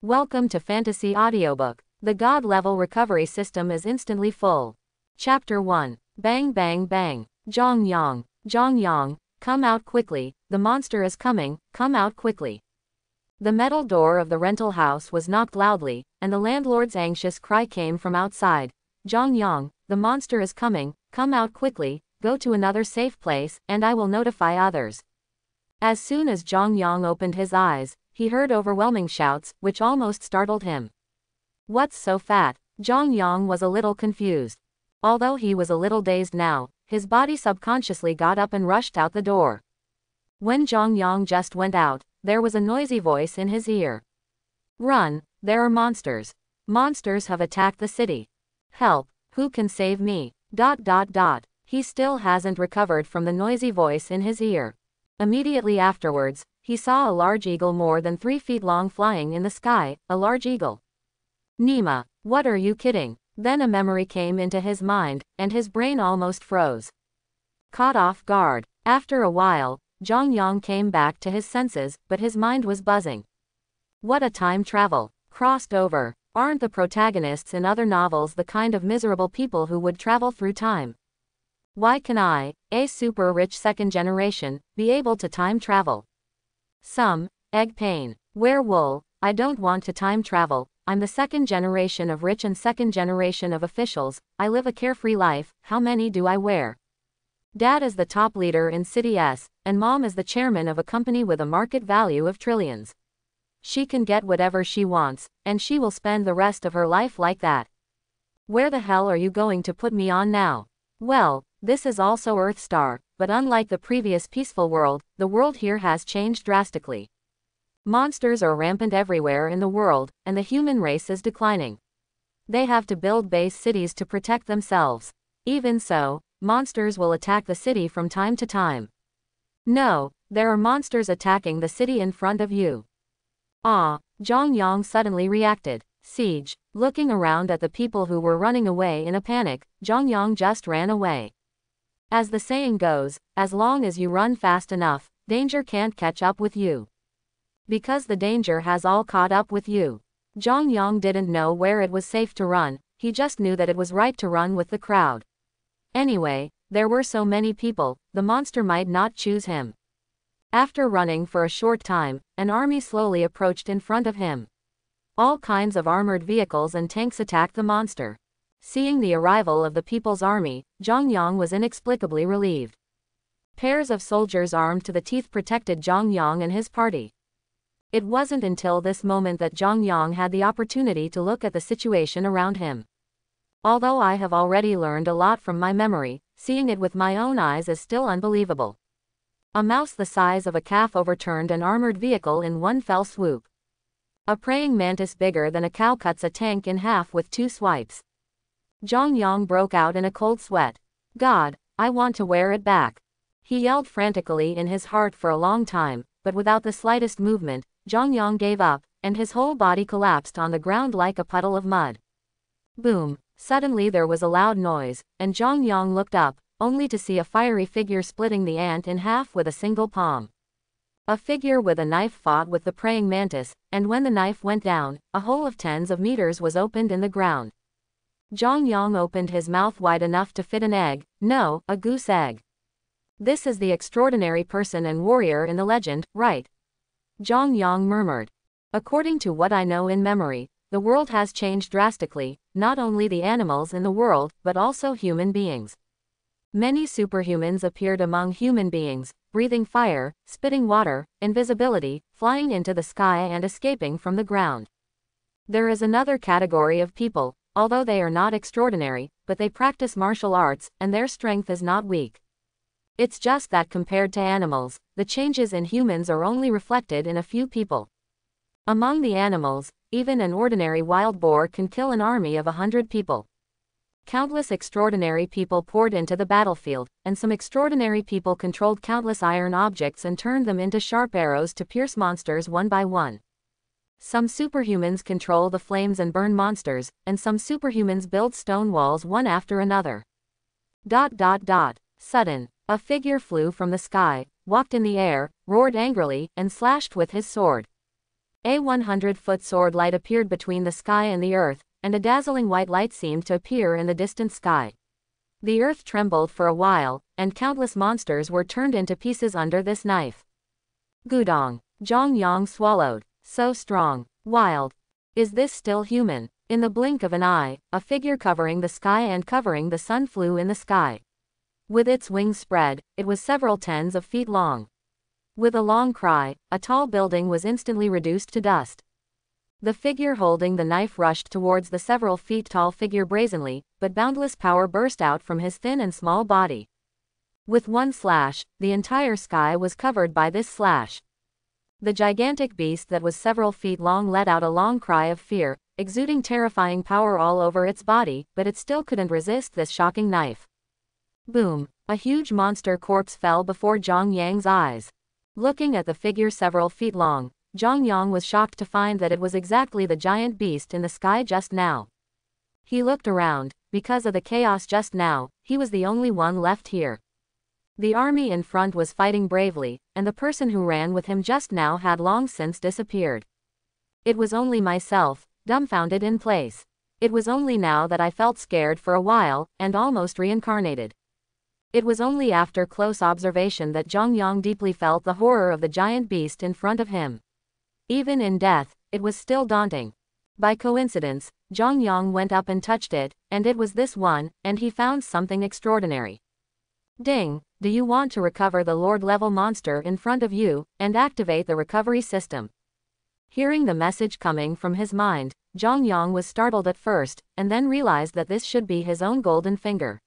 Welcome to Fantasy Audiobook. The God level recovery system is instantly full. Chapter 1. Bang bang bang. Zhong Yang. Zhong Yang, come out quickly, the monster is coming, come out quickly. The metal door of the rental house was knocked loudly, and the landlord's anxious cry came from outside. Zhong Yang, the monster is coming, come out quickly, go to another safe place, and I will notify others. As soon as Zhong Yang opened his eyes, he heard overwhelming shouts, which almost startled him. What's so fat? Zhong Yang was a little confused. Although he was a little dazed now, his body subconsciously got up and rushed out the door. When Zhong Yang just went out, there was a noisy voice in his ear. Run, there are monsters. Monsters have attacked the city. Help, who can save me? ... He still hasn't recovered from the noisy voice in his ear. Immediately afterwards, he saw a large eagle more than 3 feet long flying in the sky, a large eagle. Nima, what are you kidding? Then a memory came into his mind, and his brain almost froze. Caught off guard. After a while, Zhong Yang came back to his senses, but his mind was buzzing. What a time travel. Crossed over. Aren't the protagonists in other novels the kind of miserable people who would travel through time? Why can I, a super rich second generation, be able to time travel? Egg pain. Werewolf, I don't want to time travel, I'm the second generation of rich and second generation of officials, I live a carefree life, how many do I wear? Dad is the top leader in City S, and Mom is the chairman of a company with a market value of trillions. She can get whatever she wants, and she will spend the rest of her life like that. Where the hell are you going to put me on now? Well, this is also Earthstar, but unlike the previous peaceful world, the world here has changed drastically. Monsters are rampant everywhere in the world, and the human race is declining. They have to build base cities to protect themselves. Even so, monsters will attack the city from time to time. No, there are monsters attacking the city in front of you. Zhong Yang suddenly reacted. Siege. Looking around at the people who were running away in a panic, Zhong Yang just ran away. As the saying goes, as long as you run fast enough, danger can't catch up with you. Because the danger has all caught up with you. Zhong Yang didn't know where it was safe to run, he just knew that it was right to run with the crowd. Anyway, there were so many people, the monster might not choose him. After running for a short time, an army slowly approached in front of him. All kinds of armored vehicles and tanks attacked the monster. Seeing the arrival of the People's Army, Zhong Yang was inexplicably relieved. Pairs of soldiers armed to the teeth protected Zhong Yang and his party. It wasn't until this moment that Zhong Yang had the opportunity to look at the situation around him. Although I have already learned a lot from my memory, seeing it with my own eyes is still unbelievable. A mouse the size of a calf overturned an armored vehicle in one fell swoop. A praying mantis bigger than a cow cuts a tank in half with 2 swipes. Zhong Yang broke out in a cold sweat. God, I want to wear it back. He yelled frantically in his heart for a long time, but without the slightest movement, Zhong Yang gave up, and his whole body collapsed on the ground like a puddle of mud. Boom! Suddenly there was a loud noise, and Zhong Yang looked up, only to see a fiery figure splitting the ant in half with a single palm. A figure with a knife fought with the praying mantis, and when the knife went down, a hole of tens of meters was opened in the ground. Zhong Yang opened his mouth wide enough to fit an egg, no, a goose egg. This is the extraordinary person and warrior in the legend, right? Zhong Yang murmured. According to what I know in memory, the world has changed drastically, not only the animals in the world, but also human beings. Many superhumans appeared among human beings, breathing fire, spitting water, invisibility, flying into the sky and escaping from the ground. There is another category of people, although they are not extraordinary, but they practice martial arts, and their strength is not weak. It's just that compared to animals, the changes in humans are only reflected in a few people. Among the animals, even an ordinary wild boar can kill an army of 100 people. Countless extraordinary people poured into the battlefield, and some extraordinary people controlled countless iron objects and turned them into sharp arrows to pierce monsters one by one. Some superhumans control the flames and burn monsters, and some superhumans build stone walls one after another. Sudden, a figure flew from the sky, walked in the air, roared angrily, and slashed with his sword. A 100-foot sword light appeared between the sky and the earth, and a dazzling white light seemed to appear in the distant sky. The earth trembled for a while, and countless monsters were turned into pieces under this knife. Gudong. Zhang Yang swallowed. So strong. Wild. Is this still human? In the blink of an eye, a figure covering the sky and covering the sun flew in the sky. With its wings spread, it was several tens of feet long. With a long cry, a tall building was instantly reduced to dust. The figure holding the knife rushed towards the several feet tall figure brazenly, but boundless power burst out from his thin and small body. With one slash, the entire sky was covered by this slash. The gigantic beast that was several feet long let out a long cry of fear, exuding terrifying power all over its body, but it still couldn't resist this shocking knife. Boom! A huge monster corpse fell before Zhang Yang's eyes. Looking at the figure several feet long, Zhang Yang was shocked to find that it was exactly the giant beast in the sky just now. He looked around. Because of the chaos just now, he was the only one left here. The army in front was fighting bravely, and the person who ran with him just now had long since disappeared. It was only myself, dumbfounded in place. It was only now that I felt scared for a while, and almost reincarnated. It was only after close observation that Zhang Yang deeply felt the horror of the giant beast in front of him. Even in death, it was still daunting. By coincidence, Zhang Yang went up and touched it, and it was this one, and he found something extraordinary. Ding! Do you want to recover the Lord-level monster in front of you, and activate the recovery system? Hearing the message coming from his mind, Zhang Yang was startled at first, and then realized that this should be his own golden finger.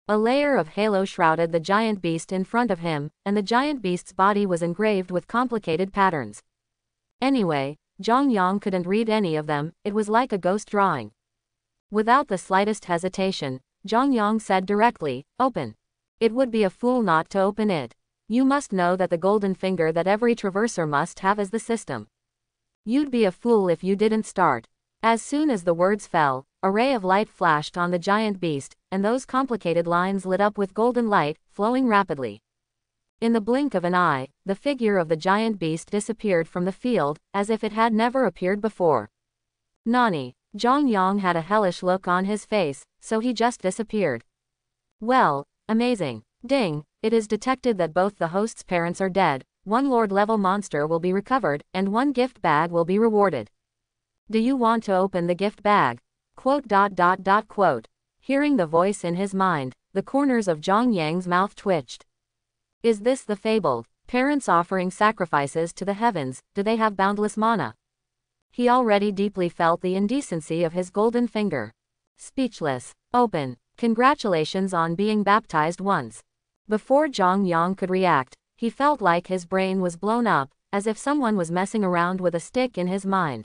A layer of halo shrouded the giant beast in front of him, and the giant beast's body was engraved with complicated patterns. Anyway, Zhang Yang couldn't read any of them, it was like a ghost drawing. Without the slightest hesitation, Zhang Yang said directly, "Open." It would be a fool not to open it. You must know that the golden finger that every traverser must have is the system. You'd be a fool if you didn't start. As soon as the words fell, a ray of light flashed on the giant beast, and those complicated lines lit up with golden light, flowing rapidly. In the blink of an eye, the figure of the giant beast disappeared from the field, as if it had never appeared before. Nani? Zhang Yang had a hellish look on his face, so he just disappeared. Well, amazing. Ding! It is detected that both the host's parents are dead, one Lord-level monster will be recovered, and one gift bag will be rewarded. Do you want to open the gift bag? Quote. Hearing the voice in his mind, the corners of Zhang Yang's mouth twitched. Is this the fabled parents offering sacrifices to the heavens? Do they have boundless mana? He already deeply felt the indecency of his golden finger. Speechless. Open. Congratulations on being baptized once. Before Zhang Yang could react, he felt like his brain was blown up, as if someone was messing around with a stick in his mind.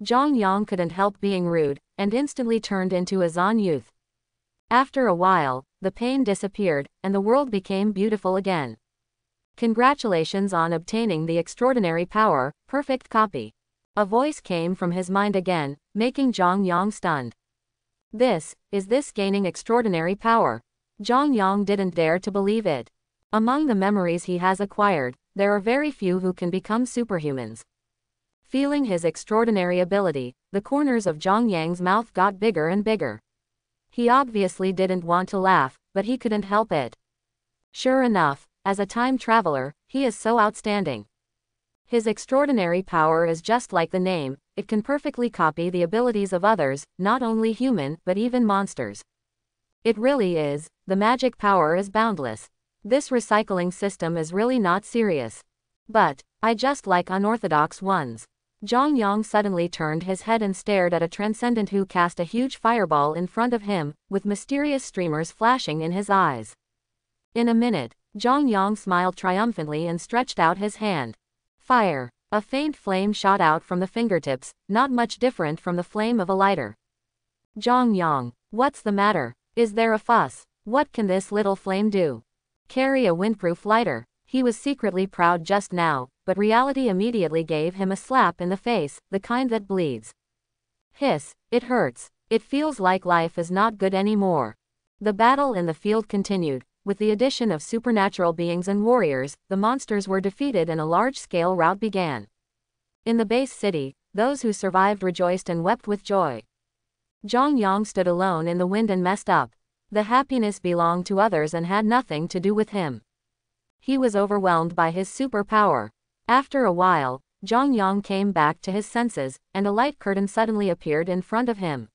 Zhang Yang couldn't help being rude, and instantly turned into a Zan youth. After a while, the pain disappeared, and the world became beautiful again. Congratulations on obtaining the extraordinary power, perfect copy. A voice came from his mind again, making Zhang Yang stunned. Is this gaining extraordinary power? Zhang Yang didn't dare to believe it. Among the memories he has acquired, there are very few who can become superhumans. Feeling his extraordinary ability, the corners of Zhang Yang's mouth got bigger and bigger. He obviously didn't want to laugh, but he couldn't help it. Sure enough, as a time traveler, he is so outstanding. His extraordinary power is just like the name, it can perfectly copy the abilities of others, not only human, but even monsters. It really is, the magic power is boundless. This recycling system is really not serious. But, I just like unorthodox ones. Zhang Yang suddenly turned his head and stared at a transcendent who cast a huge fireball in front of him, with mysterious streamers flashing in his eyes. In a minute, Zhang Yang smiled triumphantly and stretched out his hand. Fire! A faint flame shot out from the fingertips, not much different from the flame of a lighter. Zhang Yang, what's the matter? Is there a fuss? What can this little flame do? Carry a windproof lighter. He was secretly proud just now, but reality immediately gave him a slap in the face, the kind that bleeds. Hiss, it hurts. It feels like life is not good anymore. The battle in the field continued. With the addition of supernatural beings and warriors, the monsters were defeated and a large-scale rout began. In the base city, those who survived rejoiced and wept with joy. Zhang Yang stood alone in the wind and messed up. The happiness belonged to others and had nothing to do with him. He was overwhelmed by his superpower. After a while, Zhang Yang came back to his senses, and a light curtain suddenly appeared in front of him.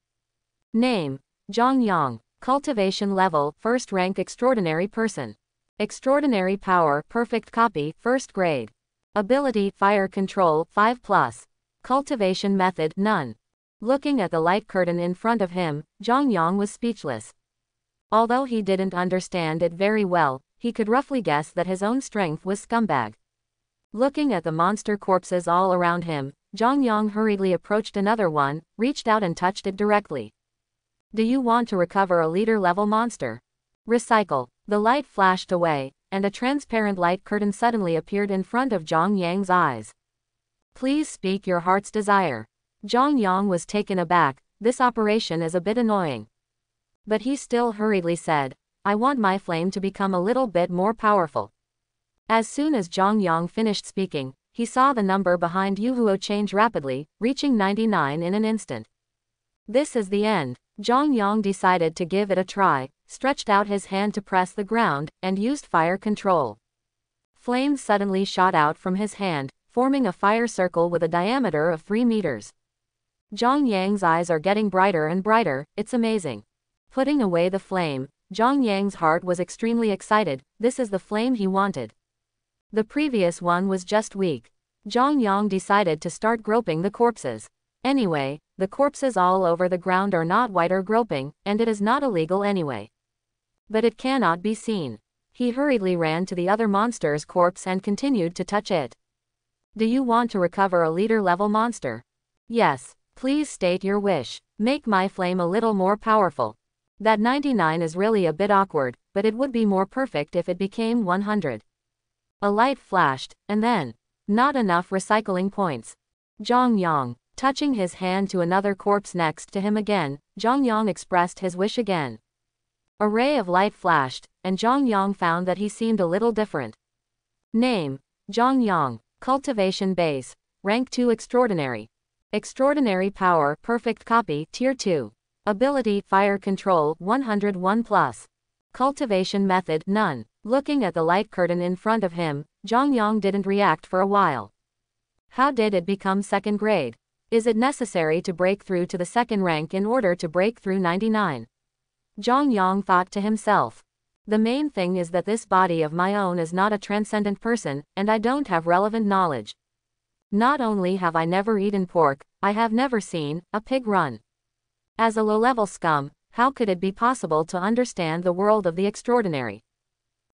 Name: Zhang Yang. Cultivation level: first rank extraordinary person. Extraordinary power: perfect copy, first grade. Ability: fire control, 5+. Cultivation method: none. Looking at the light curtain in front of him, Zhang Yang was speechless. Although he didn't understand it very well, he could roughly guess that his own strength was scumbag. Looking at the monster corpses all around him, Zhang Yang hurriedly approached another one, reached out and touched it directly. Do you want to recover a leader-level monster? Recycle. The light flashed away, and a transparent light curtain suddenly appeared in front of Zhang Yang's eyes. Please speak your heart's desire. Zhang Yang was taken aback. This operation is a bit annoying. But he still hurriedly said, I want my flame to become a little bit more powerful. As soon as Zhang Yang finished speaking, he saw the number behind Yu Huo change rapidly, reaching 99 in an instant. This is the end. Zhang Yang decided to give it a try, stretched out his hand to press the ground, and used fire control. Flames suddenly shot out from his hand, forming a fire circle with a diameter of 3 meters. Zhang Yang's eyes are getting brighter and brighter, it's amazing. Putting away the flame, Zhang Yang's heart was extremely excited. This is the flame he wanted. The previous one was just weak. Zhang Yang decided to start groping the corpses. Anyway, the corpses all over the ground are not white or groping, and it is not illegal anyway. But it cannot be seen. He hurriedly ran to the other monster's corpse and continued to touch it. Do you want to recover a leader-level monster? Yes. Please state your wish. Make my flame a little more powerful. That 99 is really a bit awkward, but it would be more perfect if it became 100. A light flashed, and then, not enough recycling points. Zhang Yang, touching his hand to another corpse next to him again, Zhang Yang expressed his wish again. A ray of light flashed, and Zhang Yang found that he seemed a little different. Name: Zhang Yang. Cultivation base: rank 2 extraordinary. Extraordinary power: perfect copy, tier 2. Ability: fire control, 101+. Cultivation method: none. Looking at the light curtain in front of him, Zhang Yang didn't react for a while. How did it become second grade? Is it necessary to break through to the second rank in order to break through 99? Zhang Yang thought to himself. The main thing is that this body of my own is not a transcendent person, and I don't have relevant knowledge. Not only have I never eaten pork, I have never seen a pig run. As a low-level scum, how could it be possible to understand the world of the extraordinary?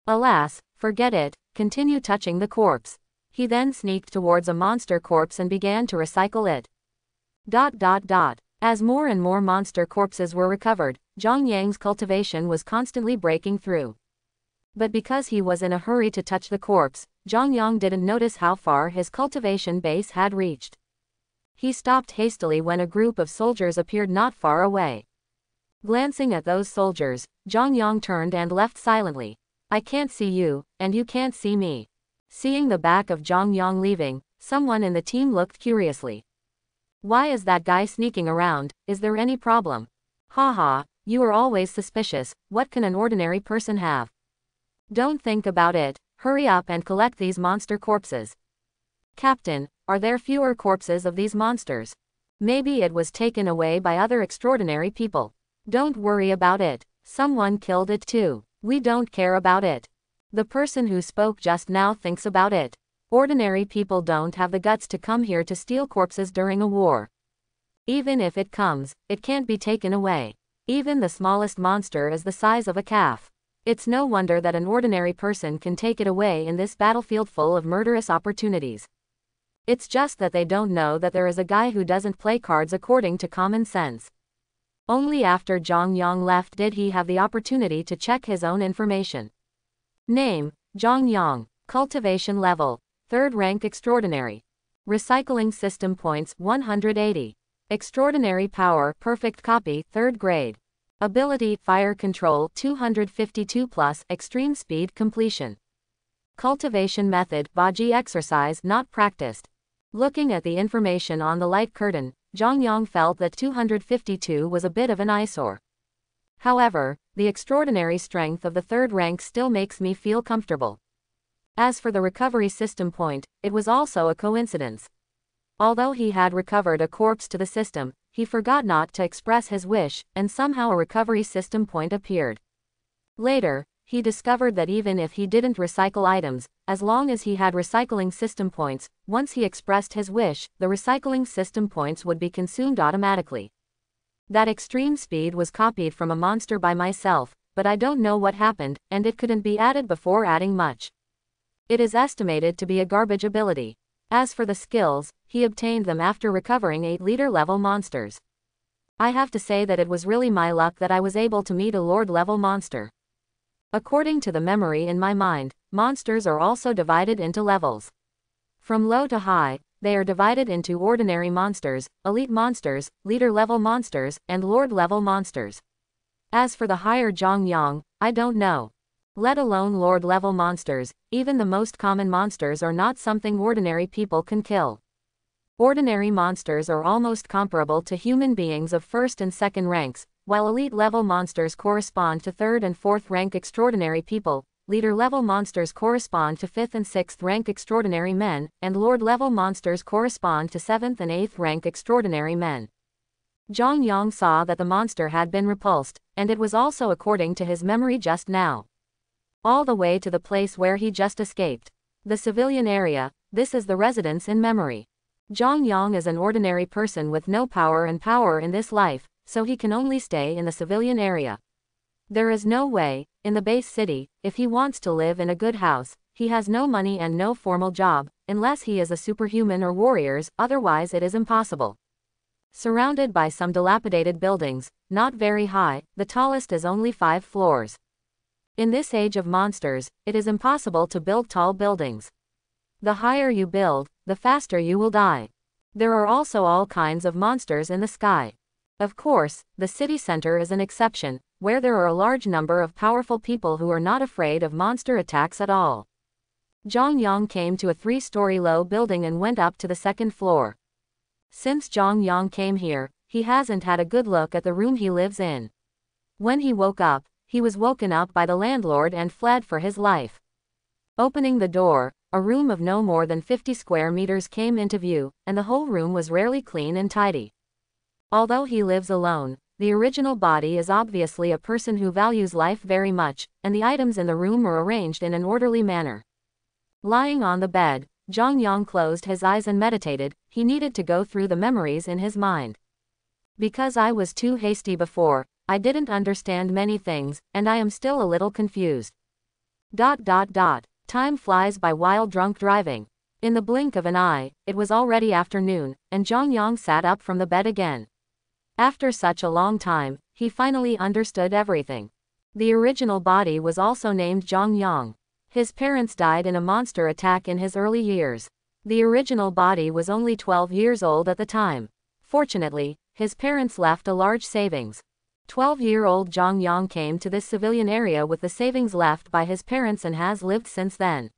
Alas, forget it, continue touching the corpse. He then sneaked towards a monster corpse and began to recycle it. As more and more monster corpses were recovered, Zhang Yang's cultivation was constantly breaking through. But because he was in a hurry to touch the corpse, Zhang Yang didn't notice how far his cultivation base had reached. He stopped hastily when a group of soldiers appeared not far away. Glancing at those soldiers, Zhang Yang turned and left silently. I can't see you, and you can't see me. Seeing the back of Zhang Yang leaving, someone in the team looked curiously. Why is that guy sneaking around? Is there any problem? Haha, you are always suspicious. What can an ordinary person have? Don't think about it. Hurry up and collect these monster corpses. Captain, are there fewer corpses of these monsters? Maybe it was taken away by other extraordinary people. Don't worry about it. Someone killed it too. We don't care about it. The person who spoke just now thinks about it. Ordinary people don't have the guts to come here to steal corpses during a war. Even if it comes, it can't be taken away. Even the smallest monster is the size of a calf. It's no wonder that an ordinary person can take it away in this battlefield full of murderous opportunities. It's just that they don't know that there is a guy who doesn't play cards according to common sense. Only after Zhang Yang left did he have the opportunity to check his own information. Name: Zhang Yang. Cultivation level: 3rd rank extraordinary. Recycling system points: 180. Extraordinary power: perfect copy, 3rd grade. Ability: fire control, 252+, extreme speed completion. Cultivation method: Baji exercise not practiced. Looking at the information on the light curtain, Zhang Yang felt that 252 was a bit of an eyesore. However, the extraordinary strength of the third rank still makes me feel comfortable. As for the recovery system point, it was also a coincidence. Although he had recovered a corpse to the system, he forgot not to express his wish, and somehow a recovery system point appeared. Later, he discovered that even if he didn't recycle items, as long as he had recycling system points, once he expressed his wish, the recycling system points would be consumed automatically. That extreme speed was copied from a monster by myself, but I don't know what happened, and it couldn't be added before adding much. It is estimated to be a garbage ability. As for the skills, he obtained them after recovering 8-leader level monsters. I have to say that it was really my luck that I was able to meet a Lord level monster. According to the memory in my mind, monsters are also divided into levels. From low to high, they are divided into ordinary monsters, elite monsters, leader level monsters, and lord level monsters. As for the higher Zhang Yang, I don't know. Let alone lord level monsters, even the most common monsters are not something ordinary people can kill. Ordinary monsters are almost comparable to human beings of first and second ranks, while elite level monsters correspond to third and fourth rank extraordinary people, leader level monsters correspond to fifth and sixth rank extraordinary men, and lord level monsters correspond to seventh and eighth rank extraordinary men. Zhang Yang saw that the monster had been repulsed, and it was also according to his memory just now. All the way to the place where he just escaped. The civilian area, this is the residence in memory. Zhang Yang is an ordinary person with no power and power in this life, so he can only stay in the civilian area. There is no way, in the base city, if he wants to live in a good house, he has no money and no formal job, unless he is a superhuman or warriors, otherwise it is impossible. Surrounded by some dilapidated buildings, not very high, the tallest is only 5 floors. In this age of monsters, it is impossible to build tall buildings. The higher you build, the faster you will die. There are also all kinds of monsters in the sky. Of course, the city center is an exception, where there are a large number of powerful people who are not afraid of monster attacks at all. Zhang Yang came to a 3-story low building and went up to the 2nd floor. Since Zhang Yang came here, he hasn't had a good look at the room he lives in. When he woke up, he was woken up by the landlord and fled for his life. Opening the door, a room of no more than 50 square meters came into view, and the whole room was rarely clean and tidy. Although he lives alone, the original body is obviously a person who values life very much, and the items in the room are arranged in an orderly manner. Lying on the bed, Zhang Yang closed his eyes and meditated. He needed to go through the memories in his mind. Because I was too hasty before, I didn't understand many things, and I am still a little confused. Time flies by while drunk driving. In the blink of an eye, it was already afternoon, and Zhang Yang sat up from the bed again. After such a long time, he finally understood everything. The original body was also named Zhang Yang. His parents died in a monster attack in his early years. The original body was only 12 years old at the time. Fortunately, his parents left a large savings. 12-year-old Zhang Yang came to this civilian area with the savings left by his parents and has lived since then.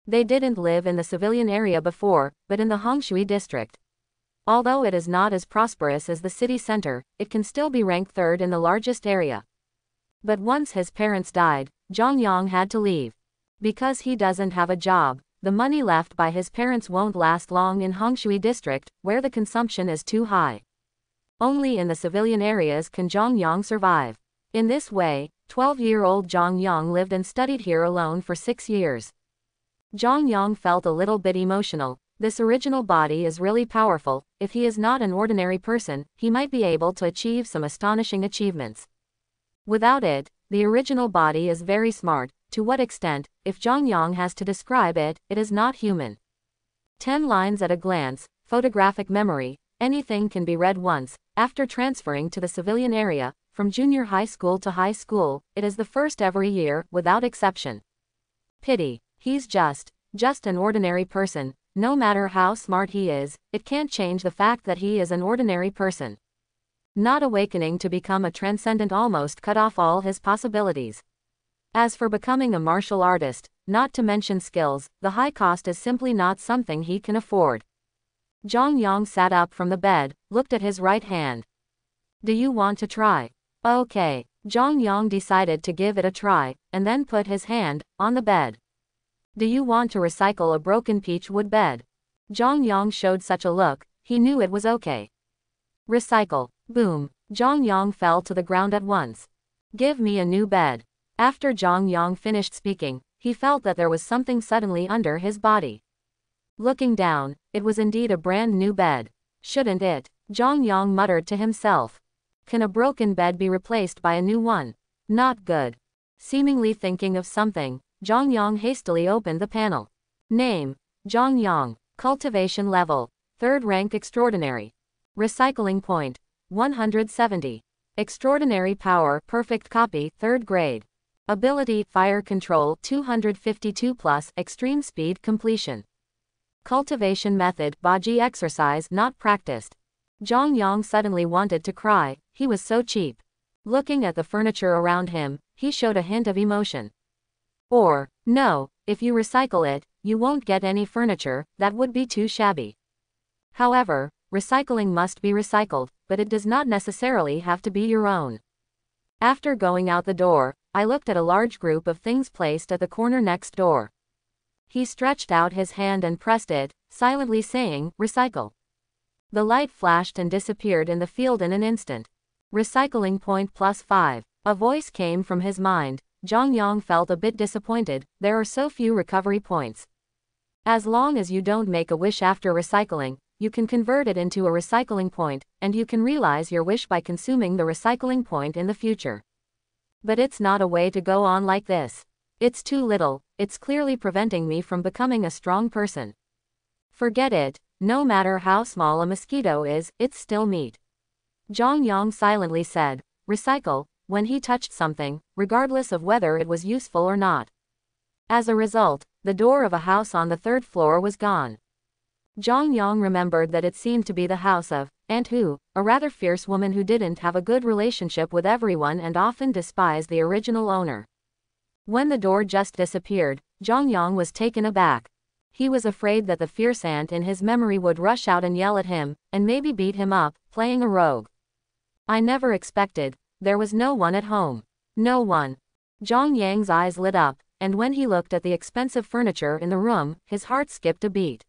They didn't live in the civilian area before, but in the Hongshui district. Although it is not as prosperous as the city center, it can still be ranked 3rd in the largest area. But once his parents died, Zhang Yang had to leave. Because he doesn't have a job, the money left by his parents won't last long in Hongshui district, where the consumption is too high. Only in the civilian areas can Zhang Yang survive. In this way, 12-year-old Zhang Yang lived and studied here alone for 6 years. Zhang Yang felt a little bit emotional. This original body is really powerful. If he is not an ordinary person, he might be able to achieve some astonishing achievements. Without it, the original body is very smart. To what extent, if Zhang Yang has to describe it, it is not human. 10 lines at a glance, photographic memory, anything can be read once. After transferring to the civilian area, from junior high school to high school, it is the first every year, without exception. Pity, he's just an ordinary person. No matter how smart he is, it can't change the fact that he is an ordinary person. Not awakening to become a transcendent almost cut off all his possibilities. As for becoming a martial artist, not to mention skills, the high cost is simply not something he can afford. Zhang Yang sat up from the bed, looked at his right hand. Do you want to try? Okay. Zhang Yang decided to give it a try, and then put his hand on the bed. Do you want to recycle a broken peach wood bed? Zhang Yang showed such a look, he knew it was okay. Recycle. Boom. Zhang Yang fell to the ground at once. Give me a new bed. After Zhang Yang finished speaking, he felt that there was something suddenly under his body. Looking down, it was indeed a brand new bed. Shouldn't it? Zhang Yang muttered to himself. Can a broken bed be replaced by a new one? Not good. Seemingly thinking of something, Zhang Yang hastily opened the panel. Name: Zhang Yang. Cultivation level: 3rd rank extraordinary. Recycling point: 170. Extraordinary power perfect copy 3rd grade. Ability fire control 252 plus extreme speed completion. Cultivation method Baji exercise not practiced. Zhang Yang suddenly wanted to cry, he was so cheap. Looking at the furniture around him, he showed a hint of emotion. Or, no, if you recycle it, you won't get any furniture, that would be too shabby. However, recycling must be recycled, but it does not necessarily have to be your own. After going out the door, I looked at a large group of things placed at the corner next door. He stretched out his hand and pressed it, silently saying, recycle. The light flashed and disappeared in the field in an instant. Recycling point +5. A voice came from his mind. Zhang Yang felt a bit disappointed, there are so few recovery points. As long as you don't make a wish after recycling, you can convert it into a recycling point, and you can realize your wish by consuming the recycling point in the future. But it's not a way to go on like this. It's too little, it's clearly preventing me from becoming a strong person. Forget it, no matter how small a mosquito is, it's still meat. Zhang Yang silently said, recycle, when he touched something, regardless of whether it was useful or not. As a result, the door of a house on the 3rd floor was gone. Zhang Yang remembered that it seemed to be the house of Aunt Hu, a rather fierce woman who didn't have a good relationship with everyone and often despised the original owner. When the door just disappeared, Zhang Yang was taken aback. He was afraid that the fierce aunt in his memory would rush out and yell at him, and maybe beat him up, playing a rogue. I never expected. There was no one at home. No one. Zhang Yang's eyes lit up, and when he looked at the expensive furniture in the room, his heart skipped a beat.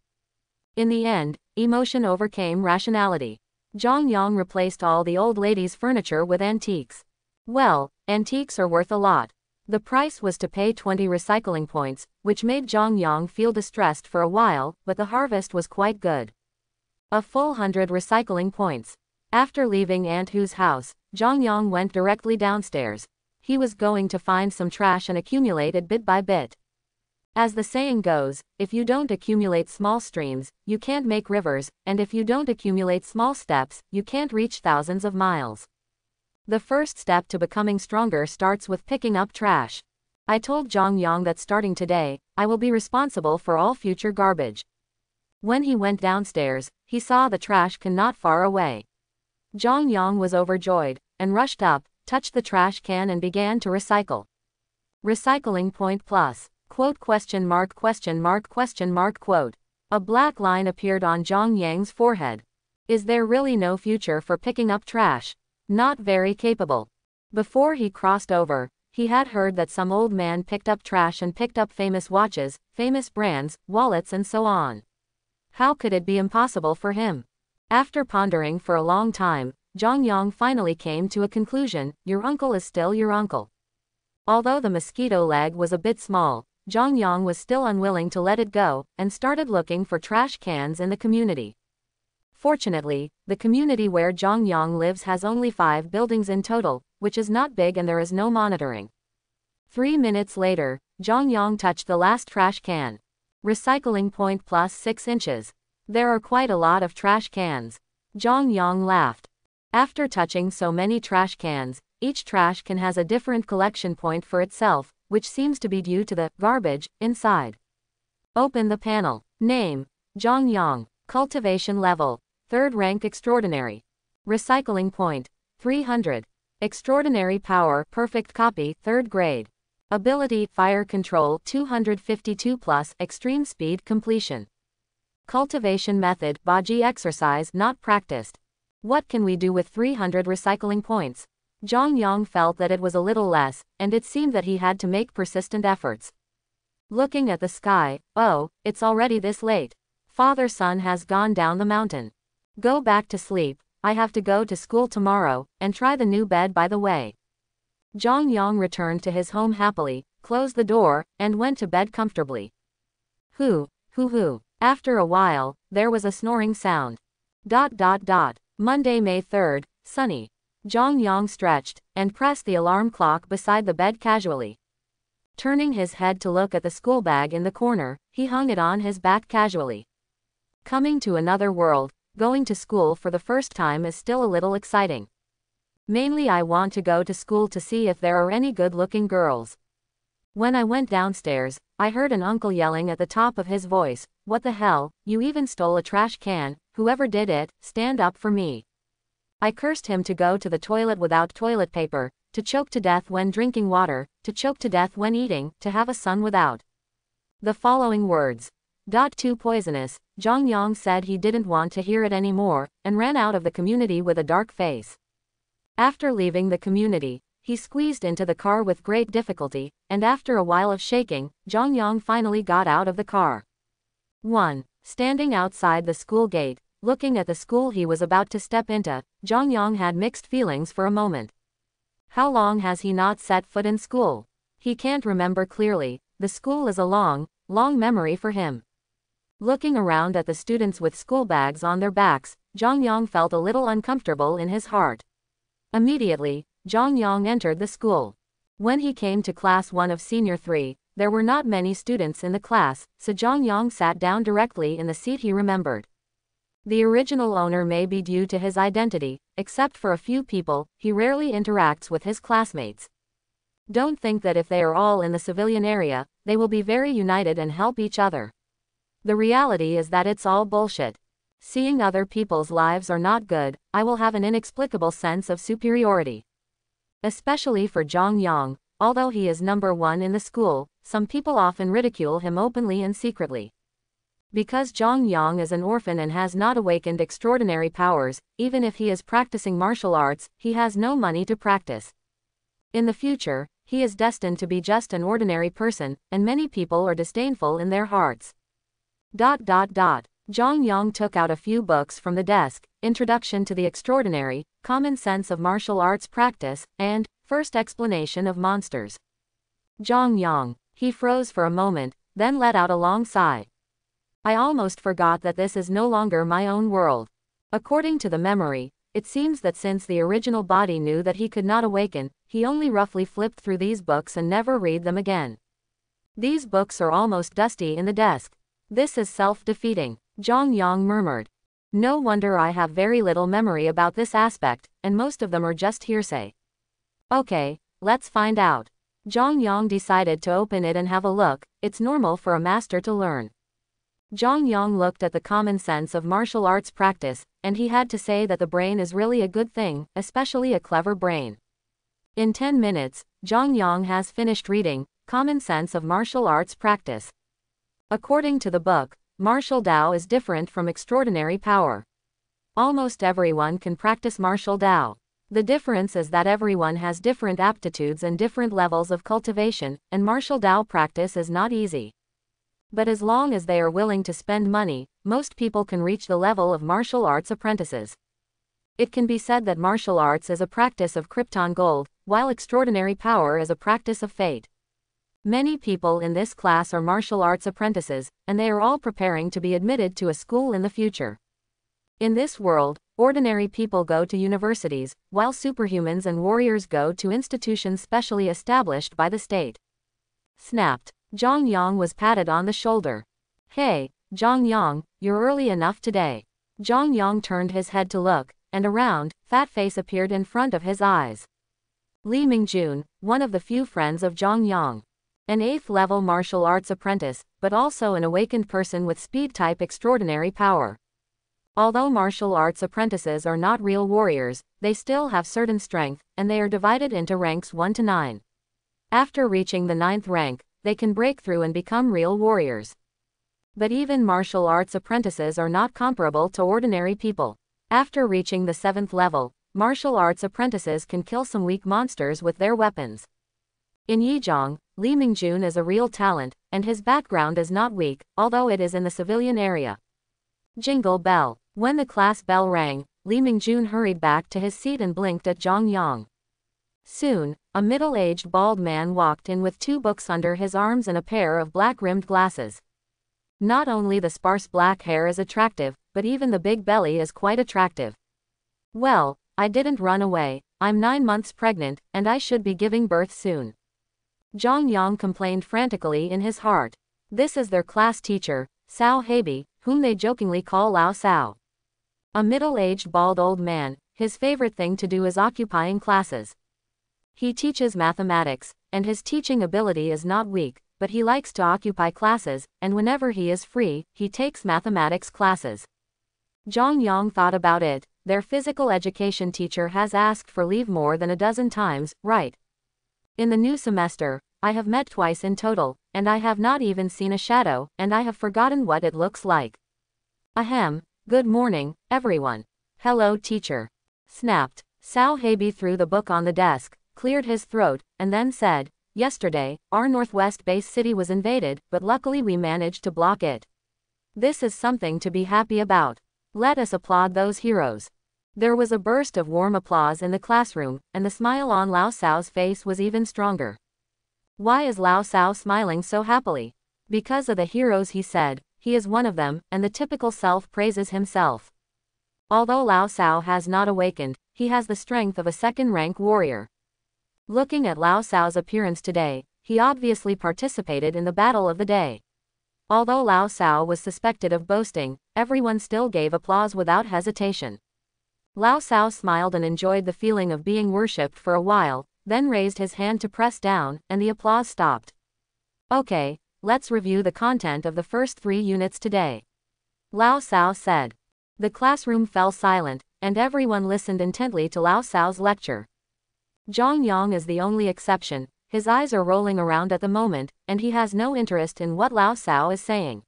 In the end, emotion overcame rationality. Zhang Yang replaced all the old lady's furniture with antiques. Well, antiques are worth a lot. The price was to pay 20 recycling points, which made Zhang Yang feel distressed for a while, but the harvest was quite good. A full 100 recycling points. After leaving Aunt Hu's house, Zhang Yang went directly downstairs. He was going to find some trash and accumulate it bit by bit. As the saying goes, if you don't accumulate small streams, you can't make rivers, and if you don't accumulate small steps, you can't reach thousands of miles. The first step to becoming stronger starts with picking up trash. I told Zhang Yang that starting today, I will be responsible for all future garbage. When he went downstairs, he saw the trash can not far away. Zhang Yang was overjoyed, and rushed up, touched the trash can and began to recycle. Recycling point plus. Quote ? Quote. A black line appeared on Zhang Yang's forehead. Is there really no future for picking up trash? Not very capable. Before he crossed over, he had heard that some old man picked up trash and picked up famous watches, famous brands, wallets and so on. How could it be impossible for him? After pondering for a long time, Zhang Yang finally came to a conclusion: your uncle is still your uncle. Although the mosquito leg was a bit small, Zhang Yang was still unwilling to let it go, and started looking for trash cans in the community. Fortunately, the community where Zhang Yang lives has only 5 buildings in total, which is not big and there is no monitoring. 3 minutes later, Zhang Yang touched the last trash can. Recycling point plus 6 inches. There are quite a lot of trash cans. Zhang Yang laughed. After touching so many trash cans, each trash can has a different collection point for itself, which seems to be due to the garbage inside. Open the panel. Name: Zhang Yang. Cultivation level: 3rd rank extraordinary. Recycling point: 300. Extraordinary power perfect copy 3rd grade. Ability fire control 252 plus extreme speed completion. Cultivation method, Baji exercise not practiced. What can we do with 300 recycling points? Zhang Yang felt that it was a little less, and it seemed that he had to make persistent efforts. Looking at the sky, oh, it's already this late. Father's son has gone down the mountain. Go back to sleep, I have to go to school tomorrow, and try the new bed by the way. Zhang Yang returned to his home happily, closed the door, and went to bed comfortably. Hoo. After a while, there was a snoring sound. Monday, May 3rd, sunny. Zhang Yang stretched, and pressed the alarm clock beside the bed casually. Turning his head to look at the school bag in the corner, he hung it on his back casually. Coming to another world, going to school for the first time is still a little exciting. Mainly I want to go to school to see if there are any good-looking girls. When I went downstairs, I heard an uncle yelling at the top of his voice, "What the hell, you even stole a trash can, whoever did it, stand up for me." I cursed him to go to the toilet without toilet paper, to choke to death when drinking water, to choke to death when eating, to have a son without the following words. Too poisonous. Zhang Yang said he didn't want to hear it anymore, and ran out of the community with a dark face. After leaving the community, he squeezed into the car with great difficulty, and after a while of shaking, Zhang Yang finally got out of the car. 1. Standing outside the school gate, looking at the school he was about to step into, Zhang Yang had mixed feelings for a moment. How long has he not set foot in school? He can't remember clearly. The school is a long memory for him. Looking around at the students with school bags on their backs, Zhang Yang felt a little uncomfortable in his heart. Immediately, Zhang Yang entered the school. When he came to class 1 of senior 3, there were not many students in the class, so Zhang Yang sat down directly in the seat he remembered. The original owner may be due to his identity, except for a few people, he rarely interacts with his classmates. Don't think that if they are all in the civilian area, they will be very united and help each other. The reality is that it's all bullshit. Seeing other people's lives are not good, I will have an inexplicable sense of superiority. Especially for Zhang Yang, although he is number 1 in the school, some people often ridicule him openly and secretly. Because Zhang Yang is an orphan and has not awakened extraordinary powers, even if he is practicing martial arts, he has no money to practice. In the future, he is destined to be just an ordinary person, and many people are disdainful in their hearts. Zhang Yang took out a few books from the desk, Introduction to the Extraordinary, Common Sense of Martial Arts Practice, and First Explanation of Monsters. Zhang Yang. He froze for a moment, then let out a long sigh. I almost forgot that this is no longer my own world. According to the memory, it seems that since the original body knew that he could not awaken, he only roughly flipped through these books and never read them again. These books are almost dusty in the desk. This is self-defeating, Zhang Yang murmured. No wonder I have very little memory about this aspect, and most of them are just hearsay. Okay, let's find out. Zhang Yang decided to open it and have a look. It's normal for a master to learn. Zhang Yang looked at the common sense of martial arts practice, and he had to say that the brain is really a good thing, especially a clever brain. In 10 minutes, Zhang Yang has finished reading Common Sense of Martial Arts Practice. According to the book, martial Dao is different from extraordinary power. Almost everyone can practice martial Dao. The difference is that everyone has different aptitudes and different levels of cultivation, and martial Dao practice is not easy. But as long as they are willing to spend money, most people can reach the level of martial arts apprentices. It can be said that martial arts is a practice of Krypton gold, while extraordinary power is a practice of fate. Many people in this class are martial arts apprentices, and they are all preparing to be admitted to a school in the future. In this world, ordinary people go to universities, while superhumans and warriors go to institutions specially established by the state. Snapped. Zhang Yang was patted on the shoulder. Hey, Zhang Yang, you're early enough today. Zhang Yang turned his head to look, and a round, fat face appeared in front of his eyes. Li Mingjun, one of the few friends of Zhang Yang. An 8th-level martial arts apprentice, but also an awakened person with speed-type extraordinary power. Although martial arts apprentices are not real warriors, they still have certain strength, and they are divided into ranks 1 to 9. After reaching the 9th rank, they can break through and become real warriors. But even martial arts apprentices are not comparable to ordinary people. After reaching the 7th level, martial arts apprentices can kill some weak monsters with their weapons. In Yizhong, Li Mingjun is a real talent, and his background is not weak, although it is in the civilian area. Jingle bell. When the class bell rang, Li Mingjun hurried back to his seat and blinked at Zhang Yang. Soon, a middle-aged bald man walked in with 2 books under his arms and a pair of black-rimmed glasses. Not only the sparse black hair is attractive, but even the big belly is quite attractive. Well, I didn't run away, I'm 9 months pregnant, and I should be giving birth soon. Zhang Yang complained frantically in his heart. This is their class teacher, Cao Heibi, whom they jokingly call Lao Cao. A middle-aged bald old man, his favorite thing to do is occupying classes. He teaches mathematics, and his teaching ability is not weak, but he likes to occupy classes, and whenever he is free, he takes mathematics classes. Zhang Yang thought about it. Their physical education teacher has asked for leave more than a dozen times, right? In the new semester, I have met twice in total, and I have not even seen a shadow, and I have forgotten what it looks like. Ahem, good morning, everyone. Hello, teacher. Snapped. Cao Heibi threw the book on the desk, cleared his throat, and then said, yesterday, our northwest base city was invaded, but luckily we managed to block it. This is something to be happy about. Let us applaud those heroes. There was a burst of warm applause in the classroom, and the smile on Lao Cao's face was even stronger. Why is Lao Cao smiling so happily? Because of the heroes, he said. He is one of them, and the typical self praises himself. Although Lao Cao has not awakened, he has the strength of a second-rank warrior. Looking at Lao Cao's appearance today, he obviously participated in the battle of the day. Although Lao Cao was suspected of boasting, everyone still gave applause without hesitation. Lao Cao smiled and enjoyed the feeling of being worshipped for a while, then raised his hand to press down, and the applause stopped. Okay, let's review the content of the first 3 units today. Lao Cao said. The classroom fell silent, and everyone listened intently to Lao Cao's lecture. Zhang Yang is the only exception. His eyes are rolling around at the moment, and he has no interest in what Lao Cao is saying.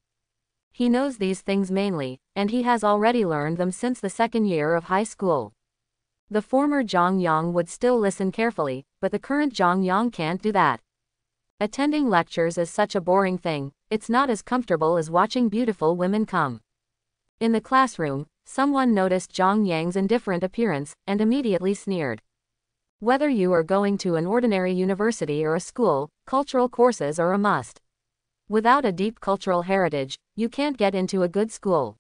He knows these things mainly, and he has already learned them since the 2nd year of high school. The former Zhang Yang would still listen carefully, but the current Zhang Yang can't do that. Attending lectures is such a boring thing, it's not as comfortable as watching beautiful women come. In the classroom, someone noticed Zhang Yang's indifferent appearance, and immediately sneered. Whether you are going to an ordinary university or a school, cultural courses are a must. Without a deep cultural heritage, you can't get into a good school.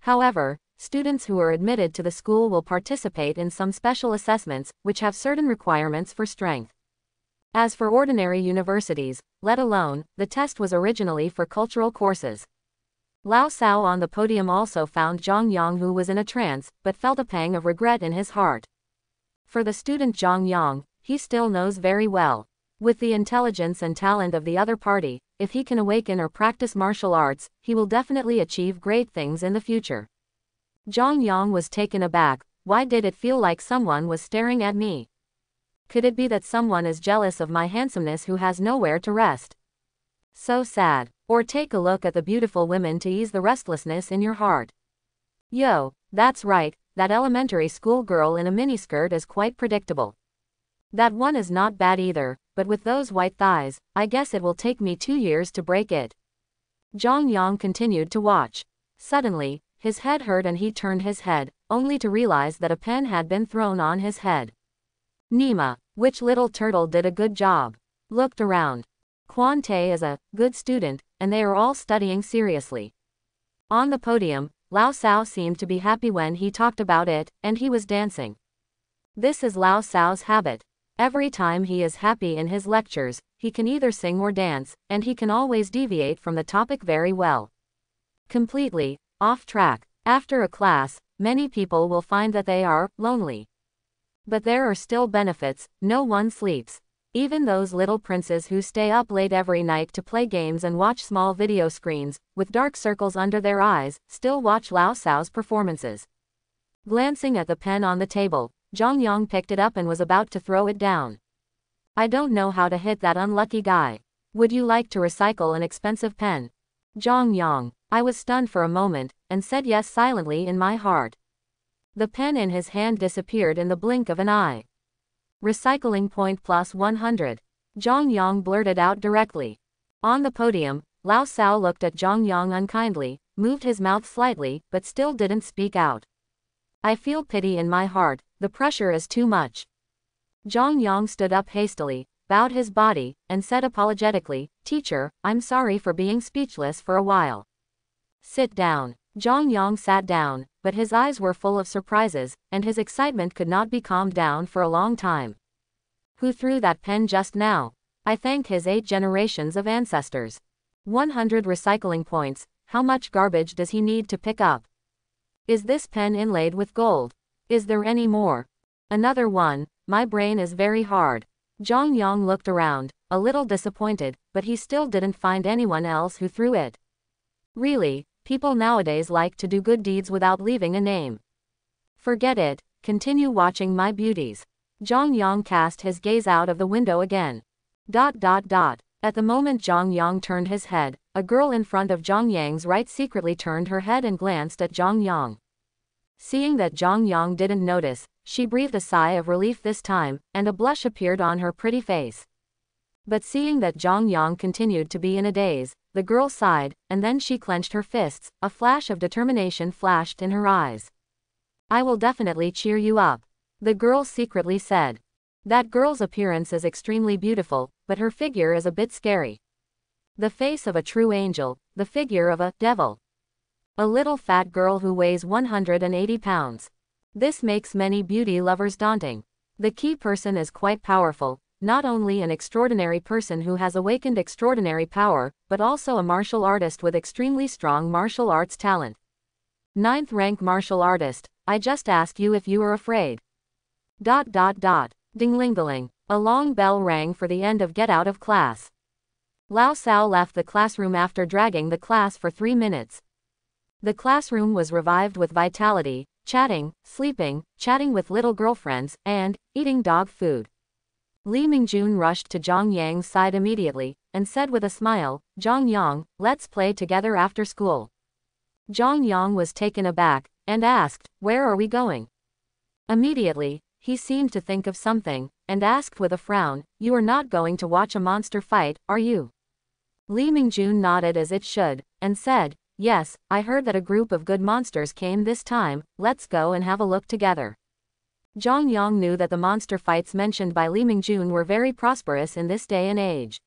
However, students who are admitted to the school will participate in some special assessments, which have certain requirements for strength. As for ordinary universities, let alone, the test was originally for cultural courses. Lao Cao on the podium also found Zhang Yang, who was in a trance, but felt a pang of regret in his heart. For the student Zhang Yang, he still knows very well. With the intelligence and talent of the other party, if he can awaken or practice martial arts, he will definitely achieve great things in the future. Zhang Yang was taken aback. Why did it feel like someone was staring at me? Could it be that someone is jealous of my handsomeness who has nowhere to rest? So sad. Or take a look at the beautiful women to ease the restlessness in your heart. Yo, that's right, that elementary school girl in a miniskirt is quite predictable. That one is not bad either, but with those white thighs, I guess it will take me 2 years to break it. Zhang Yang continued to watch. Suddenly, his head hurt and he turned his head, only to realize that a pen had been thrown on his head. Nima, which little turtle did a good job? Looked around. Quan Te is a good student, and they are all studying seriously. On the podium, Lao Cao seemed to be happy when he talked about it, and he was dancing. This is Lao Cao's habit. Every time he is happy in his lectures, he can either sing or dance, and he can always deviate from the topic very well. Completely off track. After a class, many people will find that they are lonely. But there are still benefits. No one sleeps. Even those little princes who stay up late every night to play games and watch small video screens, with dark circles under their eyes, still watch Lao Cao's performances. Glancing at the pen on the table, Zhang Yang picked it up and was about to throw it down. I don't know how to hit that unlucky guy. Would you like to recycle an expensive pen? Zhang Yang. I was stunned for a moment, and said yes silently in my heart. The pen in his hand disappeared in the blink of an eye. Recycling point plus 100. Zhang Yang blurted out directly. On the podium, Lao Sao looked at Zhang Yang unkindly, moved his mouth slightly, but still didn't speak out. I feel pity in my heart, the pressure is too much. Zhang Yang stood up hastily, bowed his body, and said apologetically, "Teacher, I'm sorry for being speechless for a while." "Sit down." Zhang Yang sat down, but his eyes were full of surprises, and his excitement could not be calmed down for a long time. "Who threw that pen just now?" "I thank his 8 generations of ancestors." 100 recycling points. How much garbage does he need to pick up? Is this pen inlaid with gold? Is there any more? Another one. My brain is very hard. Zhang Yang looked around, a little disappointed, but he still didn't find anyone else who threw it. Really, people nowadays like to do good deeds without leaving a name. Forget it, continue watching my beauties. Zhang Yang cast his gaze out of the window again. At the moment Zhang Yang turned his head, a girl in front of Zhang Yang's right secretly turned her head and glanced at Zhang Yang. Seeing that Zhang Yang didn't notice, she breathed a sigh of relief this time, and a blush appeared on her pretty face. But seeing that Zhang Yang continued to be in a daze, the girl sighed, and then she clenched her fists, a flash of determination flashed in her eyes. "I will definitely cheer you up," the girl secretly said. "That girl's appearance is extremely beautiful, but her figure is a bit scary. The face of a true angel, the figure of a devil. A little fat girl who weighs 180 pounds. This makes many beauty lovers daunting. The key person is quite powerful, not only an extraordinary person who has awakened extraordinary power, but also a martial artist with extremely strong martial arts talent. 9th rank martial artist, I just ask you if you are afraid." Ding-ling-a-ling. A long bell rang for the end of get out of class. Lao Sao left the classroom after dragging the class for 3 minutes. The classroom was revived with vitality, chatting, sleeping, chatting with little girlfriends, and eating dog food. Li Mingjun rushed to Zhang Yang's side immediately, and said with a smile, "Zhang Yang, let's play together after school." Zhang Yang was taken aback, and asked, "Where are we going?" Immediately, he seemed to think of something, and asked with a frown, "You are not going to watch a monster fight, are you?" Li Mingjun nodded as it should, and said, "Yes, I heard that a group of good monsters came this time, let's go and have a look together." Zhang Yang knew that the monster fights mentioned by Li Mingjun were very prosperous in this day and age.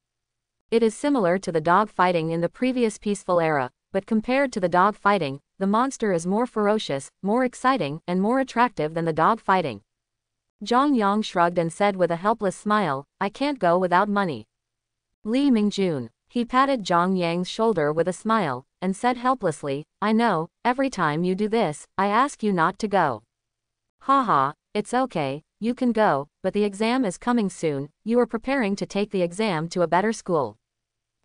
It is similar to the dog fighting in the previous peaceful era, but compared to the dog fighting, the monster is more ferocious, more exciting, and more attractive than the dog fighting. Zhang Yang shrugged and said with a helpless smile, "I can't go without money." Li Mingjun. He patted Zhang Yang's shoulder with a smile, and said helplessly, "I know, every time you do this, I ask you not to go." "Haha, it's okay, you can go, but the exam is coming soon, you are preparing to take the exam to a better school,"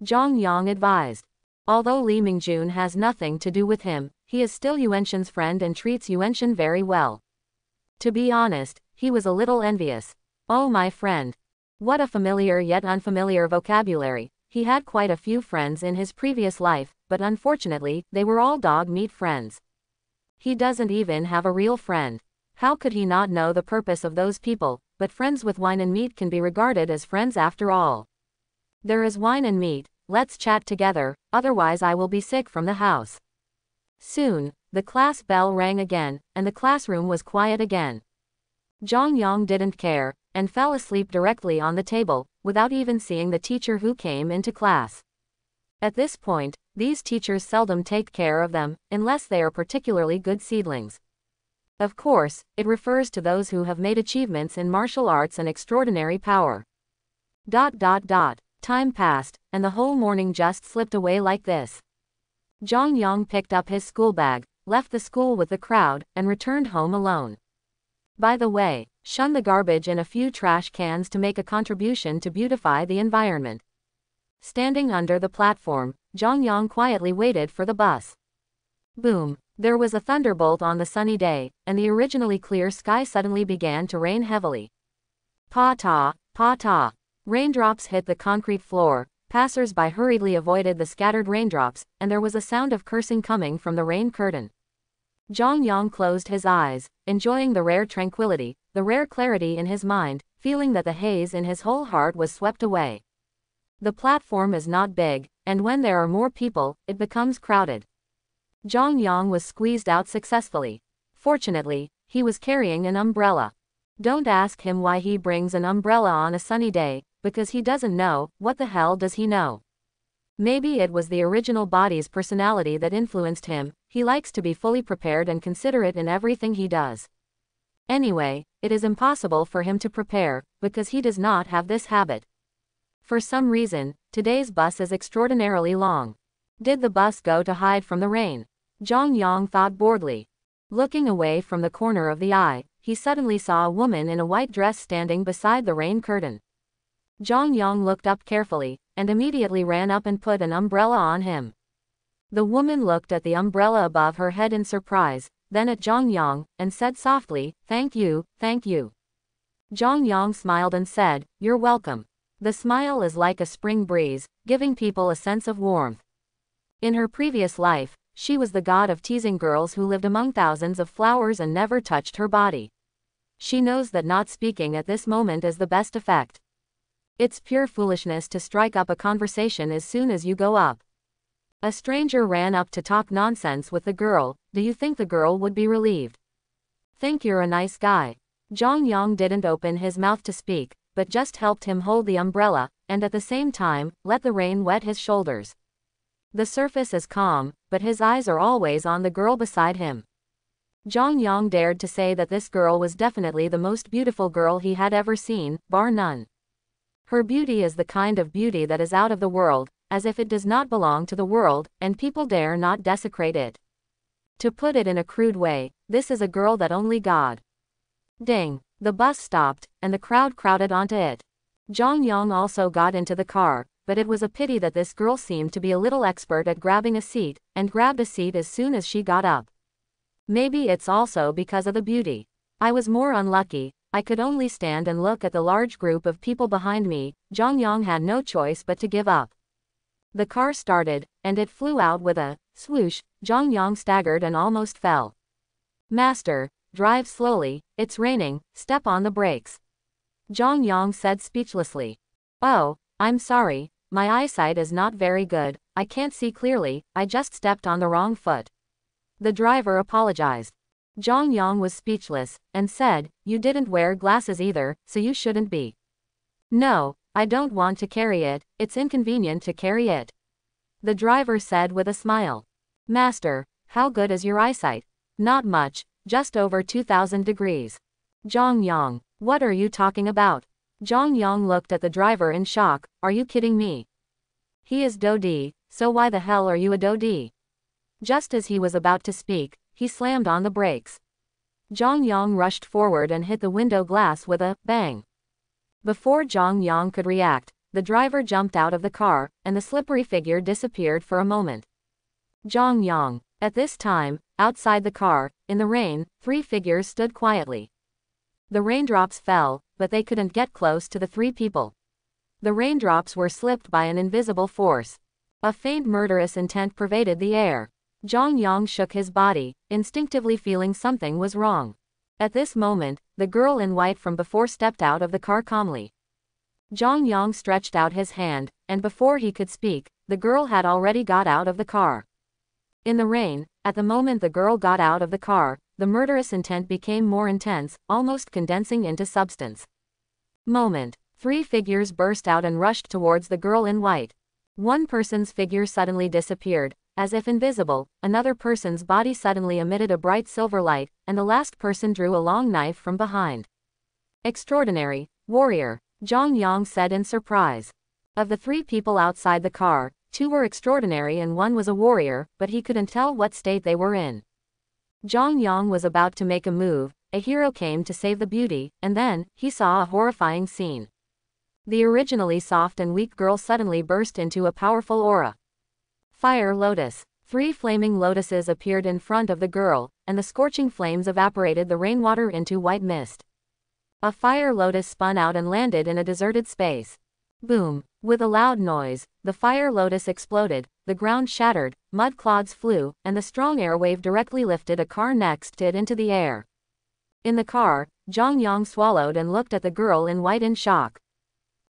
Zhang Yang advised. Although Li Mingjun has nothing to do with him, he is still Yuenshen's friend and treats Yuenshen very well. To be honest, he was a little envious. "Oh my friend. What a familiar yet unfamiliar vocabulary." He had quite a few friends in his previous life, but unfortunately, they were all dog meat friends. He doesn't even have a real friend. How could he not know the purpose of those people? But friends with wine and meat can be regarded as friends after all. "There is wine and meat, let's chat together, otherwise I will be sick from the house." Soon, the class bell rang again, and the classroom was quiet again. Zhang Yang didn't care, and fell asleep directly on the table, without even seeing the teacher who came into class. At this point, these teachers seldom take care of them, unless they are particularly good seedlings. Of course, it refers to those who have made achievements in martial arts and extraordinary power. Time passed, and the whole morning just slipped away like this. Zhang Yang picked up his school bag, left the school with the crowd, and returned home alone. By the way, shun the garbage in a few trash cans to make a contribution to beautify the environment. Standing under the platform, Zhang Yang quietly waited for the bus. Boom! There was a thunderbolt on the sunny day, and the originally clear sky suddenly began to rain heavily. Pa-ta, pa-ta. Raindrops hit the concrete floor, Passers-by hurriedly avoided the scattered raindrops, and there was a sound of cursing coming from the rain curtain. Zhang Yang closed his eyes, enjoying the rare tranquility, the rare clarity in his mind, feeling that the haze in his whole heart was swept away. The platform is not big, and when there are more people, it becomes crowded. Zhang Yang was squeezed out successfully. Fortunately, he was carrying an umbrella. Don't ask him why he brings an umbrella on a sunny day, because he doesn't know. What the hell does he know? Maybe it was the original body's personality that influenced him. He likes to be fully prepared and considerate in everything he does. Anyway, it is impossible for him to prepare, because he does not have this habit. For some reason, today's bus is extraordinarily long. Did the bus go to hide from the rain? Zhang Yang thought boredly. Looking away from the corner of the eye, he suddenly saw a woman in a white dress standing beside the rain curtain. Zhang Yang looked up carefully, and immediately ran up and put an umbrella on him. The woman looked at the umbrella above her head in surprise, then at Zhang Yang, and said softly, "Thank you, thank you." Zhang Yang smiled and said, "You're welcome." The smile is like a spring breeze, giving people a sense of warmth. In her previous life, she was the god of teasing girls who lived among thousands of flowers and never touched her body. She knows that not speaking at this moment is the best effect. It's pure foolishness to strike up a conversation as soon as you go up. A stranger ran up to talk nonsense with the girl. Do you think the girl would be relieved? Think you're a nice guy. Zhang Yang didn't open his mouth to speak, but just helped him hold the umbrella, and at the same time, let the rain wet his shoulders. The surface is calm, but his eyes are always on the girl beside him. Zhang Yang dared to say that this girl was definitely the most beautiful girl he had ever seen, bar none. Her beauty is the kind of beauty that is out of the world, as if it does not belong to the world, and people dare not desecrate it. To put it in a crude way, this is a girl that only God. Ding! The bus stopped, and the crowd crowded onto it. Zhang Yang also got into the car, but it was a pity that this girl seemed to be a little expert at grabbing a seat, and grabbed a seat as soon as she got up. Maybe it's also because of the beauty. I was more unlucky. I could only stand and look at the large group of people behind me. Zhang Yang had no choice but to give up. The car started, and it flew out with a swoosh. Zhang Yang staggered and almost fell. "Master, drive slowly, it's raining, step on the brakes." Zhang Yang said speechlessly. "Oh, I'm sorry, my eyesight is not very good, I can't see clearly, I just stepped on the wrong foot." The driver apologized. Zhang Yang was speechless, and said, "You didn't wear glasses either, so you shouldn't be." "No, I don't want to carry it, it's inconvenient to carry it." The driver said with a smile. "Master, how good is your eyesight?" "Not much, just over 2000 degrees. Zhang Yang, what are you talking about? Zhang Yang looked at the driver in shock. Are you kidding me? He is Dodi, so why the hell are you a Dodi? Just as he was about to speak, he slammed on the brakes. Zhang Yang rushed forward and hit the window glass with a bang. Before Zhang Yang could react, the driver jumped out of the car, and the slippery figure disappeared for a moment. Zhang Yang. At this time, outside the car, in the rain, three figures stood quietly. The raindrops fell, but they couldn't get close to the three people. The raindrops were slipped by an invisible force. A faint murderous intent pervaded the air. Zhang Yang shook his body, instinctively feeling something was wrong. At this moment, the girl in white from before stepped out of the car calmly. Zhang Yang stretched out his hand, and before he could speak, the girl had already got out of the car. In the rain, at the moment the girl got out of the car, the murderous intent became more intense, almost condensing into substance. Moment. Three figures burst out and rushed towards the girl in white. One person's figure suddenly disappeared, as if invisible, another person's body suddenly emitted a bright silver light, and the last person drew a long knife from behind. "Extraordinary, warrior," Zhang Yang said in surprise. Of the three people outside the car, two were extraordinary and one was a warrior, but he couldn't tell what state they were in. Zhang Yang was about to make a move. A hero came to save the beauty, and then, he saw a horrifying scene. The originally soft and weak girl suddenly burst into a powerful aura. Fire lotus. Three flaming lotuses appeared in front of the girl, and the scorching flames evaporated the rainwater into white mist. A fire lotus spun out and landed in a deserted space. Boom! With a loud noise, the fire lotus exploded, the ground shattered, mud clods flew, and the strong air wave directly lifted a car next to it into the air. In the car, Zhang Yang swallowed and looked at the girl in white in shock.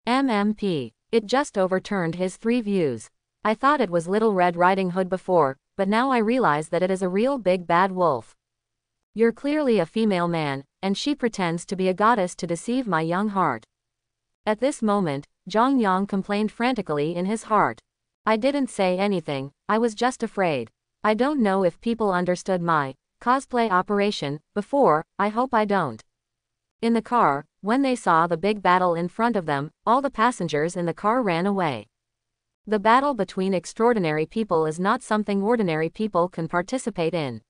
MMP. It just overturned his 3 views. I thought it was Little Red Riding Hood before, but now I realize that it is a real big bad wolf. You're clearly a female man, and she pretends to be a goddess to deceive my young heart. At this moment, Zhang Yang complained frantically in his heart. I didn't say anything, I was just afraid. I don't know if people understood my cosplay operation before, I hope I don't. In the car, when they saw the big battle in front of them, all the passengers in the car ran away. The battle between extraordinary people is not something ordinary people can participate in.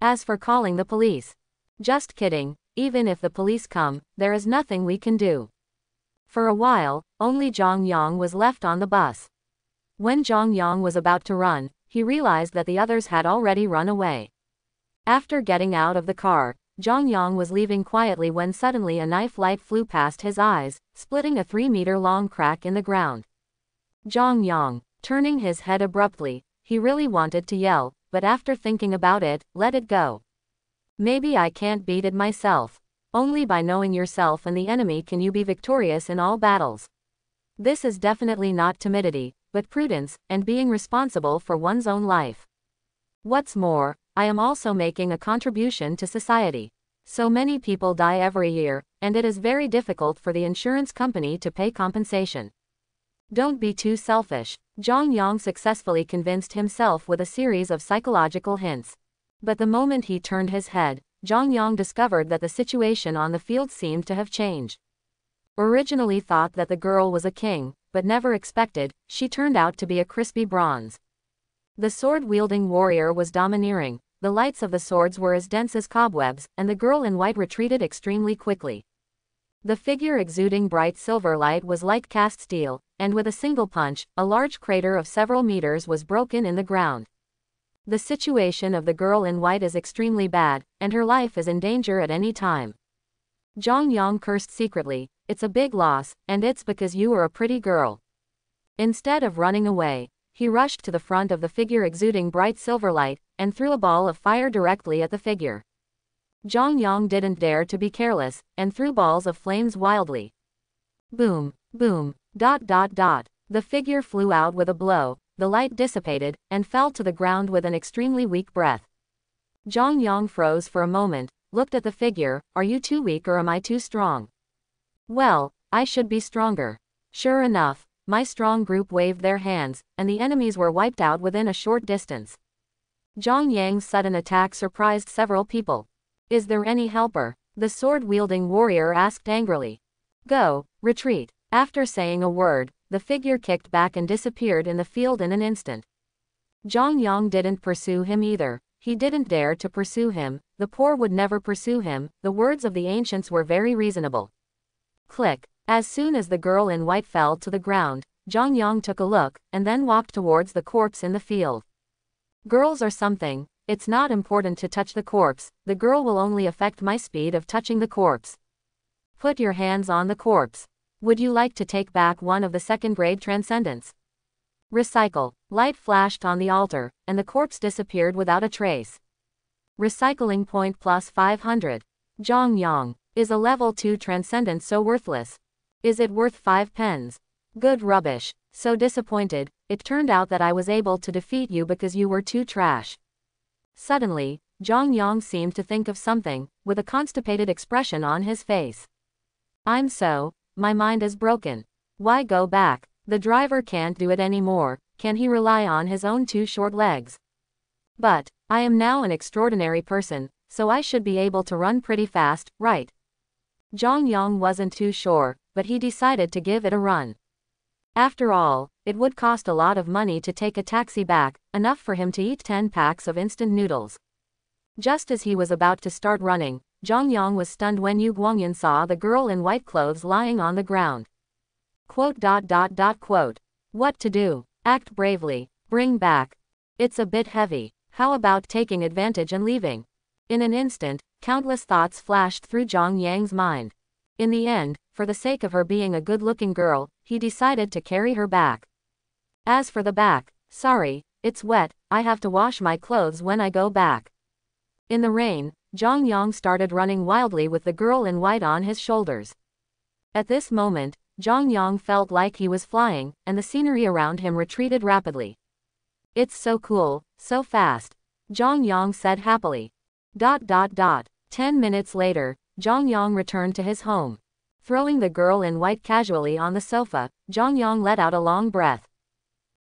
As for calling the police, just kidding, even if the police come, there is nothing we can do. For a while, only Zhang Yang was left on the bus. When Zhang Yang was about to run, he realized that the others had already run away. After getting out of the car, Zhang Yang was leaving quietly when suddenly a knife light flew past his eyes, splitting a 3-meter-long crack in the ground. Zhang Yang, turning his head abruptly, he really wanted to yell, but after thinking about it, let it go. Maybe I can't beat it myself. Only by knowing yourself and the enemy can you be victorious in all battles. This is definitely not timidity, but prudence, and being responsible for one's own life. What's more, I am also making a contribution to society. So many people die every year, and it is very difficult for the insurance company to pay compensation. Don't be too selfish. Zhang Yang successfully convinced himself with a series of psychological hints. But the moment he turned his head, Zhang Yang discovered that the situation on the field seemed to have changed. Originally thought that the girl was a king, but never expected, she turned out to be a crispy bronze. The sword-wielding warrior was domineering, the lights of the swords were as dense as cobwebs, and the girl in white retreated extremely quickly. The figure exuding bright silver light was like cast steel, and with a single punch, a large crater of several meters was broken in the ground. The situation of the girl in white is extremely bad, and her life is in danger at any time. Zhang Yang cursed secretly, it's a big loss, and it's because you are a pretty girl. Instead of running away, he rushed to the front of the figure exuding bright silver light, and threw a ball of fire directly at the figure. Zhang Yang didn't dare to be careless, and threw balls of flames wildly. Boom, boom, ... The figure flew out with a blow, the light dissipated, and fell to the ground with an extremely weak breath. Zhang Yang froze for a moment, looked at the figure, are you too weak or am I too strong? Well, I should be stronger. Sure enough, my strong group waved their hands, and the enemies were wiped out within a short distance. Zhang Yang's sudden attack surprised several people. Is there any helper? The sword-wielding warrior asked angrily. Go, retreat. After saying a word, the figure kicked back and disappeared in the field in an instant. Zhang Yang didn't pursue him either. He didn't dare to pursue him, the poor would never pursue him, the words of the ancients were very reasonable. Click. As soon as the girl in white fell to the ground, Zhang Yang took a look, and then walked towards the corpse in the field. Girls are something, it's not important to touch the corpse, the girl will only affect my speed of touching the corpse. Put your hands on the corpse. Would you like to take back one of the second-grade transcendents? Recycle. Light flashed on the altar, and the corpse disappeared without a trace. Recycling point plus 500. Zhang Yang. Is a level 2 transcendent so worthless? Is it worth 5 pens? Good rubbish. So disappointed, it turned out that I was able to defeat you because you were too trash. Suddenly, Zhang Yang seemed to think of something, with a constipated expression on his face. My mind is broken. Why go back? The driver can't do it anymore, can he rely on his own 2 short legs? But, I am now an extraordinary person, so I should be able to run pretty fast, right? Zhang Yang wasn't too sure, but he decided to give it a run. After all, it would cost a lot of money to take a taxi back, enough for him to eat 10 packs of instant noodles. Just as he was about to start running, Zhang Yang was stunned when Yu Guangyan saw the girl in white clothes lying on the ground. ... What to do? Act bravely. Bring back. It's a bit heavy. How about taking advantage and leaving? In an instant, countless thoughts flashed through Zhang Yang's mind. In the end, for the sake of her being a good-looking girl, he decided to carry her back. As for the back, sorry, it's wet, I have to wash my clothes when I go back. In the rain, Zhang Yang started running wildly with the girl in white on his shoulders. At this moment, Zhang Yang felt like he was flying, and the scenery around him retreated rapidly. It's so cool, so fast, Zhang Yang said happily. 10 minutes later, Zhang Yang returned to his home. Throwing the girl in white casually on the sofa, Zhang Yang let out a long breath.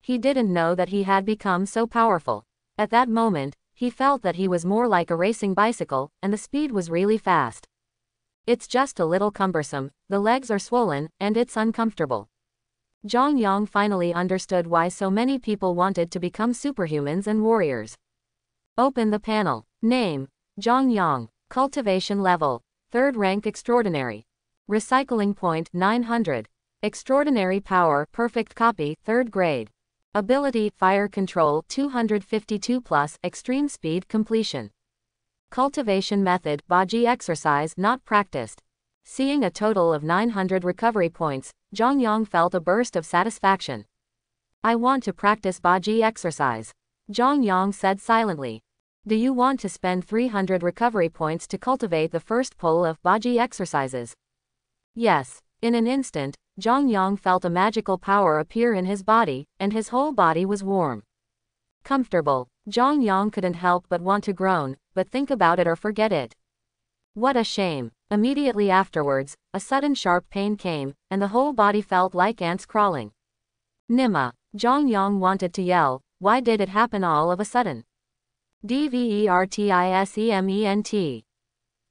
He didn't know that he had become so powerful. At that moment, he felt that he was more like a racing bicycle, and the speed was really fast. It's just a little cumbersome, the legs are swollen, and it's uncomfortable. Zhang Yang finally understood why so many people wanted to become superhumans and warriors. Open the panel. Name: Zhang Yang. Cultivation level: 3rd rank extraordinary. Recycling point 900. Extraordinary power perfect copy 3rd grade. Ability fire control 252 plus extreme speed completion. Cultivation method Baji exercise not practiced. Seeing a total of 900 recovery points, Zhang Yang felt a burst of satisfaction. I want to practice Baji exercise, Zhang Yang said silently. Do you want to spend 300 recovery points to cultivate the first pull of Baji exercises? Yes. In an instant, Zhang Yang felt a magical power appear in his body, and his whole body was warm. Comfortable. Zhang Yang couldn't help but want to groan, but think about it or forget it. What a shame. Immediately afterwards, a sudden sharp pain came, and the whole body felt like ants crawling. Nima. Zhang Yang wanted to yell, why did it happen all of a sudden? Dvertisement.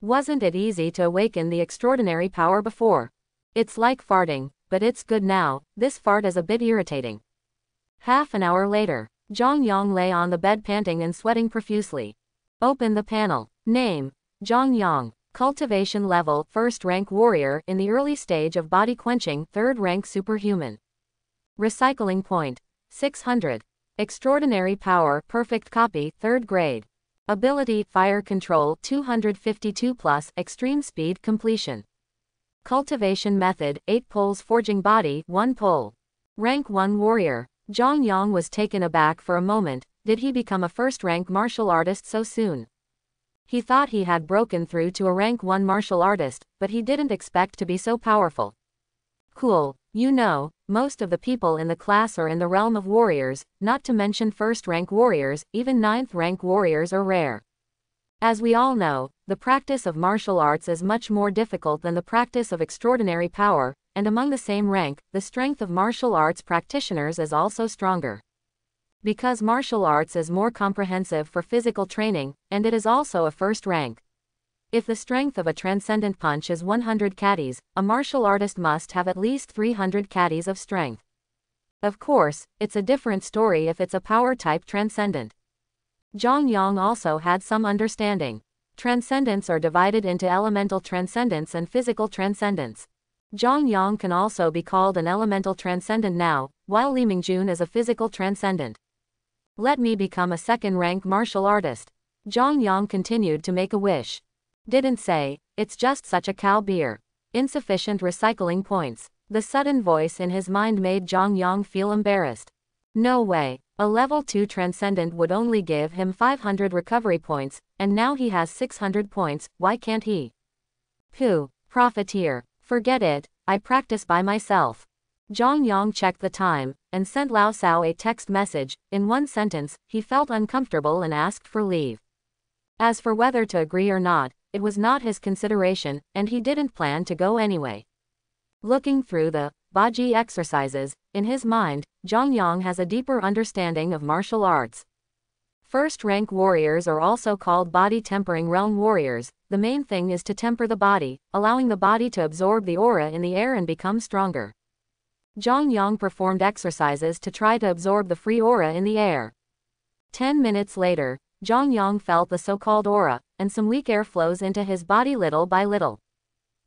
Wasn't it easy to awaken the extraordinary power before? It's like farting, but it's good now, this fart is a bit irritating. Half an hour later, Zhang Yang lay on the bed panting and sweating profusely. Open the panel. Name: Zhang Yang. Cultivation level 1st rank warrior in the early stage of body quenching 3rd rank superhuman. Recycling point 600. Extraordinary power perfect copy 3rd grade. Ability fire control 252 plus extreme speed completion. Cultivation method 8 pulls forging body 1 pull. Rank 1 warrior. Zhang Yang was taken aback for a moment. Did he become a 1st rank martial artist so soon? He thought he had broken through to a rank 1 martial artist, but he didn't expect to be so powerful. Cool. You know, most of the people in the class are in the realm of warriors, not to mention 1st rank warriors, even 9th rank warriors are rare. As we all know, the practice of martial arts is much more difficult than the practice of extraordinary power, and among the same rank, the strength of martial arts practitioners is also stronger. Because martial arts is more comprehensive for physical training, and it is also a 1st rank. If the strength of a transcendent punch is 100 caddies, a martial artist must have at least 300 caddies of strength. Of course, it's a different story if it's a power-type transcendent. Zhang Yang also had some understanding. Transcendents are divided into elemental transcendents and physical transcendents. Zhang Yang can also be called an elemental transcendent now, while Li Mingjun is a physical transcendent. Let me become a 2nd rank martial artist. Zhang Yang continued to make a wish. Didn't say, it's just such a cow beer. Insufficient recycling points. The sudden voice in his mind made Zhang Yang feel embarrassed. No way. A level 2 transcendent would only give him 500 recovery points, and now he has 600 points, why can't he? Pooh. Profiteer. Forget it, I practice by myself. Zhang Yang checked the time, and sent Lao Cao a text message. In one sentence, he felt uncomfortable and asked for leave. As for whether to agree or not, it was not his consideration, and he didn't plan to go anyway. Looking through the Baji exercises, in his mind, Zhang Yang has a deeper understanding of martial arts. 1st rank warriors are also called body tempering realm warriors. The main thing is to temper the body, allowing the body to absorb the aura in the air and become stronger. Zhang Yang performed exercises to try to absorb the free aura in the air. 10 minutes later, Zhang Yang felt the so-called aura, and some weak air flows into his body little by little.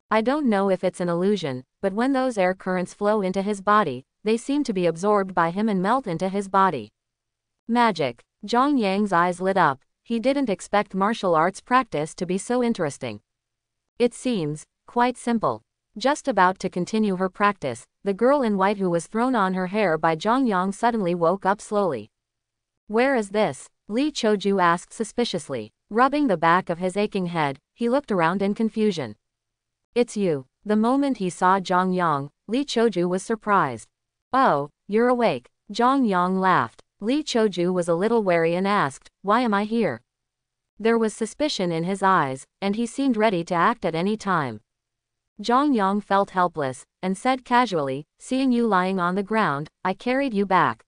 I don't know if it's an illusion, but when those air currents flow into his body, they seem to be absorbed by him and melt into his body. Magic. Zhang Yang's eyes lit up. He didn't expect martial arts practice to be so interesting. It seems quite simple. Just about to continue her practice, the girl in white who was thrown on her hair by Zhang Yang suddenly woke up slowly. Where is this? Li Choju asked suspiciously. Rubbing the back of his aching head, he looked around in confusion. It's you. The moment he saw Zhang Yang, Li Choju was surprised. Oh, you're awake. Zhang Yang laughed. Li Choju was a little wary and asked, why am I here? There was suspicion in his eyes, and he seemed ready to act at any time. Zhang Yang felt helpless, and said casually, seeing you lying on the ground, I carried you back.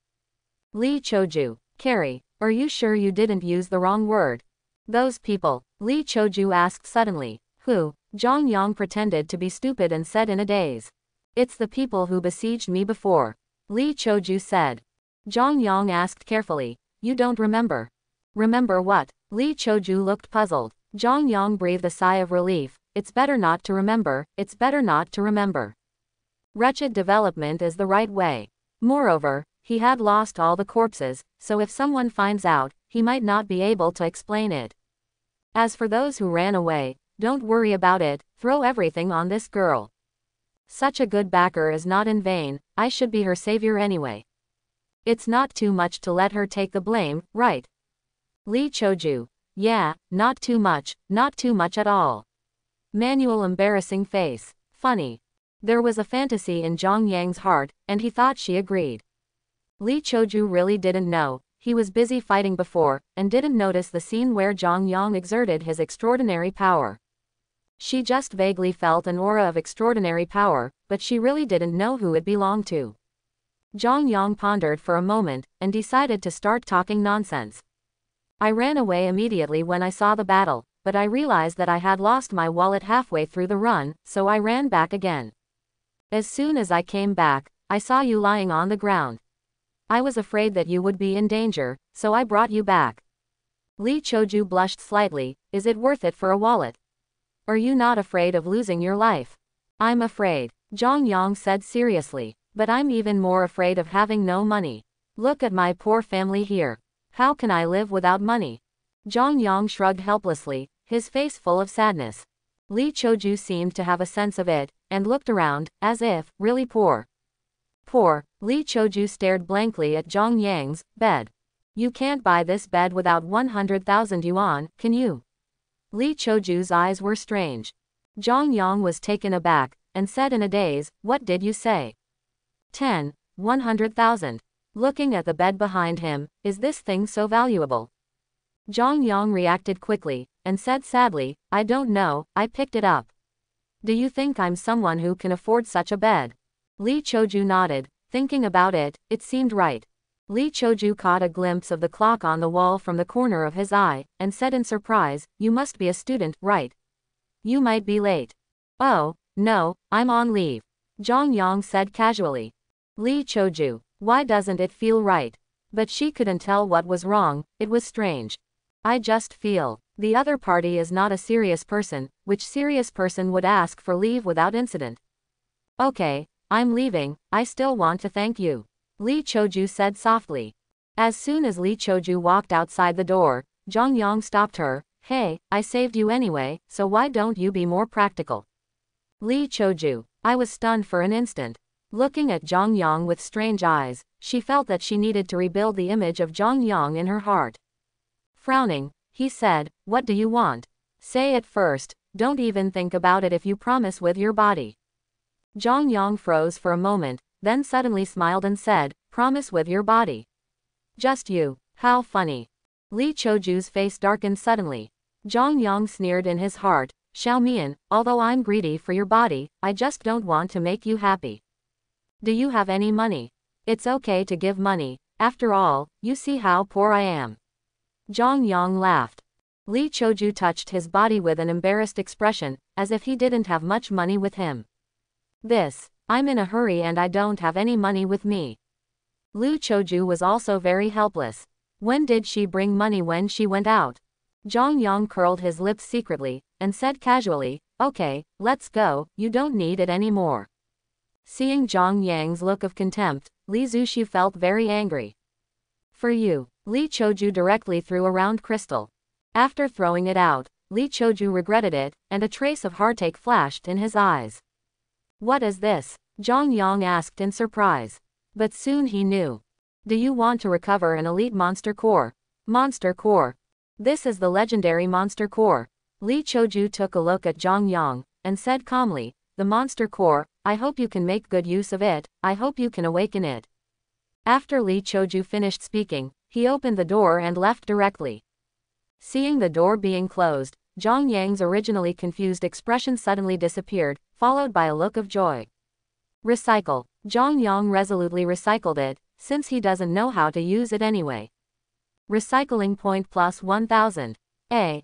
Li Choju, carry, are you sure you didn't use the wrong word? Those people, Li Choju asked suddenly. Who? Zhang Yang pretended to be stupid and said in a daze. It's the people who besieged me before. Li Choju said. Zhang Yang asked carefully, you don't remember? Remember what? Li Choju looked puzzled. Zhang Yang breathed a sigh of relief. It's better not to remember, it's better not to remember. Wretched development is the right way. Moreover, he had lost all the corpses, so if someone finds out, he might not be able to explain it. As for those who ran away, don't worry about it, throw everything on this girl. Such a good backer is not in vain, I should be her savior anyway. It's not too much to let her take the blame, right? Li Choju. Yeah, not too much at all. Manual embarrassing face. Funny. There was a fantasy in Zhang Yang's heart, and he thought she agreed. Li Choju really didn't know, he was busy fighting before, and didn't notice the scene where Zhang Yang exerted his extraordinary power. She just vaguely felt an aura of extraordinary power, but she really didn't know who it belonged to. Zhang Yang pondered for a moment, and decided to start talking nonsense. I ran away immediately when I saw the battle, but I realized that I had lost my wallet halfway through the run, so I ran back again. As soon as I came back, I saw you lying on the ground. I was afraid that you would be in danger, so I brought you back. Li Choju blushed slightly. Is it worth it for a wallet? Are you not afraid of losing your life? I'm afraid, Zhang Yang said seriously, but I'm even more afraid of having no money. Look at my poor family here. How can I live without money? Zhang Yang shrugged helplessly, his face full of sadness. Li Choju seemed to have a sense of it, and looked around, as if, really poor. Poor. Li Choju stared blankly at Zhang Yang's bed. You can't buy this bed without 100,000 yuan, can you? Li Choju's eyes were strange. Zhang Yang was taken aback, and said in a daze, what did you say? 100,000. Looking at the bed behind him, is this thing so valuable? Zhang Yang reacted quickly, and said sadly, I don't know, I picked it up. Do you think I'm someone who can afford such a bed? Li Choju nodded, thinking about it, it seemed right. Li Choju caught a glimpse of the clock on the wall from the corner of his eye, and said in surprise, you must be a student, right? You might be late. Oh, no, I'm on leave. Zhang Yang said casually. Li Choju, why doesn't it feel right? But she couldn't tell what was wrong, it was strange. I just feel. The other party is not a serious person, which serious person would ask for leave without incident? Okay, I'm leaving, I still want to thank you. Li Choju said softly. As soon as Li Choju walked outside the door, Zhang Yang stopped her. Hey, I saved you anyway, so why don't you be more practical? Li Choju. I was stunned for an instant. Looking at Zhang Yang with strange eyes, she felt that she needed to rebuild the image of Zhang Yang in her heart. Frowning, he said, what do you want? Say it first, don't even think about it if you promise with your body. Zhang Yang froze for a moment, then suddenly smiled and said, promise with your body. Just you, how funny. Li Choju's face darkened suddenly. Zhang Yang sneered in his heart, Xiaomian, although I'm greedy for your body, I just don't want to make you happy. Do you have any money? It's okay to give money, after all, you see how poor I am. Zhang Yang laughed. Li Choju touched his body with an embarrassed expression, as if he didn't have much money with him. I'm in a hurry and I don't have any money with me. Li Choju was also very helpless. When did she bring money when she went out? Zhang Yang curled his lips secretly, and said casually, okay, let's go, you don't need it anymore. Seeing Zhang Yang's look of contempt, Li Zuxu felt very angry. For you, Li Choju directly threw a round crystal. After throwing it out, Li Choju regretted it, and a trace of heartache flashed in his eyes. What is this? Zhang Yang asked in surprise. But soon he knew. Do you want to recover an elite monster core? Monster core. This is the legendary monster core. Li Choju took a look at Zhang Yang, and said calmly, the monster core, I hope you can make good use of it, I hope you can awaken it. After Li Choju finished speaking, he opened the door and left directly. Seeing the door being closed, Zhang Yang's originally confused expression suddenly disappeared, followed by a look of joy. Recycle. Zhang Yang resolutely recycled it, since he doesn't know how to use it anyway. Recycling point plus 1000. Hey,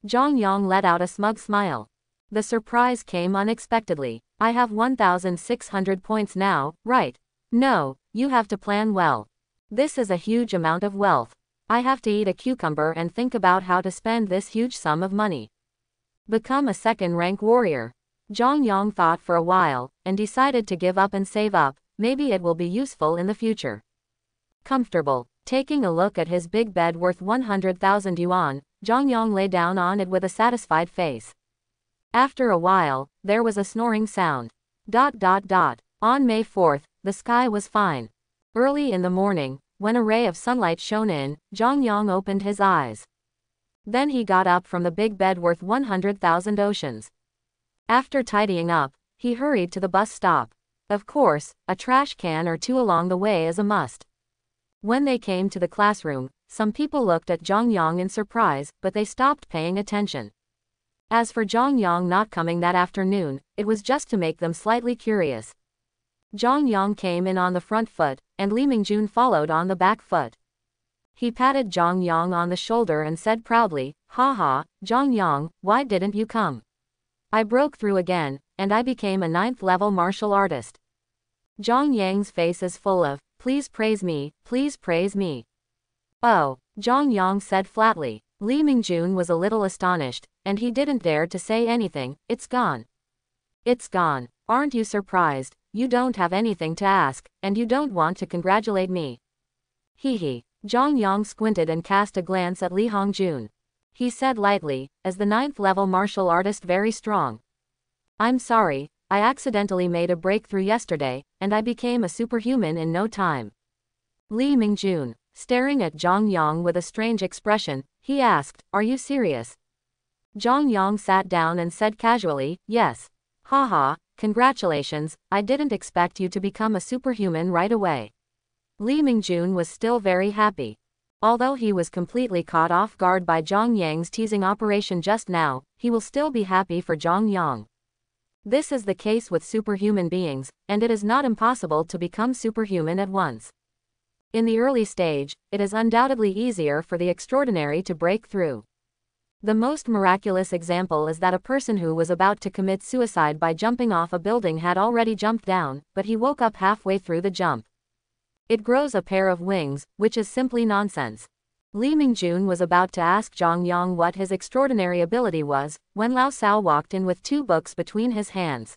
Zhang Yang let out a smug smile. The surprise came unexpectedly. I have 1,600 points now, right? No, you have to plan well. This is a huge amount of wealth. I have to eat a cucumber and think about how to spend this huge sum of money. Become a second-rank warrior. Zhang Yang thought for a while, and decided to give up and save up, maybe it will be useful in the future. Comfortable. Taking a look at his big bed worth 100,000 yuan, Zhang Yang lay down on it with a satisfied face. After a while, there was a snoring sound. On May 4th, the sky was fine. Early in the morning, when a ray of sunlight shone in, Zhang Yang opened his eyes. Then he got up from the big bed worth 100,000 oceans. After tidying up, he hurried to the bus stop. Of course, a trash can or two along the way is a must. When they came to the classroom, some people looked at Zhang Yang in surprise, but they stopped paying attention. As for Zhang Yang not coming that afternoon, it was just to make them slightly curious. Zhang Yang came in on the front foot, and Li Mingjun followed on the back foot. He patted Zhang Yang on the shoulder and said proudly, "Haha, Zhang Yang, why didn't you come? I broke through again, and I became a 9th level martial artist." Zhang Yang's face is full of, please praise me, please praise me. Oh, Zhang Yang said flatly. Li Mingjun was a little astonished, and he didn't dare to say anything. It's gone. It's gone. Aren't you surprised? You don't have anything to ask, and you don't want to congratulate me. Hee. Zhang Yang squinted and cast a glance at Li Hongjun. He said lightly, as the 9th level martial artist very strong. I'm sorry, I accidentally made a breakthrough yesterday, and I became a superhuman in no time. Li Mingjun, staring at Zhang Yang with a strange expression, he asked, are you serious? Zhang Yang sat down and said casually, yes. Haha, congratulations, I didn't expect you to become a superhuman right away. Li Mingjun was still very happy. Although he was completely caught off guard by Zhang Yang's teasing operation just now, he will still be happy for Zhang Yang. This is the case with superhuman beings, and it is not impossible to become superhuman at once. In the early stage, it is undoubtedly easier for the extraordinary to break through. The most miraculous example is that a person who was about to commit suicide by jumping off a building had already jumped down, but he woke up halfway through the jump. It grows a pair of wings, which is simply nonsense. Li Mingjun was about to ask Zhang Yang what his extraordinary ability was, when Lao Sao walked in with 2 books between his hands.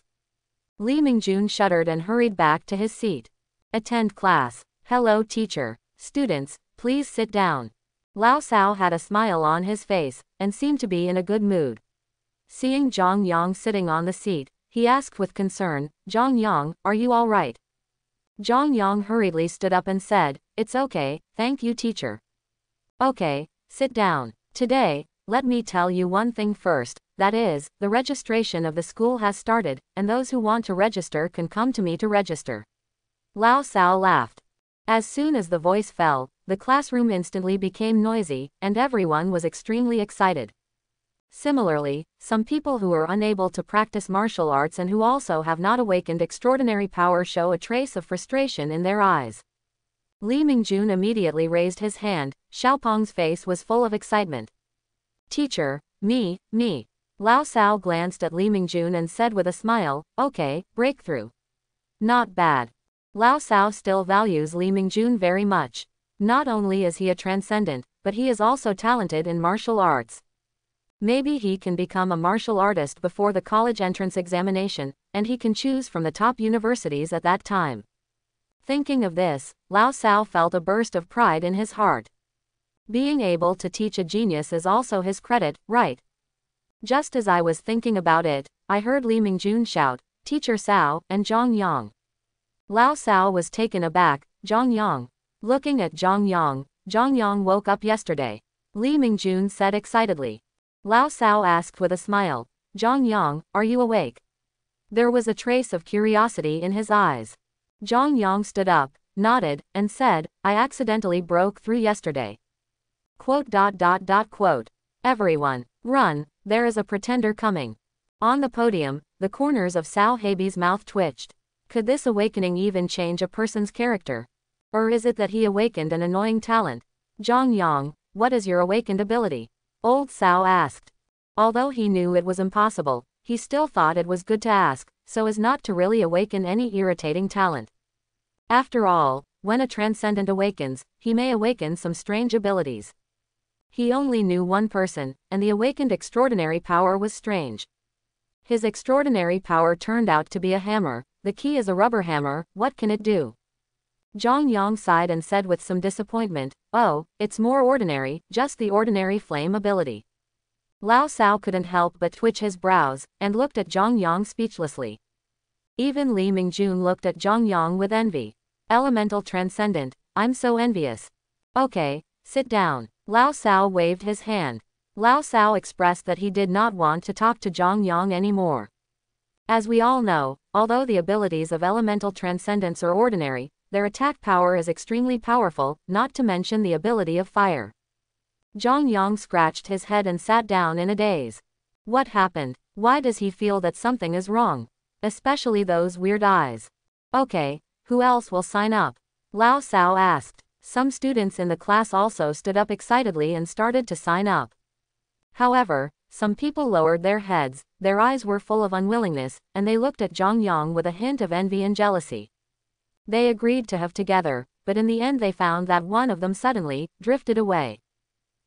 Li Mingjun shuddered and hurried back to his seat. Attend class. Hello teacher. Students, please sit down. Lao Sao had a smile on his face, and seemed to be in a good mood. Seeing Zhang Yang sitting on the seat, he asked with concern, Zhang Yang, are you all right? Zhang Yang hurriedly stood up and said, it's okay, thank you teacher. Okay, sit down. Today, let me tell you one thing first, that is, the registration of the school has started, and those who want to register can come to me to register. Lao Sao laughed. As soon as the voice fell, the classroom instantly became noisy, and everyone was extremely excited. Similarly, some people who are unable to practice martial arts and who also have not awakened extraordinary power show a trace of frustration in their eyes. Li Mingjun immediately raised his hand. Xiaopong's face was full of excitement. Teacher, me. Lao Sao glanced at Li Mingjun and said with a smile, okay, breakthrough. Not bad. Lao Sao still values Li Mingjun very much. Not only is he a transcendent, but he is also talented in martial arts. Maybe he can become a martial artist before the college entrance examination, and he can choose from the top universities at that time. Thinking of this, Lao Sao felt a burst of pride in his heart. Being able to teach a genius is also his credit, right? Just as I was thinking about it, I heard Li Mingjun shout, Teacher Cao, and Zhang Yang. Lao Cao was taken aback. Zhang Yang. Looking at Zhang Yang woke up yesterday. Li Mingjun said excitedly. Lao Cao asked with a smile. Zhang Yang, are you awake? There was a trace of curiosity in his eyes. Zhang Yang stood up, nodded, and said, I accidentally broke through yesterday. Quote. Everyone, run, there is a pretender coming. On the podium, the corners of Cao Heibi's mouth twitched. Could this awakening even change a person's character? Or is it that he awakened an annoying talent? Zhang Yang, what is your awakened ability? Old Cao asked. Although he knew it was impossible, he still thought it was good to ask, so as not to really awaken any irritating talent. After all, when a transcendent awakens, he may awaken some strange abilities. He only knew one person, and the awakened extraordinary power was strange. His extraordinary power turned out to be a hammer. The key is a rubber hammer. What can it do? Zhang Yang sighed and said with some disappointment, oh, it's more ordinary, just the ordinary flame ability. Lao Cao couldn't help but twitch his brows, and looked at Zhang Yang speechlessly. Even Li Mingjun looked at Zhang Yang with envy. Elemental transcendent, I'm so envious. Okay, sit down. Lao Cao waved his hand. Lao Cao expressed that he did not want to talk to Zhang Yang anymore. As we all know, although the abilities of elemental transcendence are ordinary, their attack power is extremely powerful, not to mention the ability of fire. Zhang Yang scratched his head and sat down in a daze. What happened? Why does he feel that something is wrong? Especially those weird eyes. Okay, who else will sign up? Lao Cao asked. Some students in the class also stood up excitedly and started to sign up. However, some people lowered their heads, their eyes were full of unwillingness, and they looked at Zhang Yang with a hint of envy and jealousy. They agreed to have together, but in the end they found that one of them suddenly drifted away.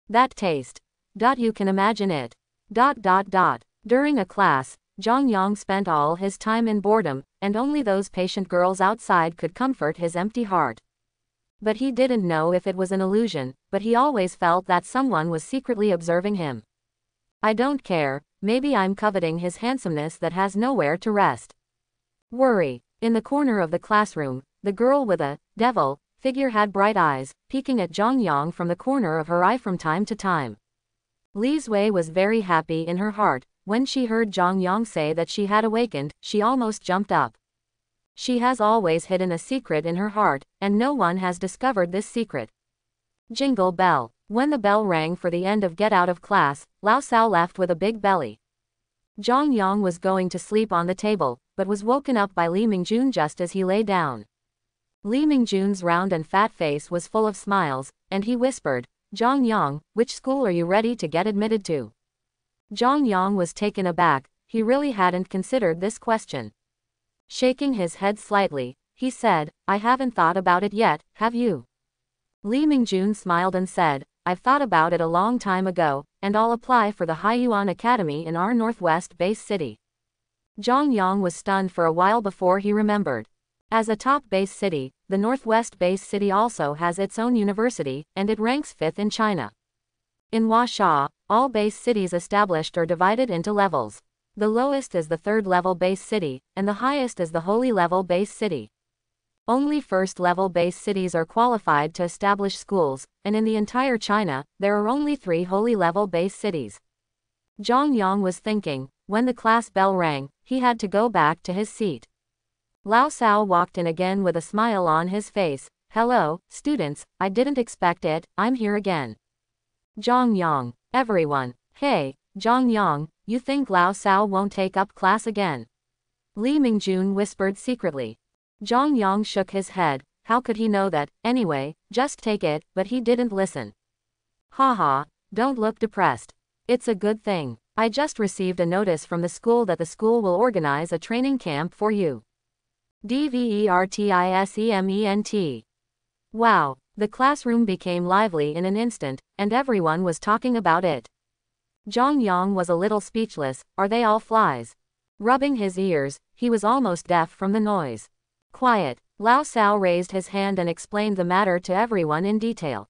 That taste. You can imagine it. During a class, Zhang Yang spent all his time in boredom, and only those patient girls outside could comfort his empty heart. But he didn't know if it was an illusion, but he always felt that someone was secretly observing him. I don't care, maybe I'm coveting his handsomeness that has nowhere to rest. Worry. In the corner of the classroom, the girl with a devil figure had bright eyes, peeking at Zhang Yang from the corner of her eye from time to time. Li Zui was very happy in her heart. When she heard Zhang Yang say that she had awakened, she almost jumped up. She has always hidden a secret in her heart, and no one has discovered this secret. Jingle bell. When the bell rang for the end of get out of class, Lao Cao left with a big belly. Zhang Yang was going to sleep on the table, but was woken up by Li Mingjun just as he lay down. Li Mingjun's round and fat face was full of smiles, and he whispered, Zhang Yang, which school are you ready to get admitted to? Zhang Yang was taken aback, he really hadn't considered this question. Shaking his head slightly, he said, I haven't thought about it yet, have you? Li Mingjun smiled and said, I've thought about it a long time ago, and I'll apply for the Haiyuan Academy in our northwest base city. Zhang Yang was stunned for a while before he remembered. As a top base city, the northwest base city also has its own university, and it ranks 5th in China. In Huasha, all base cities established are divided into levels. The lowest is the 3rd level base city, and the highest is the holy level base city. Only 1st level base cities are qualified to establish schools, and in the entire China, there are only 3 holy level base cities. Zhang Yang was thinking. When the class bell rang, he had to go back to his seat. Lao Cao walked in again with a smile on his face. Hello, students, I didn't expect it, I'm here again. Zhang Yang. Everyone. Hey, Zhang Yang, you think Lao Cao won't take up class again? Li Mingjun whispered secretly. Zhang Yang shook his head. How could he know that? Anyway, just take it, but he didn't listen. Haha, don't look depressed. It's a good thing. I just received a notice from the school that the school will organize a training camp for you. Divertisement. Wow, the classroom became lively in an instant, and everyone was talking about it. Zhang Yang was a little speechless. Are they all flies? Rubbing his ears, he was almost deaf from the noise. Quiet. Lao Cao raised his hand and explained the matter to everyone in detail.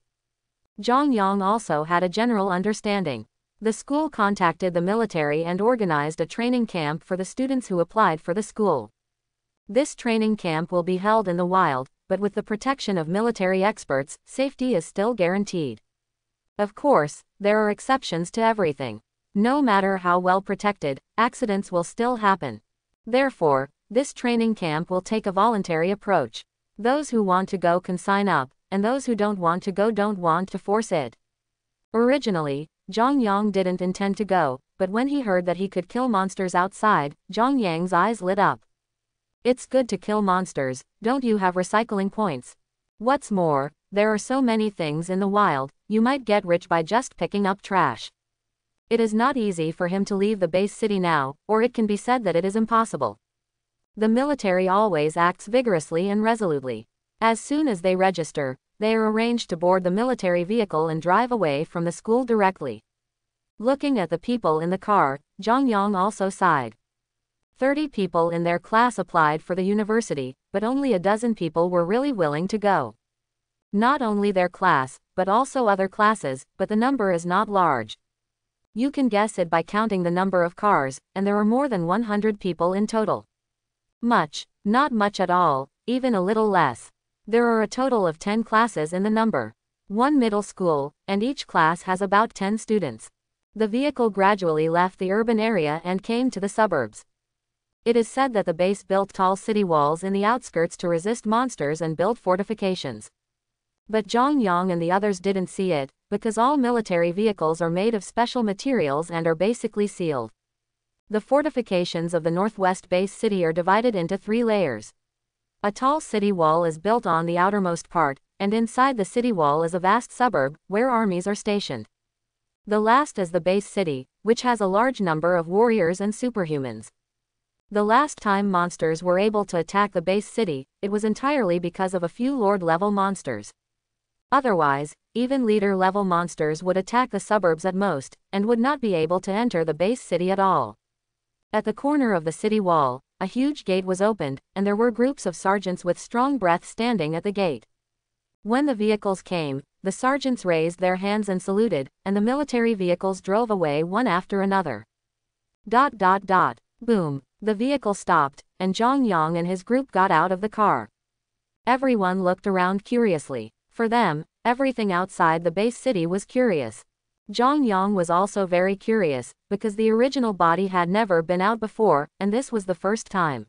Zhang Yang also had a general understanding. The school contacted the military and organized a training camp for the students who applied for the school. This training camp will be held in the wild, but with the protection of military experts, safety is still guaranteed. Of course, there are exceptions to everything. No matter how well protected, accidents will still happen. Therefore, this training camp will take a voluntary approach. Those who want to go can sign up, and those who don't want to go don't want to force it. Originally, Zhang Yang didn't intend to go, but when he heard that he could kill monsters outside, Zhang Yang's eyes lit up. It's good to kill monsters, don't you have recycling points? What's more, there are so many things in the wild, you might get rich by just picking up trash. It is not easy for him to leave the base city now, or it can be said that it is impossible. The military always acts vigorously and resolutely. As soon as they register, they are arranged to board the military vehicle and drive away from the school directly. Looking at the people in the car, Zhang Yang also sighed. 30 people in their class applied for the university, but only a dozen people were really willing to go. Not only their class, but also other classes, but the number is not large. You can guess it by counting the number of cars, and there are more than 100 people in total. Much, not much at all, even a little less. There are a total of 10 classes in the number. One middle school, and each class has about 10 students. The vehicle gradually left the urban area and came to the suburbs. It is said that the base built tall city walls in the outskirts to resist monsters and build fortifications. But Zhang Yang and the others didn't see it, because all military vehicles are made of special materials and are basically sealed. The fortifications of the northwest base city are divided into 3 layers. A tall city wall is built on the outermost part, and inside the city wall is a vast suburb, where armies are stationed. The last is the base city, which has a large number of warriors and superhumans. The last time monsters were able to attack the base city, it was entirely because of a few Lord-level monsters. Otherwise, even leader-level monsters would attack the suburbs at most, and would not be able to enter the base city at all. At the corner of the city wall, a huge gate was opened, and there were groups of sergeants with strong breath standing at the gate. When the vehicles came, the sergeants raised their hands and saluted, and the military vehicles drove away one after another. Boom. The vehicle stopped, and Zhang Yang and his group got out of the car. Everyone looked around curiously. For them, everything outside the base city was curious. Zhang Yang was also very curious, because the original body had never been out before, and this was the first time.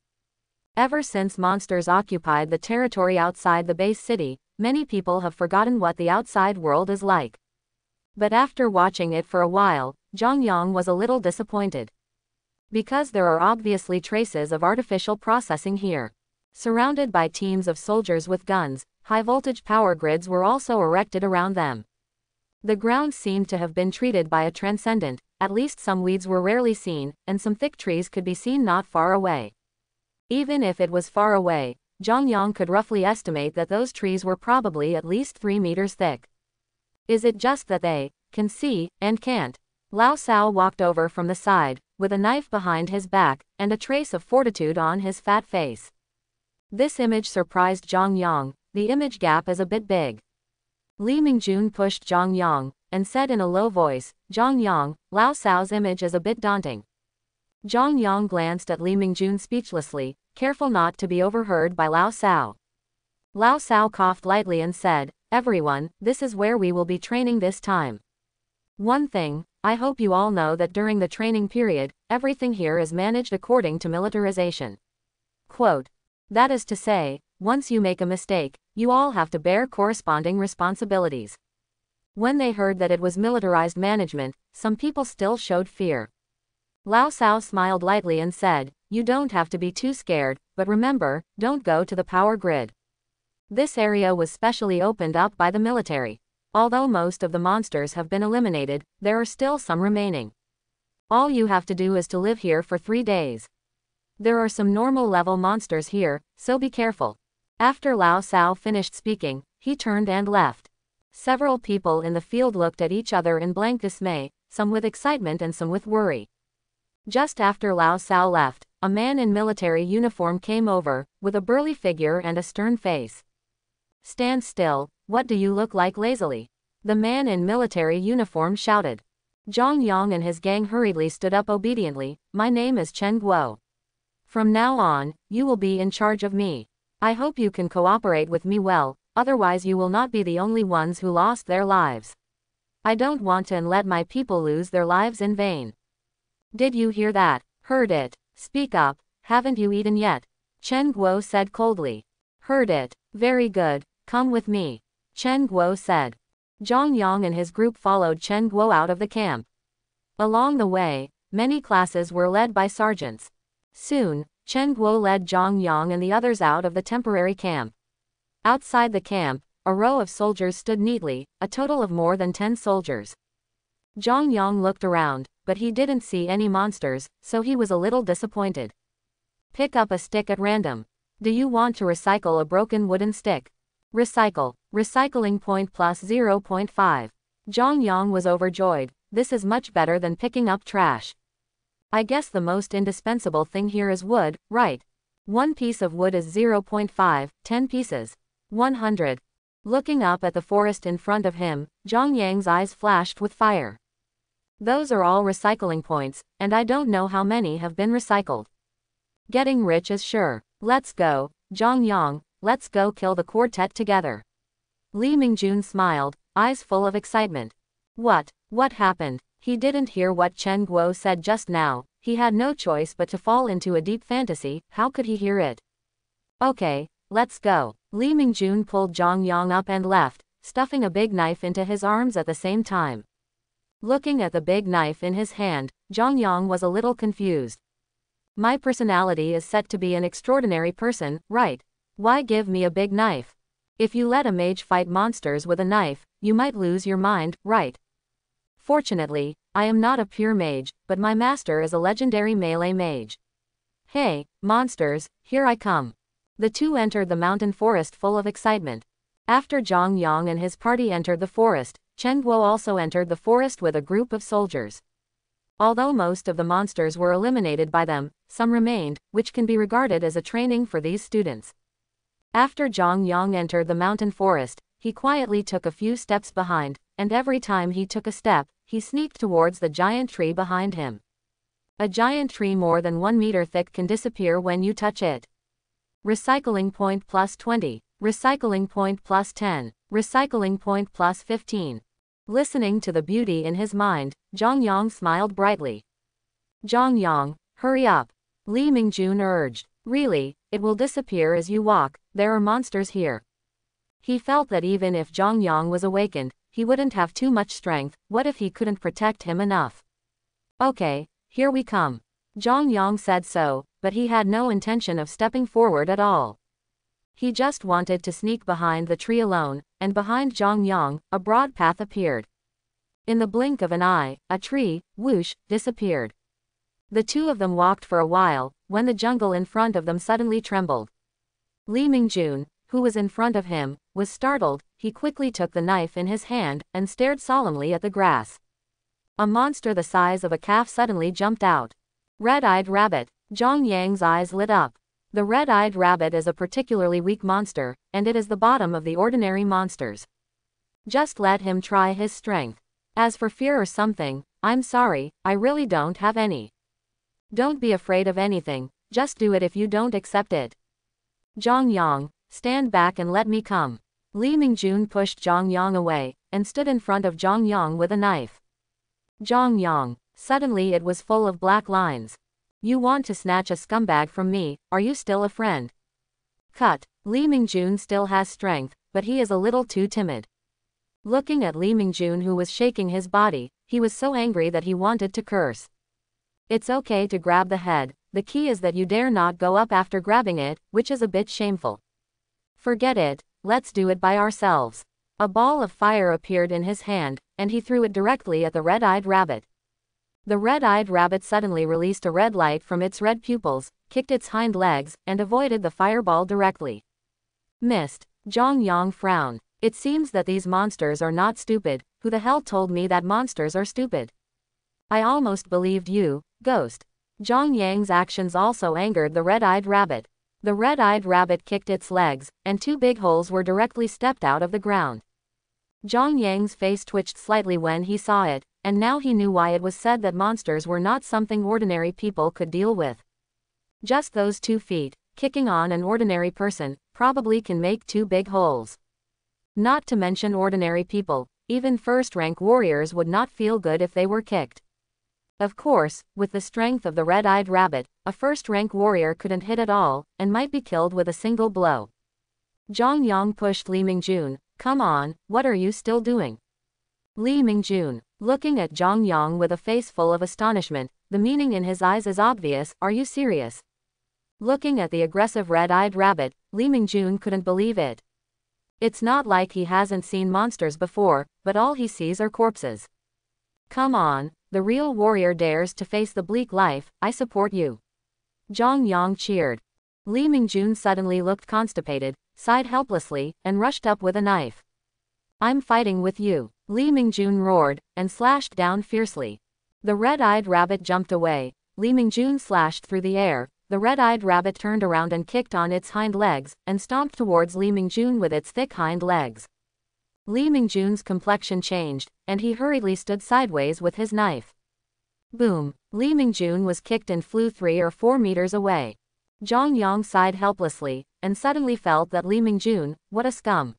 Ever since monsters occupied the territory outside the base city, many people have forgotten what the outside world is like. But after watching it for a while, Zhang Yang was a little disappointed. Because there are obviously traces of artificial processing here. Surrounded by teams of soldiers with guns, high-voltage power grids were also erected around them. The ground seemed to have been treated by a transcendent, at least some weeds were rarely seen, and some thick trees could be seen not far away. Even if it was far away, Zhang Yang could roughly estimate that those trees were probably at least 3 meters thick. Is it just that they can see and can't? Lao Sao walked over from the side, with a knife behind his back, and a trace of fortitude on his fat face. This image surprised Zhang Yang. The image gap is a bit big. Li Mingjun pushed Zhang Yang, and said in a low voice, Zhang Yang, Lao Sao's image is a bit daunting. Zhang Yang glanced at Li Mingjun speechlessly, careful not to be overheard by Lao Sao. Lao Sao coughed lightly and said, everyone, this is where we will be training this time. One thing, I hope you all know that during the training period, everything here is managed according to militarization. Quote. That is to say, once you make a mistake, you all have to bear corresponding responsibilities. When they heard that it was militarized management, some people still showed fear. Lao Sao smiled lightly and said, you don't have to be too scared, but remember, don't go to the power grid. This area was specially opened up by the military. Although most of the monsters have been eliminated, there are still some remaining. All you have to do is to live here for 3 days. There are some normal level monsters here, so be careful. After Lao Sao finished speaking, he turned and left. Several people in the field looked at each other in blank dismay, some with excitement and some with worry. Just after Lao Sao left, a man in military uniform came over, with a burly figure and a stern face. Stand still, what do you look like lazily? The man in military uniform shouted. Zhang Yang and his gang hurriedly stood up obediently. My name is Chen Guo. From now on, you will be in charge of me. I hope you can cooperate with me well, otherwise you will not be the only ones who lost their lives. I don't want to let my people lose their lives in vain. Did you hear that? Heard it. Speak up, haven't you eaten yet? Chen Guo said coldly. Heard it. Very good, come with me. Chen Guo said. Zhang Yang and his group followed Chen Guo out of the camp. Along the way, many classes were led by sergeants. Soon, Chen Guo led Zhang Yang and the others out of the temporary camp. Outside the camp, a row of soldiers stood neatly, a total of more than 10 soldiers. Zhang Yang looked around, but he didn't see any monsters, so he was a little disappointed. Pick up a stick at random. Do you want to recycle a broken wooden stick? Recycle. Recycling point plus 0.5. Zhang Yang was overjoyed. This is much better than picking up trash. I guess the most indispensable thing here is wood, right? One piece of wood is 0.5, 10 pieces. 100. Looking up at the forest in front of him, Zhang Yang's eyes flashed with fire. Those are all recycling points, and I don't know how many have been recycled. Getting rich is sure. Let's go, Zhang Yang, let's go kill the quartet together. Li Mingjun smiled, eyes full of excitement. What happened? He didn't hear what Chen Guo said just now. He had no choice but to fall into a deep fantasy. How could he hear it? Okay, let's go. Li Mingjun pulled Zhang Yang up and left, stuffing a big knife into his arms at the same time. Looking at the big knife in his hand, Zhang Yang was a little confused. My personality is set to be an extraordinary person, right? Why give me a big knife? If you let a mage fight monsters with a knife, you might lose your mind, right? Fortunately, I am not a pure mage, but my master is a legendary melee mage. Hey, monsters, here I come. The two entered the mountain forest full of excitement. After Zhang Yang and his party entered the forest, Chen Guo also entered the forest with a group of soldiers. Although most of the monsters were eliminated by them, some remained, which can be regarded as a training for these students. After Zhang Yang entered the mountain forest, he quietly took a few steps behind, and every time he took a step, he sneaked towards the giant tree behind him. A giant tree more than 1 meter thick can disappear when you touch it. Recycling point plus 20. Recycling point plus 10. Recycling point plus 15. Listening to the beauty in his mind, Zhang Yang smiled brightly. Zhang Yang, hurry up. Li Mingjun urged. Really, it will disappear as you walk, there are monsters here. He felt that even if Zhang Yang was awakened, he wouldn't have too much strength. What if he couldn't protect him enough? Okay, here we come. Zhang Yang said so, but he had no intention of stepping forward at all. He just wanted to sneak behind the tree alone, and behind Zhang Yang, a broad path appeared. In the blink of an eye, a tree, whoosh, disappeared. The two of them walked for a while, when the jungle in front of them suddenly trembled. Li Mingjun, who was in front of him, was startled. He quickly took the knife in his hand, and stared solemnly at the grass. A monster the size of a calf suddenly jumped out. Red-eyed rabbit. Zhang Yang's eyes lit up. The red-eyed rabbit is a particularly weak monster, and it is the bottom of the ordinary monsters. Just let him try his strength. As for fear or something, I'm sorry, I really don't have any. Don't be afraid of anything, just do it if you don't accept it. Zhang Yang, stand back and let me come. Li Mingjun pushed Zhang Yang away, and stood in front of Zhang Yang with a knife. Zhang Yang, suddenly it was full of black lines. You want to snatch a scumbag from me, are you still a friend? Cut. Li Mingjun still has strength, but he is a little too timid. Looking at Li Mingjun who was shaking his body, he was so angry that he wanted to curse. It's okay to grab the head, the key is that you dare not go up after grabbing it, which is a bit shameful. Forget it, let's do it by ourselves. A ball of fire appeared in his hand, and he threw it directly at the red-eyed rabbit. The red-eyed rabbit suddenly released a red light from its red pupils, kicked its hind legs, and avoided the fireball directly. Missed. Zhang Yang frowned. It seems that these monsters are not stupid. Who the hell told me that monsters are stupid? I almost believed you, ghost. Zhang Yang's actions also angered the red-eyed rabbit. The red-eyed rabbit kicked its legs, and two big holes were directly stepped out of the ground. Zhang Yang's face twitched slightly when he saw it, and now he knew why it was said that monsters were not something ordinary people could deal with. Just those 2 feet, kicking on an ordinary person, probably can make 2 big holes. Not to mention ordinary people, even first-rank warriors would not feel good if they were kicked. Of course, with the strength of the red-eyed rabbit, a first-rank warrior couldn't hit at all, and might be killed with a single blow. Zhang Yang pushed Li Mingjun. Come on, what are you still doing? Li Mingjun, looking at Zhang Yang with a face full of astonishment, the meaning in his eyes is obvious. Are you serious? Looking at the aggressive red-eyed rabbit, Li Mingjun couldn't believe it. It's not like he hasn't seen monsters before, but all he sees are corpses. Come on, the real warrior dares to face the bleak life, I support you. Zhang Yang cheered. Li Mingjun suddenly looked constipated, sighed helplessly, and rushed up with a knife. I'm fighting with you, Li Mingjun roared, and slashed down fiercely. The red-eyed rabbit jumped away. Li Mingjun slashed through the air. The red-eyed rabbit turned around and kicked on its hind legs, and stomped towards Li Mingjun with its thick hind legs. Li Mingjun's complexion changed, and he hurriedly stood sideways with his knife. Boom! Li Mingjun was kicked and flew 3 or 4 meters away. Zhang Yang sighed helplessly, and suddenly felt that Li Mingjun, what a scum.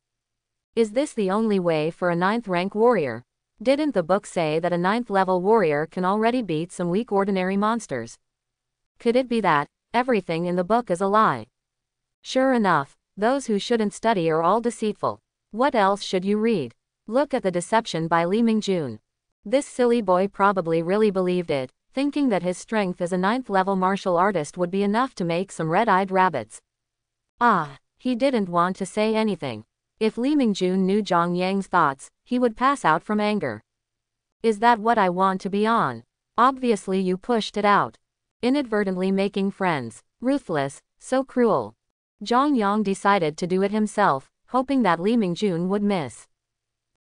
Is this the only way for a 9th-rank warrior? Didn't the book say that a 9th-level warrior can already beat some weak ordinary monsters? Could it be that everything in the book is a lie? Sure enough, those who shouldn't study are all deceitful. What else should you read? Look at the deception by Li Mingjun. This silly boy probably really believed it, thinking that his strength as a 9th-level martial artist would be enough to make some red-eyed rabbits. He didn't want to say anything. If Li Mingjun knew Zhang Yang's thoughts, he would pass out from anger. Is that what I want to be on? Obviously you pushed it out. Inadvertently making friends. Ruthless, so cruel. Zhang Yang decided to do it himself, hoping that Li Mingjun would miss.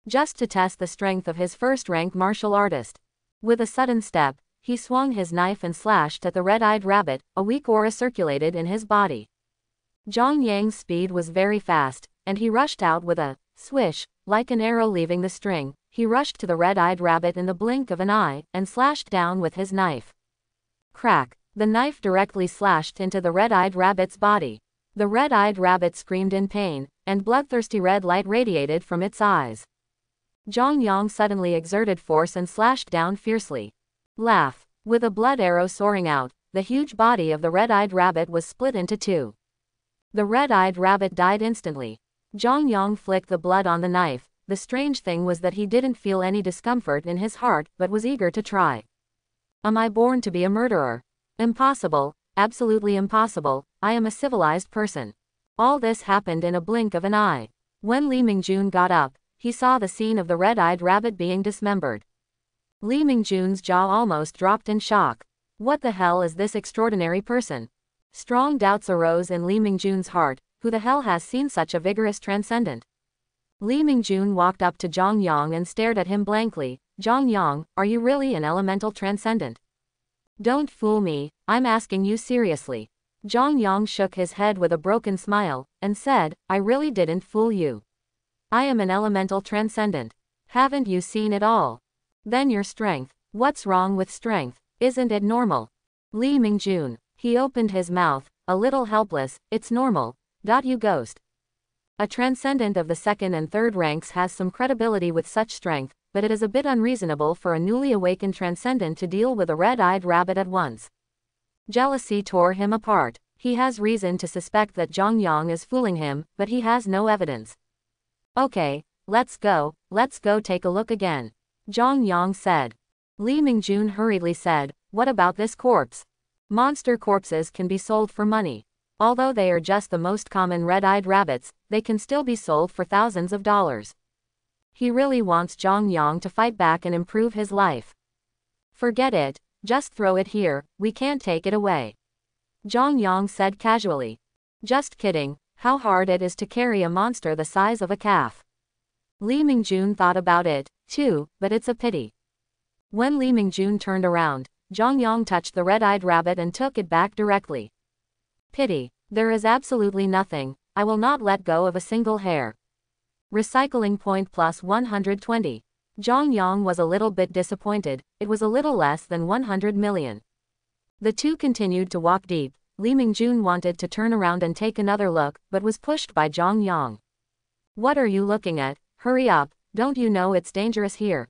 Just to test the strength of his first-rank martial artist. With a sudden step, he swung his knife and slashed at the red-eyed rabbit. A weak aura circulated in his body. Zhang Yang's speed was very fast, and he rushed out with a swish, like an arrow leaving the string. He rushed to the red-eyed rabbit in the blink of an eye, and slashed down with his knife. Crack! The knife directly slashed into the red-eyed rabbit's body. The red-eyed rabbit screamed in pain, and bloodthirsty red light radiated from its eyes. Zhang Yang suddenly exerted force and slashed down fiercely. Laugh! With a blood arrow soaring out, the huge body of the red-eyed rabbit was split into 2. The red-eyed rabbit died instantly. Zhang Yang flicked the blood on the knife. The strange thing was that he didn't feel any discomfort in his heart, but was eager to try. Am I born to be a murderer? Impossible, absolutely impossible. I am a civilized person. All this happened in a blink of an eye. When Li Mingjun got up, he saw the scene of the red-eyed rabbit being dismembered. Li Mingjun's jaw almost dropped in shock. What the hell is this extraordinary person? Strong doubts arose in Li Mingjun's heart. Who the hell has seen such a vigorous transcendent? Li Mingjun walked up to Zhang Yang and stared at him blankly. Zhang Yang, are you really an elemental transcendent? Don't fool me, I'm asking you seriously. Zhang Yang shook his head with a broken smile, and said, I really didn't fool you. I am an elemental transcendent. Haven't you seen it all? Then your strength. What's wrong with strength? Isn't it normal? Li Mingjun. He opened his mouth, a little helpless. It's normal. You ghost. A transcendent of the 2nd and 3rd ranks has some credibility with such strength, but it is a bit unreasonable for a newly awakened transcendent to deal with a red-eyed rabbit at once. Jealousy tore him apart. He has reason to suspect that Zhang Yang is fooling him, but he has no evidence. Okay, let's go take a look again. Zhang Yang said. Li Mingjun hurriedly said, what about this corpse? Monster corpses can be sold for money. Although they are just the most common red-eyed rabbits, they can still be sold for thousands of dollars. He really wants Zhang Yang to fight back and improve his life. Forget it, just throw it here, we can't take it away. Zhang Yang said casually. Just kidding, how hard it is to carry a monster the size of a calf. Li Mingjun thought about it, too, but it's a pity. When Li Mingjun turned around, Zhang Yang touched the red-eyed rabbit and took it back directly. Pity. There is absolutely nothing. I will not let go of a single hair. Recycling point plus 120. Zhang Yang was a little bit disappointed, it was a little less than 100 million. The two continued to walk deep. Li Mingjun wanted to turn around and take another look, but was pushed by Zhang Yang. What are you looking at? Hurry up, don't you know it's dangerous here?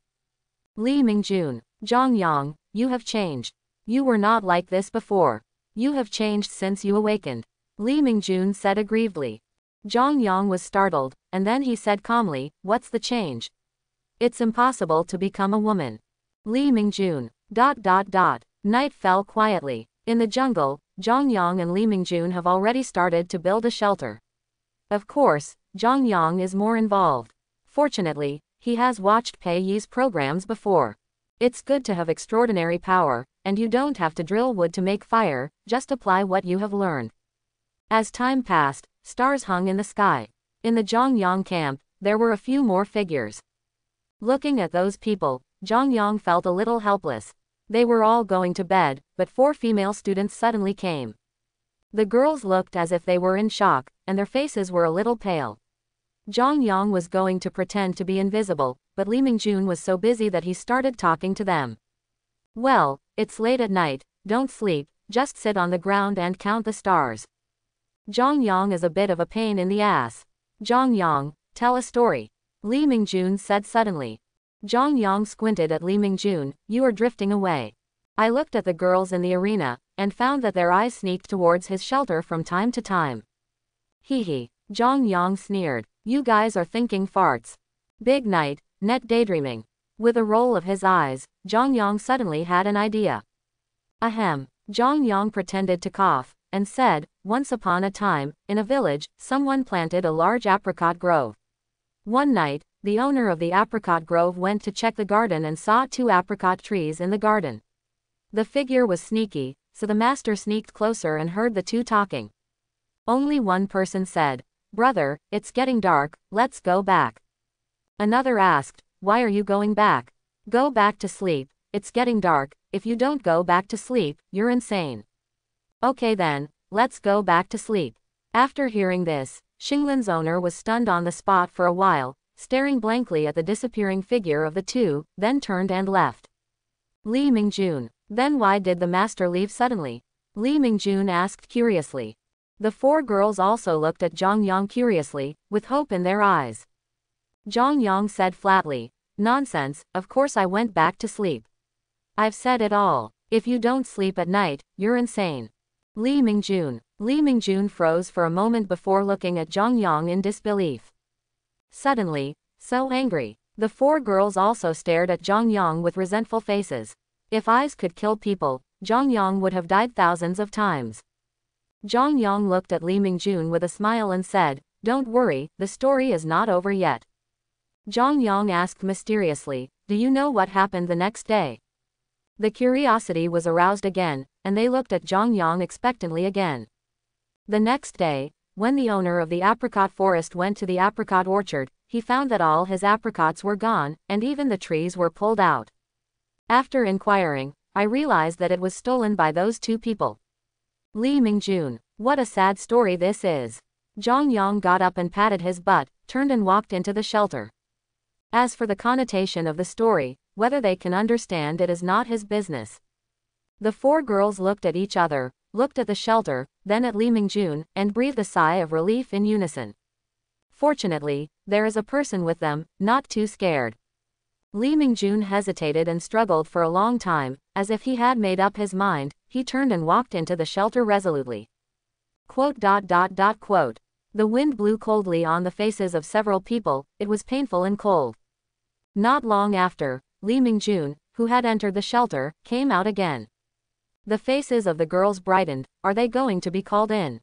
Li Mingjun. Zhang Yang, you have changed. You were not like this before. You have changed since you awakened. Li Mingjun said aggrievedly. Zhang Yang was startled, and then he said calmly, what's the change? It's impossible to become a woman. Li Mingjun. Night fell quietly. In the jungle, Zhang Yang and Li Mingjun have already started to build a shelter. Of course, Zhang Yang is more involved. Fortunately, he has watched Pei Yi's programs before. It's good to have extraordinary power, and you don't have to drill wood to make fire, just apply what you have learned. As time passed, stars hung in the sky. In the Zhang Yang camp, there were a few more figures. Looking at those people, Zhang Yang felt a little helpless. They were all going to bed, but 4 female students suddenly came. The girls looked as if they were in shock, and their faces were a little pale. Zhang Yang was going to pretend to be invisible, but Li Mingjun was so busy that he started talking to them. Well, it's late at night, don't sleep, just sit on the ground and count the stars. Zhang Yang is a bit of a pain in the ass. Zhang Yang, tell a story. Li Mingjun said suddenly. Zhang Yang squinted at Li Mingjun, you are drifting away. I looked at the girls in the arena, and found that their eyes sneaked towards his shelter from time to time. Hee. Zhang Yang sneered. You guys are thinking farts. Big night, net daydreaming. With a roll of his eyes, Zhang Yang suddenly had an idea. Ahem. Zhang Yang pretended to cough, and said, once upon a time, in a village, someone planted a large apricot grove. One night, the owner of the apricot grove went to check the garden and saw 2 apricot trees in the garden. The figure was sneaky, so the master sneaked closer and heard the two talking. Only one person said, brother, it's getting dark, let's go back. Another asked, why are you going back? Go back to sleep, it's getting dark, if you don't go back to sleep, you're insane. Okay then, let's go back to sleep. After hearing this, Xinglin's owner was stunned on the spot for a while, staring blankly at the disappearing figure of the two, then turned and left. Li Mingjun. Then why did the master leave suddenly? Li Mingjun asked curiously. The 4 girls also looked at Zhang Yang curiously, with hope in their eyes. Zhang Yang said flatly, nonsense, of course I went back to sleep. I've said it all. If you don't sleep at night, you're insane. Li Mingjun. Li Mingjun froze for a moment before looking at Zhang Yang in disbelief. Suddenly, so angry, the 4 girls also stared at Zhang Yang with resentful faces. If eyes could kill people, Zhang Yang would have died thousands of times. Zhang Yang looked at Li Mingjun with a smile and said, don't worry, the story is not over yet. Zhang Yang asked mysteriously, do you know what happened the next day? The curiosity was aroused again, and they looked at Zhang Yang expectantly again. The next day, when the owner of the apricot forest went to the apricot orchard, he found that all his apricots were gone, and even the trees were pulled out. After inquiring, I realized that it was stolen by those 2 people. Li Mingjun. What a sad story this is. Zhang Yang got up and patted his butt, turned and walked into the shelter. As for the connotation of the story, whether they can understand it is not his business. The 4 girls looked at each other, looked at the shelter, then at Li Mingjun, and breathed a sigh of relief in unison. Fortunately, there is a person with them, not too scared. Li Mingjun hesitated and struggled for a long time, as if he had made up his mind. He turned and walked into the shelter resolutely. The wind blew coldly on the faces of several people, it was painful and cold. Not long after, Li Mingjun, who had entered the shelter, came out again. The faces of the girls brightened. Are they going to be called in?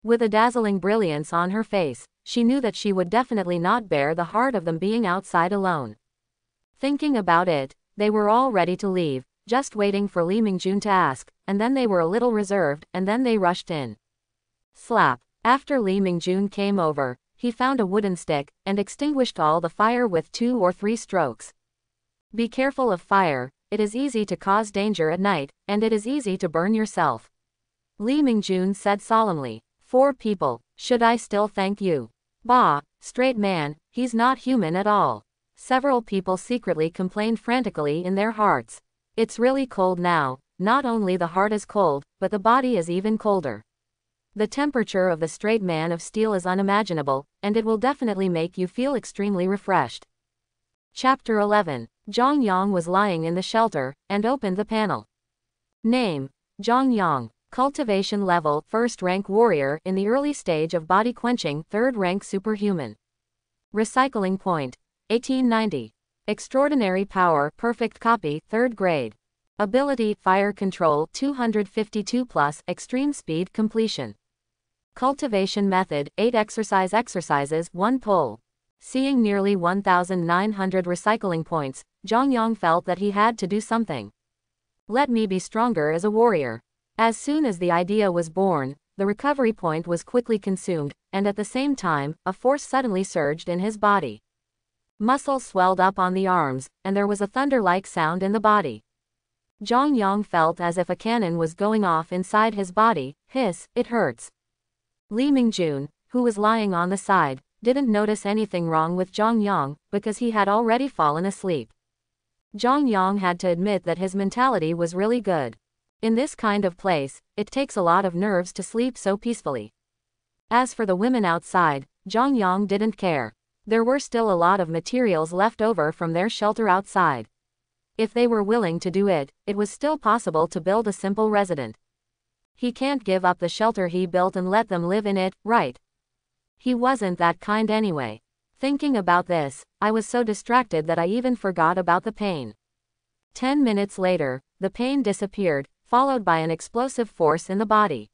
With a dazzling brilliance on her face, she knew that she would definitely not bear the heart of them being outside alone. Thinking about it, they were all ready to leave, just waiting for Li Mingjun to ask, and then they were a little reserved, and then they rushed in. Slap. After Li Mingjun came over, he found a wooden stick, and extinguished all the fire with 2 or 3 strokes. Be careful of fire, it is easy to cause danger at night, and it is easy to burn yourself. Li Mingjun said solemnly. 4 people, should I still thank you? Bah, Straight man, he's not human at all. Several people secretly complained frantically in their hearts. It's really cold now, not only the heart is cold, but the body is even colder. The temperature of the straight man of steel is unimaginable, and it will definitely make you feel extremely refreshed. Chapter 11. Zhang Yang was lying in the shelter, and opened the panel. Name: Zhang Yang. Cultivation level: first rank warrior in the early stage of body quenching, third rank superhuman. Recycling point: 1890. Extraordinary power, perfect copy, 3rd grade. Ability: fire control 252 plus, extreme speed completion. Cultivation method: 8 exercises, 1 pull. Seeing nearly 1,900 recycling points, Zhang Yang felt that he had to do something. Let me be stronger as a warrior. As soon as the idea was born, the recovery point was quickly consumed, and at the same time, a force suddenly surged in his body. Muscles swelled up on the arms, and there was a thunder-like sound in the body. Zhang Yang felt as if a cannon was going off inside his body. Hiss, it hurts. Li Mingjun, who was lying on the side, didn't notice anything wrong with Zhang Yang, because he had already fallen asleep. Zhang Yang had to admit that his mentality was really good. In this kind of place, it takes a lot of nerves to sleep so peacefully. As for the women outside, Zhang Yang didn't care. There were still a lot of materials left over from their shelter outside. If they were willing to do it, it was still possible to build a simple residence. He can't give up the shelter he built and let them live in it, right? He wasn't that kind anyway. Thinking about this, I was so distracted that I even forgot about the pain. 10 minutes later, the pain disappeared, followed by an explosive force in the body.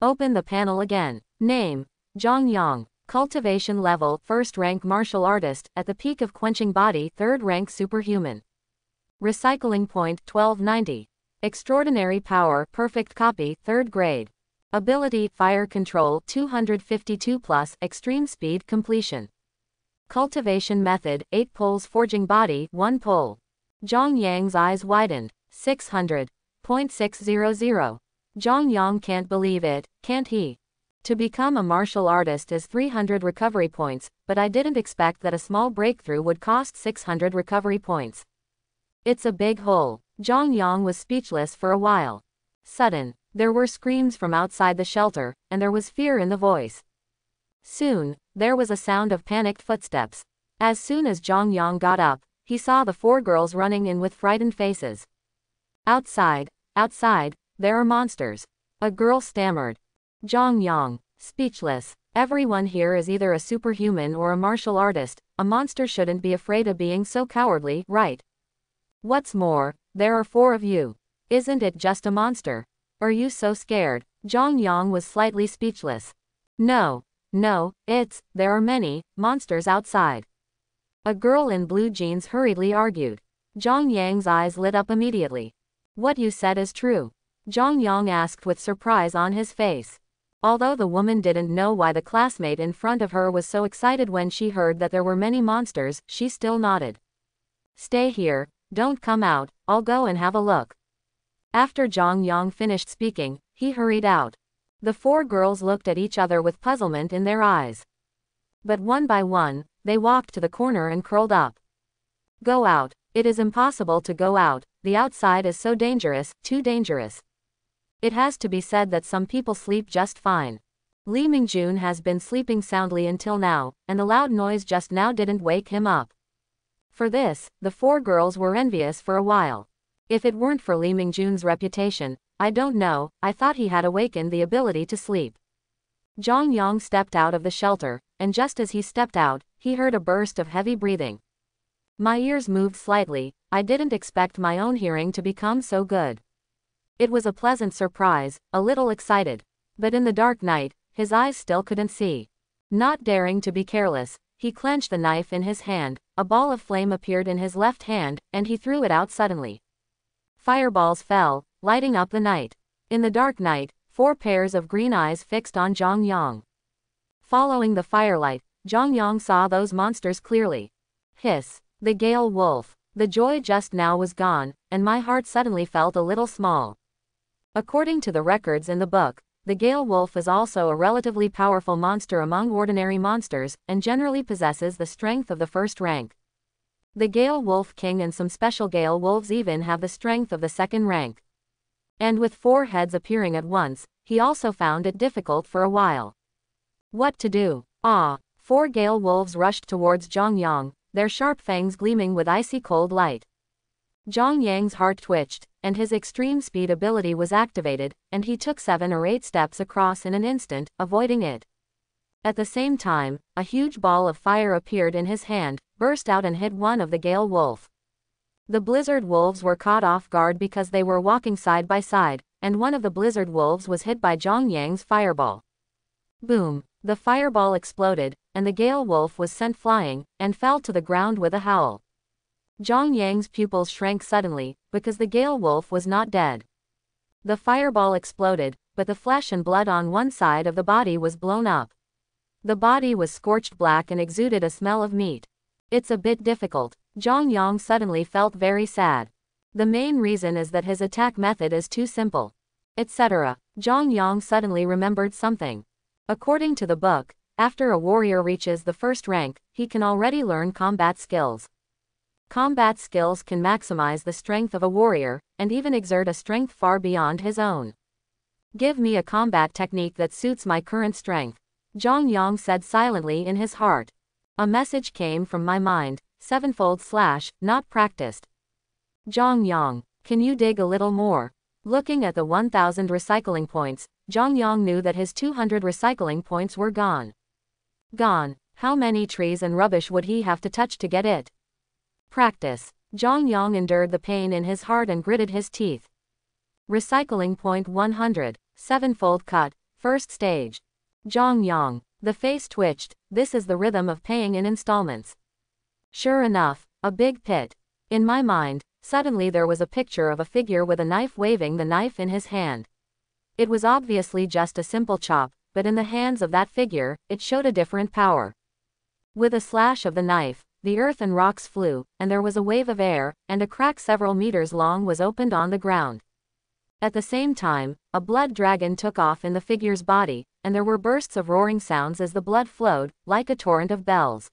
Open the panel again. Name: Zhang Yang. Cultivation level: first rank martial artist, at the peak of quenching body, 3rd rank superhuman. Recycling point: 1290. Extraordinary power, perfect copy, 3rd grade. Ability: fire control 252 plus, extreme speed completion. Cultivation method: 8 pulls, forging body, 1 pull. Zhang Yang's eyes widened. 600.600. Zhang Yang can't believe it, can't he? To become a martial artist is 300 recovery points, but I didn't expect that a small breakthrough would cost 600 recovery points. It's a big hole. Zhang Yang was speechless for a while. Sudden, there were screams from outside the shelter, and there was fear in the voice. Soon, there was a sound of panicked footsteps. As soon as Zhang Yang got up, he saw the 4 girls running in with frightened faces. Outside, there are monsters. A girl stammered. Zhang Yang, speechless. Everyone here is either a superhuman or a martial artist. A monster shouldn't be afraid of being so cowardly, right? What's more, there are 4 of you. Isn't it just a monster? Are you so scared? Zhang Yang was slightly speechless. No, there are many monsters outside. A girl in blue jeans hurriedly argued. Zhang Yang's eyes lit up immediately. What you said is true. Zhang Yang asked with surprise on his face. Although the woman didn't know why the classmate in front of her was so excited when she heard that there were many monsters, she still nodded. Stay here, don't come out, I'll go and have a look. After Zhang Yang finished speaking, he hurried out. The 4 girls looked at each other with puzzlement in their eyes. But one by one, they walked to the corner and curled up. Go out. It is impossible to go out, the outside is so dangerous, too dangerous. It has to be said that some people sleep just fine. Li Mingjun has been sleeping soundly until now, and the loud noise just now didn't wake him up. For this, the 4 girls were envious for a while. If it weren't for Li Mingjun's reputation, I don't know, I thought he had awakened the ability to sleep. Zhang Yang stepped out of the shelter, and just as he stepped out, he heard a burst of heavy breathing. My ears moved slightly, I didn't expect my own hearing to become so good. It was a pleasant surprise, a little excited. But in the dark night, his eyes still couldn't see. Not daring to be careless, he clenched the knife in his hand, a ball of flame appeared in his left hand, and he threw it out suddenly. Fireballs fell, lighting up the night. In the dark night, 4 pairs of green eyes fixed on Zhang Yang. Following the firelight, Zhang Yang saw those monsters clearly. Hiss. The Gale Wolf. The joy just now was gone, and my heart suddenly felt a little small. According to the records in the book, the Gale Wolf is also a relatively powerful monster among ordinary monsters, and generally possesses the strength of the first rank. The Gale Wolf King and some special Gale Wolves even have the strength of the second rank. And with 4 heads appearing at once, he also found it difficult for a while. What to do? 4 Gale Wolves rushed towards Zhang Yang, their sharp fangs gleaming with icy cold light. Zhang Yang's heart twitched, and his extreme speed ability was activated, and he took 7 or 8 steps across in an instant, avoiding it. At the same time, a huge ball of fire appeared in his hand, burst out and hit one of the Gale Wolf. The Blizzard Wolves were caught off guard because they were walking side by side, and one of the Blizzard Wolves was hit by Zhang Yang's fireball. Boom! The fireball exploded, and the Gale Wolf was sent flying, and fell to the ground with a howl. Zhang Yang's pupils shrank suddenly, because the Gale Wolf was not dead. The fireball exploded, but the flesh and blood on one side of the body was blown up. The body was scorched black and exuded a smell of meat. It's a bit difficult. Zhang Yang suddenly felt very sad. The main reason is that his attack method is too simple. Etc. Zhang Yang suddenly remembered something. According to the book, after a warrior reaches the first rank, he can already learn combat skills. Combat skills can maximize the strength of a warrior, and even exert a strength far beyond his own. Give me a combat technique that suits my current strength, Zhang Yang said silently in his heart. A message came from my mind, 7-fold / not practiced. Zhang Yang, can you dig a little more? Looking at the 1000 recycling points, Zhang Yang knew that his 200 recycling points were gone. Gone. How many trees and rubbish would he have to touch to get it? Practice. Zhang Yang endured the pain in his heart and gritted his teeth. Recycling point 100. 7-fold cut. First stage. Zhang Yang. The face twitched. This is the rhythm of paying in installments. Sure enough, a big pit. In my mind, suddenly there was a picture of a figure with a knife waving the knife in his hand. It was obviously just a simple chop, but in the hands of that figure, it showed a different power. With a slash of the knife, the earth and rocks flew, and there was a wave of air, and a crack several meters long was opened on the ground. At the same time, a blood dragon took off in the figure's body, and there were bursts of roaring sounds as the blood flowed, like a torrent of bells. ...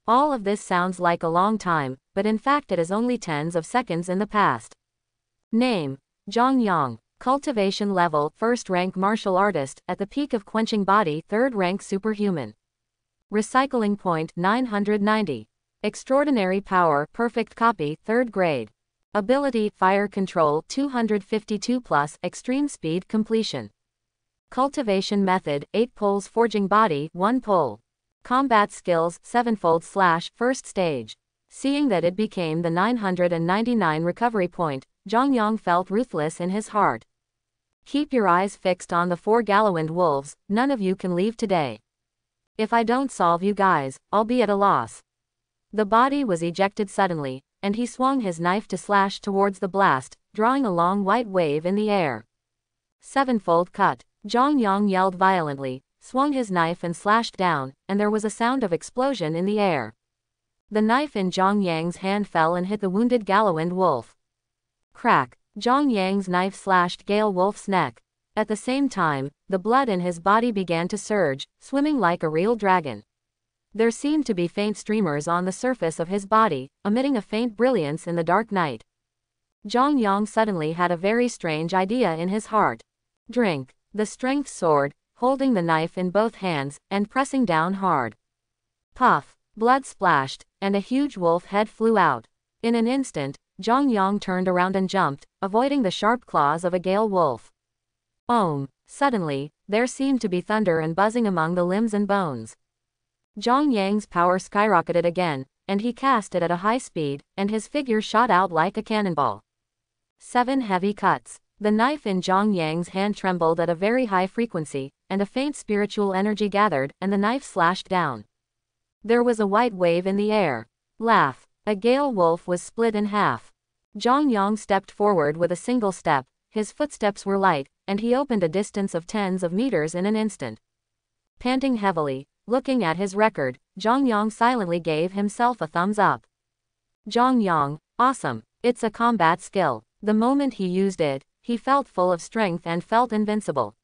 All of this sounds like a long time, but in fact it is only tens of seconds in the past. Name: Zhang Yang. Cultivation level: first rank martial artist, at the peak of quenching body, third rank superhuman. Recycling point 990. Extraordinary power, perfect copy, 3rd grade. Ability: fire control 252+, extreme speed completion. Cultivation method: 8 poles, forging body 1 pole. Combat skills: 7-fold / first stage. Seeing that it became the 999 recovery point, Zhang Yang felt ruthless in his heart. Keep your eyes fixed on the 4 Galawind wolves, none of you can leave today. If I don't solve you guys, I'll be at a loss. The body was ejected suddenly, and he swung his knife to slash towards the blast, drawing a long white wave in the air. 7-fold cut. Zhang Yang yelled violently, swung his knife and slashed down, and there was a sound of explosion in the air. The knife in Zhang Yang's hand fell and hit the wounded Galawind wolf. Crack. Zhang Yang's knife slashed Gale Wolf's neck. At the same time, the blood in his body began to surge, swimming like a real dragon. There seemed to be faint streamers on the surface of his body, emitting a faint brilliance in the dark night. Zhang Yang suddenly had a very strange idea in his heart. Drink. The strength soared, holding the knife in both hands, and pressing down hard. Puff. Blood splashed, and a huge wolf head flew out. In an instant, Zhang Yang turned around and jumped, avoiding the sharp claws of a Gale wolf. Om. Suddenly, there seemed to be thunder and buzzing among the limbs and bones. Zhang Yang's power skyrocketed again, and he cast it at a high speed, and his figure shot out like a cannonball. 7 heavy cuts. The knife in Zhang Yang's hand trembled at a very high frequency, and a faint spiritual energy gathered, and the knife slashed down. There was a white wave in the air. Laugh. A Gale wolf was split in half. Zhang Yang stepped forward with a single step, his footsteps were light, and he opened a distance of tens of meters in an instant. Panting heavily, looking at his record, Zhang Yang silently gave himself a thumbs up. Zhang Yang, awesome. It's a combat skill. The moment he used it, he felt full of strength and felt invincible.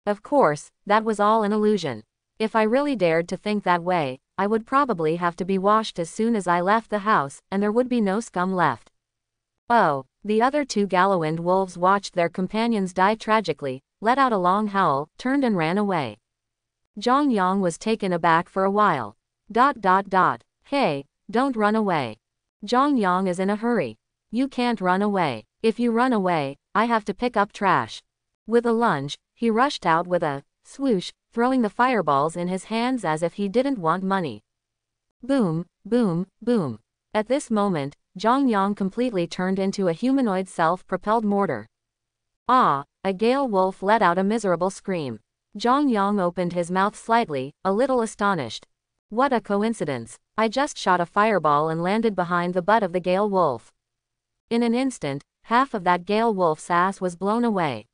Of course, that was all an illusion. If I really dared to think that way, I would probably have to be washed as soon as I left the house, and there would be no scum left. Oh, the other two Gallowand wolves watched their companions die tragically, let out a long howl, turned and ran away. Zhang Yang was taken aback for a while. Hey, don't run away. Zhang Yang is in a hurry. You can't run away. If you run away, I have to pick up trash. With a lunge, he rushed out with a swoosh, throwing the fireballs in his hands as if he didn't want money. Boom, boom, boom. At this moment, Zhang Yang completely turned into a humanoid self-propelled mortar. Ah! A Gale wolf let out a miserable scream. Zhang Yang opened his mouth slightly, a little astonished. What a coincidence. I just shot a fireball and landed behind the butt of the Gale wolf. In an instant, half of that Gale wolf's ass was blown away.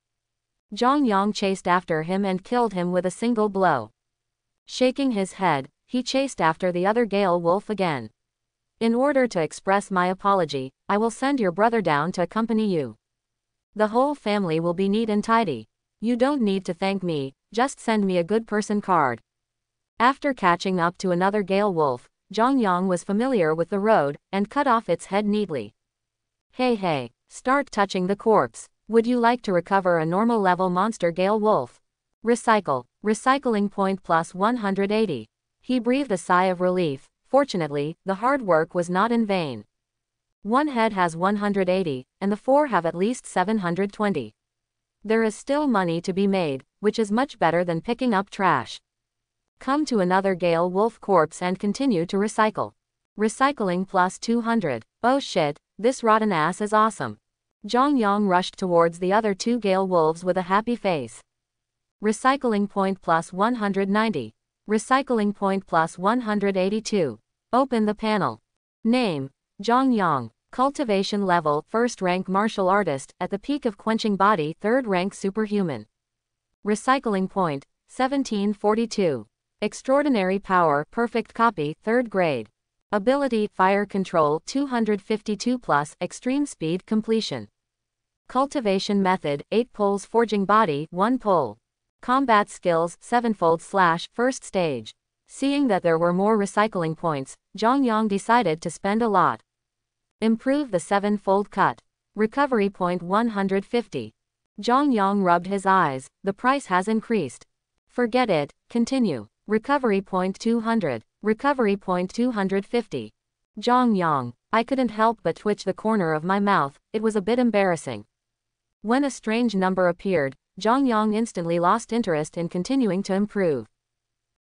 Zhang Yang chased after him and killed him with a single blow. Shaking his head, he chased after the other Gale wolf again. In order to express my apology, I will send your brother down to accompany you. The whole family will be neat and tidy. You don't need to thank me, just send me a good person card. After catching up to another Gale wolf, Zhang Yang was familiar with the road, and cut off its head neatly. Hey, start touching the corpse. Would you like to recover a normal level monster Gale wolf? Recycle. Recycling point plus 180. He breathed a sigh of relief. Fortunately, the hard work was not in vain. One head has 180, and the four have at least 720. There is still money to be made, which is much better than picking up trash. Come to another Gale wolf corpse and continue to recycle. Recycling plus 200. Oh shit, this rotten ass is awesome. Zhang Yang rushed towards the other two Gale wolves with a happy face. Recycling point plus 190. Recycling point plus 182. Open the panel. Name: Zhang Yang. Cultivation level: 1st rank martial artist, at the peak of quenching body 3rd rank superhuman. Recycling point: 1742. Extraordinary power: perfect copy 3rd grade. Ability: fire control 252 plus extreme speed completion. Cultivation method: 8 poles forging body 1 pole. Combat skills 7-fold / 1st stage. Seeing that there were more recycling points, Zhang Yang decided to spend a lot. Improve the 7-fold cut. Recovery point 150. Zhang Yang rubbed his eyes. The price has increased. Forget it, continue. Recovery point 200. Recovery point 250. Zhang Yang. I couldn't help but twitch the corner of my mouth, it was a bit embarrassing. When a strange number appeared, Zhang Yang instantly lost interest in continuing to improve.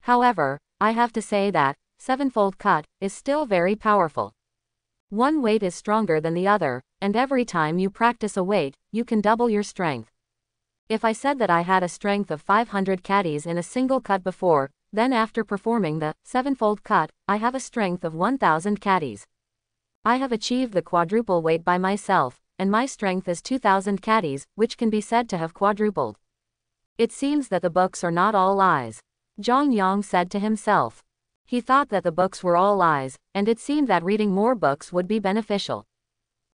However, I have to say that 7-fold cut is still very powerful. One weight is stronger than the other, and every time you practice a weight, you can double your strength. If I said that I had a strength of 500 caddies in a single cut before, then after performing the 7-fold cut, I have a strength of 1000 caddies. I have achieved the quadruple weight by myself, and my strength is 2000 caddies, which can be said to have quadrupled. It seems that the books are not all lies. Zhang Yang said to himself. He thought that the books were all lies, and it seemed that reading more books would be beneficial.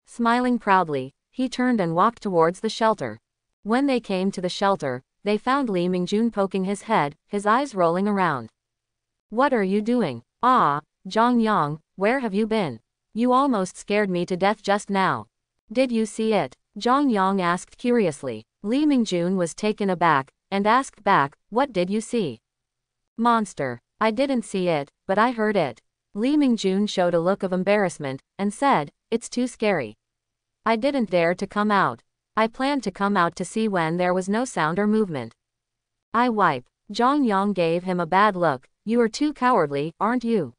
Smiling proudly, he turned and walked towards the shelter. When they came to the shelter, they found Li Mingjun poking his head, his eyes rolling around. What are you doing? Ah, Zhang Yang, where have you been? You almost scared me to death just now. Did you see it? Zhang Yang asked curiously. Li Mingjun was taken aback, and asked back, what did you see? Monster. I didn't see it, but I heard it. Li Mingjun showed a look of embarrassment, and said, it's too scary. I didn't dare to come out. I planned to come out to see when there was no sound or movement. I wipe. Zhang Yang gave him a bad look. You are too cowardly, aren't you?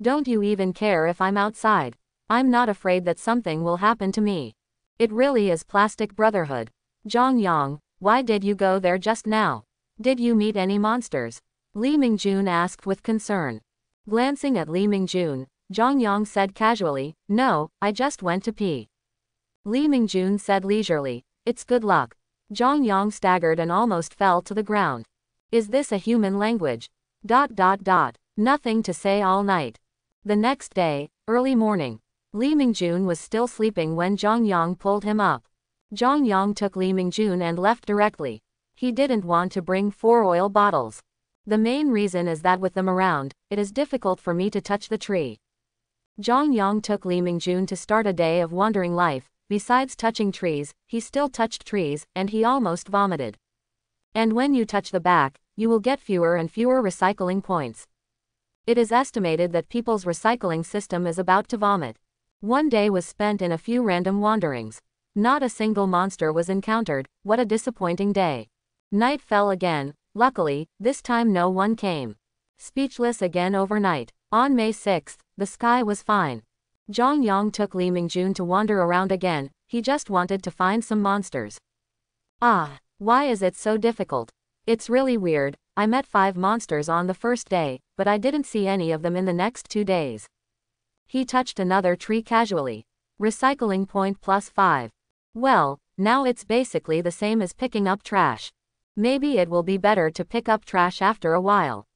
Don't you even care if I'm outside? I'm not afraid that something will happen to me. It really is plastic brotherhood. Zhang Yang, why did you go there just now? Did you meet any monsters? Li Mingjun asked with concern. Glancing at Li Mingjun, Zhang Yang said casually, no, I just went to pee. Li Mingjun said leisurely, it's good luck. Zhang Yang staggered and almost fell to the ground. Is this a human language? ... Nothing to say all night. The next day, early morning. Li Mingjun was still sleeping when Zhang Yang pulled him up. Zhang Yang took Li Mingjun and left directly. He didn't want to bring 4 oil bottles. The main reason is that with them around, it is difficult for me to touch the tree. Zhang Yang took Li Mingjun to start a day of wandering life. Besides touching trees, he still touched trees, and he almost vomited. And when you touch the back, you will get fewer and fewer recycling points. It is estimated that people's recycling system is about to vomit. One day was spent in a few random wanderings. Not a single monster was encountered. What a disappointing day. Night fell again. Luckily, this time no one came. Speechless again overnight. On May 6th, the sky was fine. Zhang Yang took Li Mingjun to wander around again. He just wanted to find some monsters. Ah, why is it so difficult? It's really weird. I met 5 monsters on the first day, but I didn't see any of them in the next 2 days. He touched another tree casually. Recycling point +5. Well, now it's basically the same as picking up trash. Maybe it will be better to pick up trash after a while.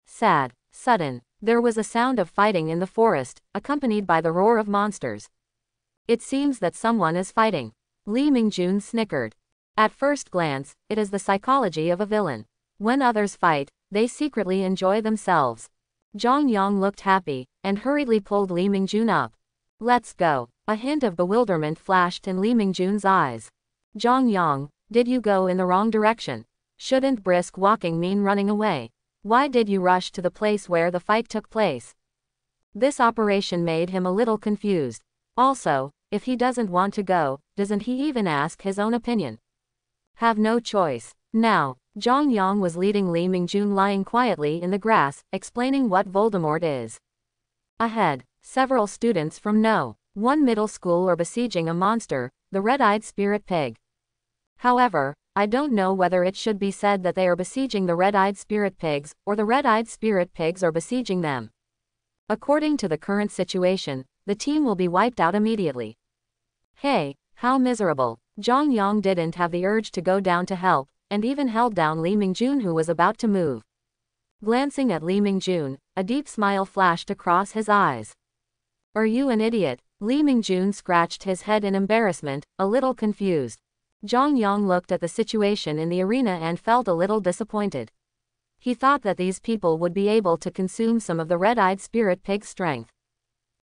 Sad. Sudden. There was a sound of fighting in the forest, accompanied by the roar of monsters. It seems that someone is fighting. Li Mingjun snickered. At first glance, it is the psychology of a villain. When others fight, they secretly enjoy themselves. Zhang Yang looked happy, and hurriedly pulled Li Mingjun up. Let's go. A hint of bewilderment flashed in Li Mingjun's eyes. Zhang Yang, did you go in the wrong direction? Shouldn't brisk walking mean running away? Why did you rush to the place where the fight took place? This operation made him a little confused. Also, if he doesn't want to go, doesn't he even ask his own opinion? Have no choice. Now, Zhang Yang was leading Li Mingjun lying quietly in the grass, explaining what Voldemort is. Ahead, several students from No. 1 middle school are besieging a monster, the red-eyed spirit pig. However, I don't know whether it should be said that they are besieging the red-eyed spirit pigs, or the red-eyed spirit pigs are besieging them. According to the current situation, the team will be wiped out immediately. Hey, how miserable. Zhang Yang didn't have the urge to go down to help, and even held down Li Mingjun, who was about to move. Glancing at Li Mingjun, a deep smile flashed across his eyes. Are you an idiot? Li Mingjun scratched his head in embarrassment, a little confused. Zhang Yang looked at the situation in the arena and felt a little disappointed. He thought that these people would be able to consume some of the red-eyed spirit pig's strength.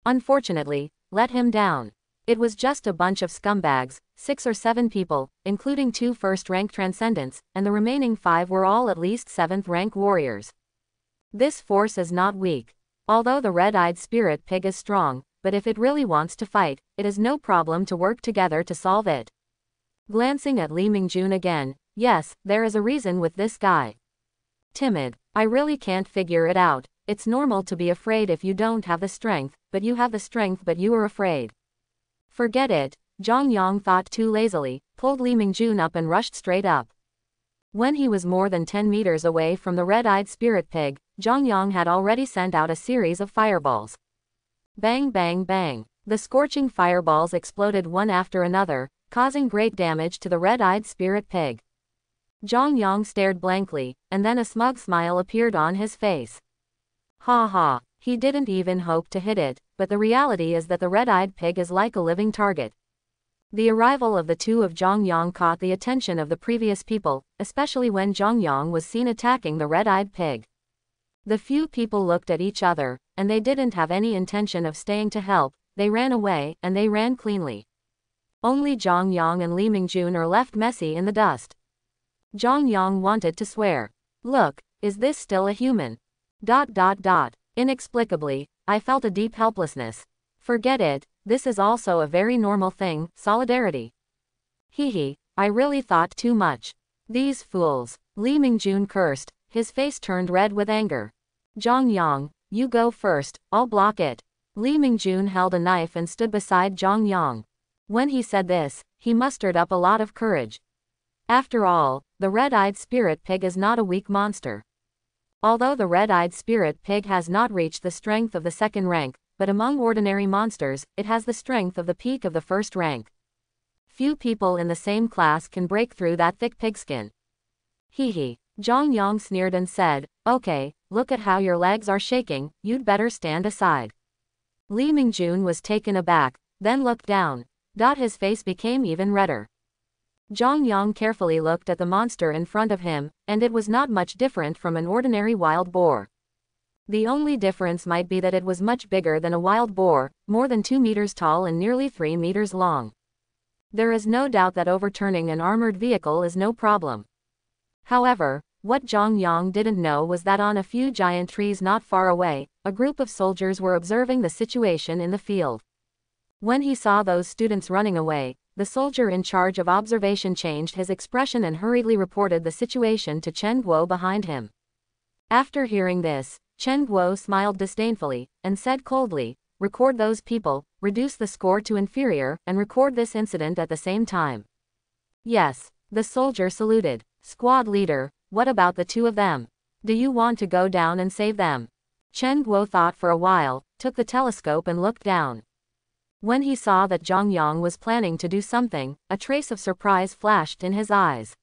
Unfortunately, let him down. It was just a bunch of scumbags, 6 or 7 people, including 2 first-rank transcendents, and the remaining 5 were all at least 7th-rank warriors. This force is not weak. Although the red-eyed spirit pig is strong, but if it really wants to fight, it is no problem to work together to solve it. Glancing at Li Mingjun again, yes, there is a reason with this guy. Timid. I really can't figure it out. It's normal to be afraid if you don't have the strength, but you have the strength but you are afraid. Forget it, Zhang Yang thought too lazily, pulled Li Mingjun up and rushed straight up. When he was more than 10 meters away from the red-eyed spirit pig, Zhang Yang had already sent out a series of fireballs. Bang bang bang. The scorching fireballs exploded one after another, causing great damage to the red-eyed spirit pig. Zhang Yang stared blankly, and then a smug smile appeared on his face. Ha ha, he didn't even hope to hit it, but the reality is that the red-eyed pig is like a living target. The arrival of the 2 of Zhang Yang caught the attention of the previous people, especially when Zhang Yang was seen attacking the red-eyed pig. The few people looked at each other, and they didn't have any intention of staying to help. They ran away, and they ran cleanly. Only Zhang Yang and Li Mingjun are left messy in the dust. Zhang Yang wanted to swear. Look, is this still a human? ... Inexplicably, I felt a deep helplessness. Forget it, this is also a very normal thing, solidarity. Hehe, I really thought too much. These fools. Li Mingjun cursed, his face turned red with anger. Zhang Yang, you go first, I'll block it. Li Mingjun held a knife and stood beside Zhang Yang. When he said this, he mustered up a lot of courage. After all, the red-eyed spirit pig is not a weak monster. Although the red-eyed spirit pig has not reached the strength of the 2nd rank, but among ordinary monsters, it has the strength of the peak of the 1st rank. Few people in the same class can break through that thick pigskin. Hehe. Zhang Yang sneered and said, okay, look at how your legs are shaking, you'd better stand aside. Li Mingjun was taken aback, then looked down. His face became even redder. Zhang Yang carefully looked at the monster in front of him, and it was not much different from an ordinary wild boar. The only difference might be that it was much bigger than a wild boar, more than 2 meters tall and nearly 3 meters long. There is no doubt that overturning an armored vehicle is no problem. However, what Zhang Yang didn't know was that on a few giant trees not far away, a group of soldiers were observing the situation in the field. When he saw those students running away, the soldier in charge of observation changed his expression and hurriedly reported the situation to Chen Guo behind him. After hearing this, Chen Guo smiled disdainfully, and said coldly, "Record those people, reduce the score to inferior, and record this incident at the same time." "Yes." The soldier saluted. "Squad leader, what about the two of them? Do you want to go down and save them?" Chen Guo thought for a while, took the telescope and looked down. When he saw that Zhang Yang was planning to do something, a trace of surprise flashed in his eyes.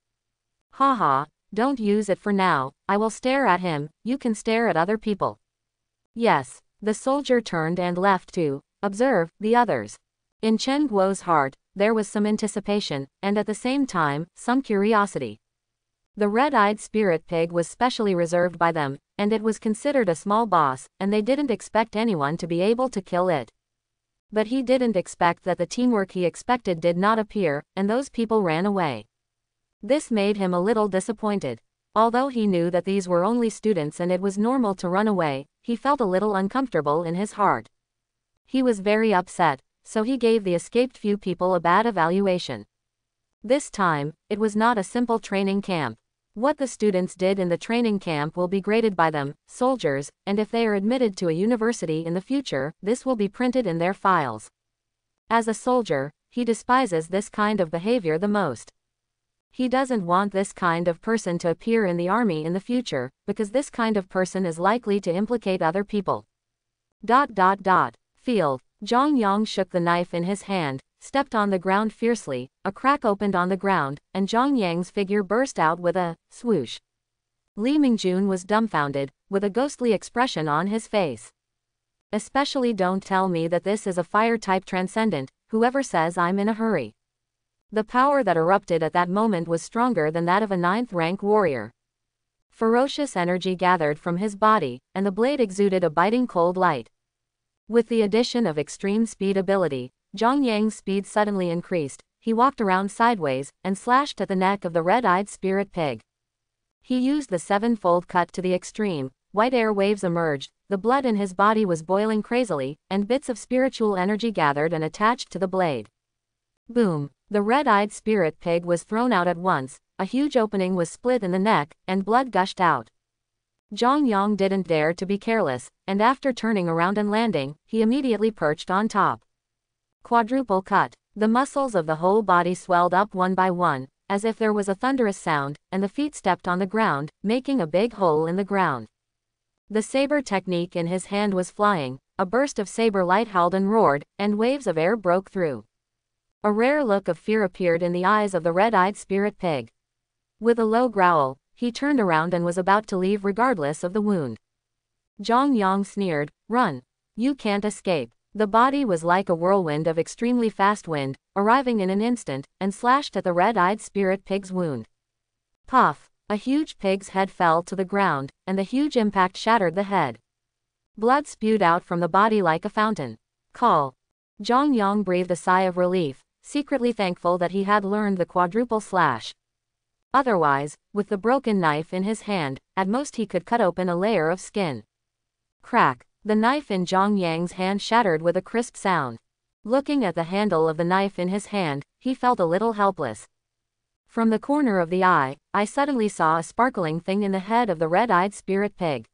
"Haha, don't use it for now, I will stare at him, you can stare at other people." "Yes." The soldier turned and left to observe the others. In Chen Guo's heart, there was some anticipation, and at the same time, some curiosity. The red-eyed spirit pig was specially reserved by them, and it was considered a small boss, and they didn't expect anyone to be able to kill it. But he didn't expect that the teamwork he expected did not appear, and those people ran away. This made him a little disappointed. Although he knew that these were only students and it was normal to run away, he felt a little uncomfortable in his heart. He was very upset, so he gave the escaped few people a bad evaluation. This time, it was not a simple training camp. What the students did in the training camp will be graded by them, soldiers, and if they are admitted to a university in the future, this will be printed in their files. As a soldier, he despises this kind of behavior the most. He doesn't want this kind of person to appear in the army in the future, because this kind of person is likely to implicate other people. Field. Zhang Yang shook the knife in his hand, stepped on the ground fiercely, a crack opened on the ground, and Zhang Yang's figure burst out with a swoosh. Li Mingjun was dumbfounded, with a ghostly expression on his face. "Especially don't tell me that this is a fire-type transcendent, whoever says I'm in a hurry." The power that erupted at that moment was stronger than that of a 9th-rank warrior. Ferocious energy gathered from his body, and the blade exuded a biting cold light. With the addition of extreme speed ability, Zhang Yang's speed suddenly increased. He walked around sideways, and slashed at the neck of the red-eyed spirit pig. He used the 7-fold cut to the extreme. White air waves emerged, the blood in his body was boiling crazily, and bits of spiritual energy gathered and attached to the blade. Boom! The red-eyed spirit pig was thrown out at once, a huge opening was split in the neck, and blood gushed out. Zhang Yang didn't dare to be careless, and after turning around and landing, he immediately perched on top. Quadruple cut. The muscles of the whole body swelled up one by one, as if there was a thunderous sound, and the feet stepped on the ground, making a big hole in the ground. The saber technique in his hand was flying, a burst of saber light howled and roared, and waves of air broke through. A rare look of fear appeared in the eyes of the red-eyed spirit pig. With a low growl, he turned around and was about to leave regardless of the wound. Zhang Yang sneered, "Run. You can't escape." The body was like a whirlwind of extremely fast wind, arriving in an instant, and slashed at the red-eyed spirit pig's wound. Puff! A huge pig's head fell to the ground, and the huge impact shattered the head. Blood spewed out from the body like a fountain. Call. Zhang Yang breathed a sigh of relief, secretly thankful that he had learned the quadruple slash. Otherwise, with the broken knife in his hand, at most he could cut open a layer of skin. Crack! The knife in Zhang Yang's hand shattered with a crisp sound. Looking at the handle of the knife in his hand, he felt a little helpless. From the corner of the eye, I suddenly saw a sparkling thing in the head of the red-eyed spirit pig.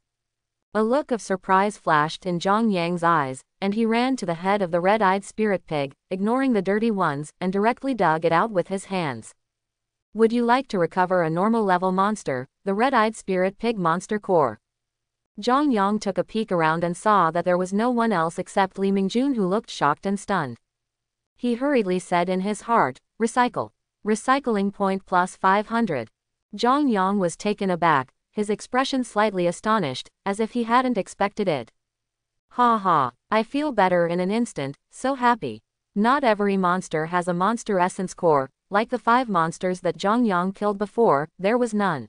A look of surprise flashed in Zhang Yang's eyes, and he ran to the head of the red-eyed spirit pig, ignoring the dirty ones, and directly dug it out with his hands. Would you like to recover a normal level monster, the red-eyed spirit pig monster core? Zhang Yang took a peek around and saw that there was no one else except Li Mingjun who looked shocked and stunned. He hurriedly said in his heart, "Recycle. Recycling point plus 500. Zhang Yang was taken aback, his expression slightly astonished, as if he hadn't expected it. "Ha ha, I feel better in an instant, so happy. Not every monster has a monster essence core, like the 5 monsters that Zhang Yang killed before, there was none.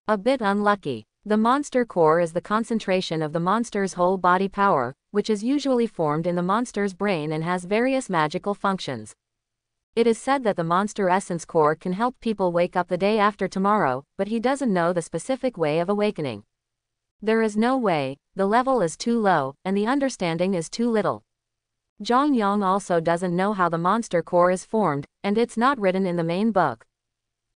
A bit unlucky. The monster core is the concentration of the monster's whole body power, which is usually formed in the monster's brain and has various magical functions. It is said that the monster essence core can help people wake up the day after tomorrow, but he doesn't know the specific way of awakening. There is no way, the level is too low, and the understanding is too little. Zhang Yang also doesn't know how the monster core is formed, and it's not written in the main book.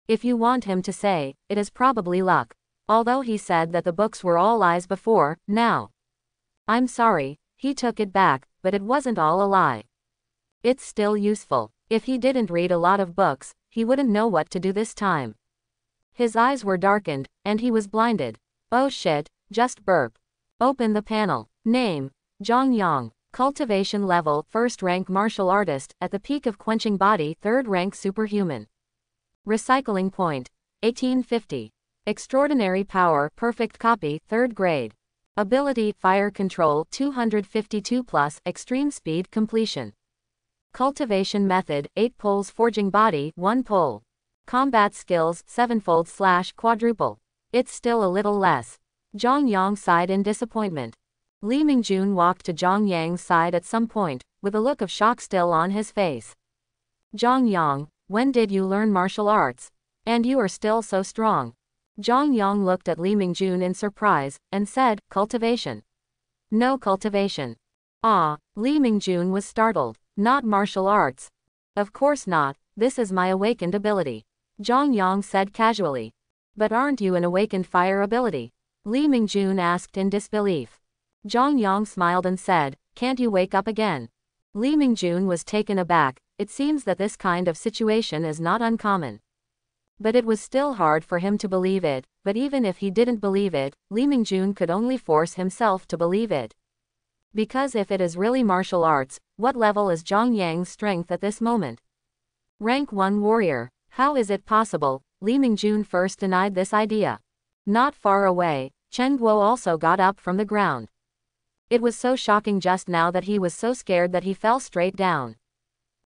If you want him to say, it is probably luck. Although he said that the books were all lies before, now. I'm sorry, he took it back, but it wasn't all a lie. It's still useful. If he didn't read a lot of books, he wouldn't know what to do this time. His eyes were darkened, and he was blinded. Oh shit, just burp. Open the panel. Name, Zhang Yang. Cultivation level, 1st rank martial artist, at the peak of quenching body, 3rd rank superhuman. Recycling point, 1850. Extraordinary power, perfect copy, 3rd grade. Ability, fire control, 252 plus, extreme speed, completion. Cultivation method, 8 poles forging body, 1 pole. Combat skills, 7-fold/quadruple. It's still a little less. Zhang Yang sighed in disappointment. Li Mingjun walked to Zhang Yang's side at some point, with a look of shock still on his face. Zhang Yang, when did you learn martial arts? And you are still so strong. Zhang Yang looked at Li Mingjun in surprise, and said, cultivation. No cultivation. Ah, Li Mingjun was startled. Not martial arts. Of course not, this is my awakened ability. Zhang Yang said casually. But aren't you an awakened fire ability? Li Mingjun asked in disbelief. Zhang Yang smiled and said, can't you wake up again? Li Mingjun was taken aback. It seems that this kind of situation is not uncommon. But it was still hard for him to believe it, but even if he didn't believe it, Li Mingjun could only force himself to believe it. Because if it is really martial arts, what level is Zhang Yang's strength at this moment? Rank 1 warrior. How is it possible? Li Mingjun first denied this idea. Not far away, Chen Guo also got up from the ground. It was so shocking just now that he was so scared that he fell straight down.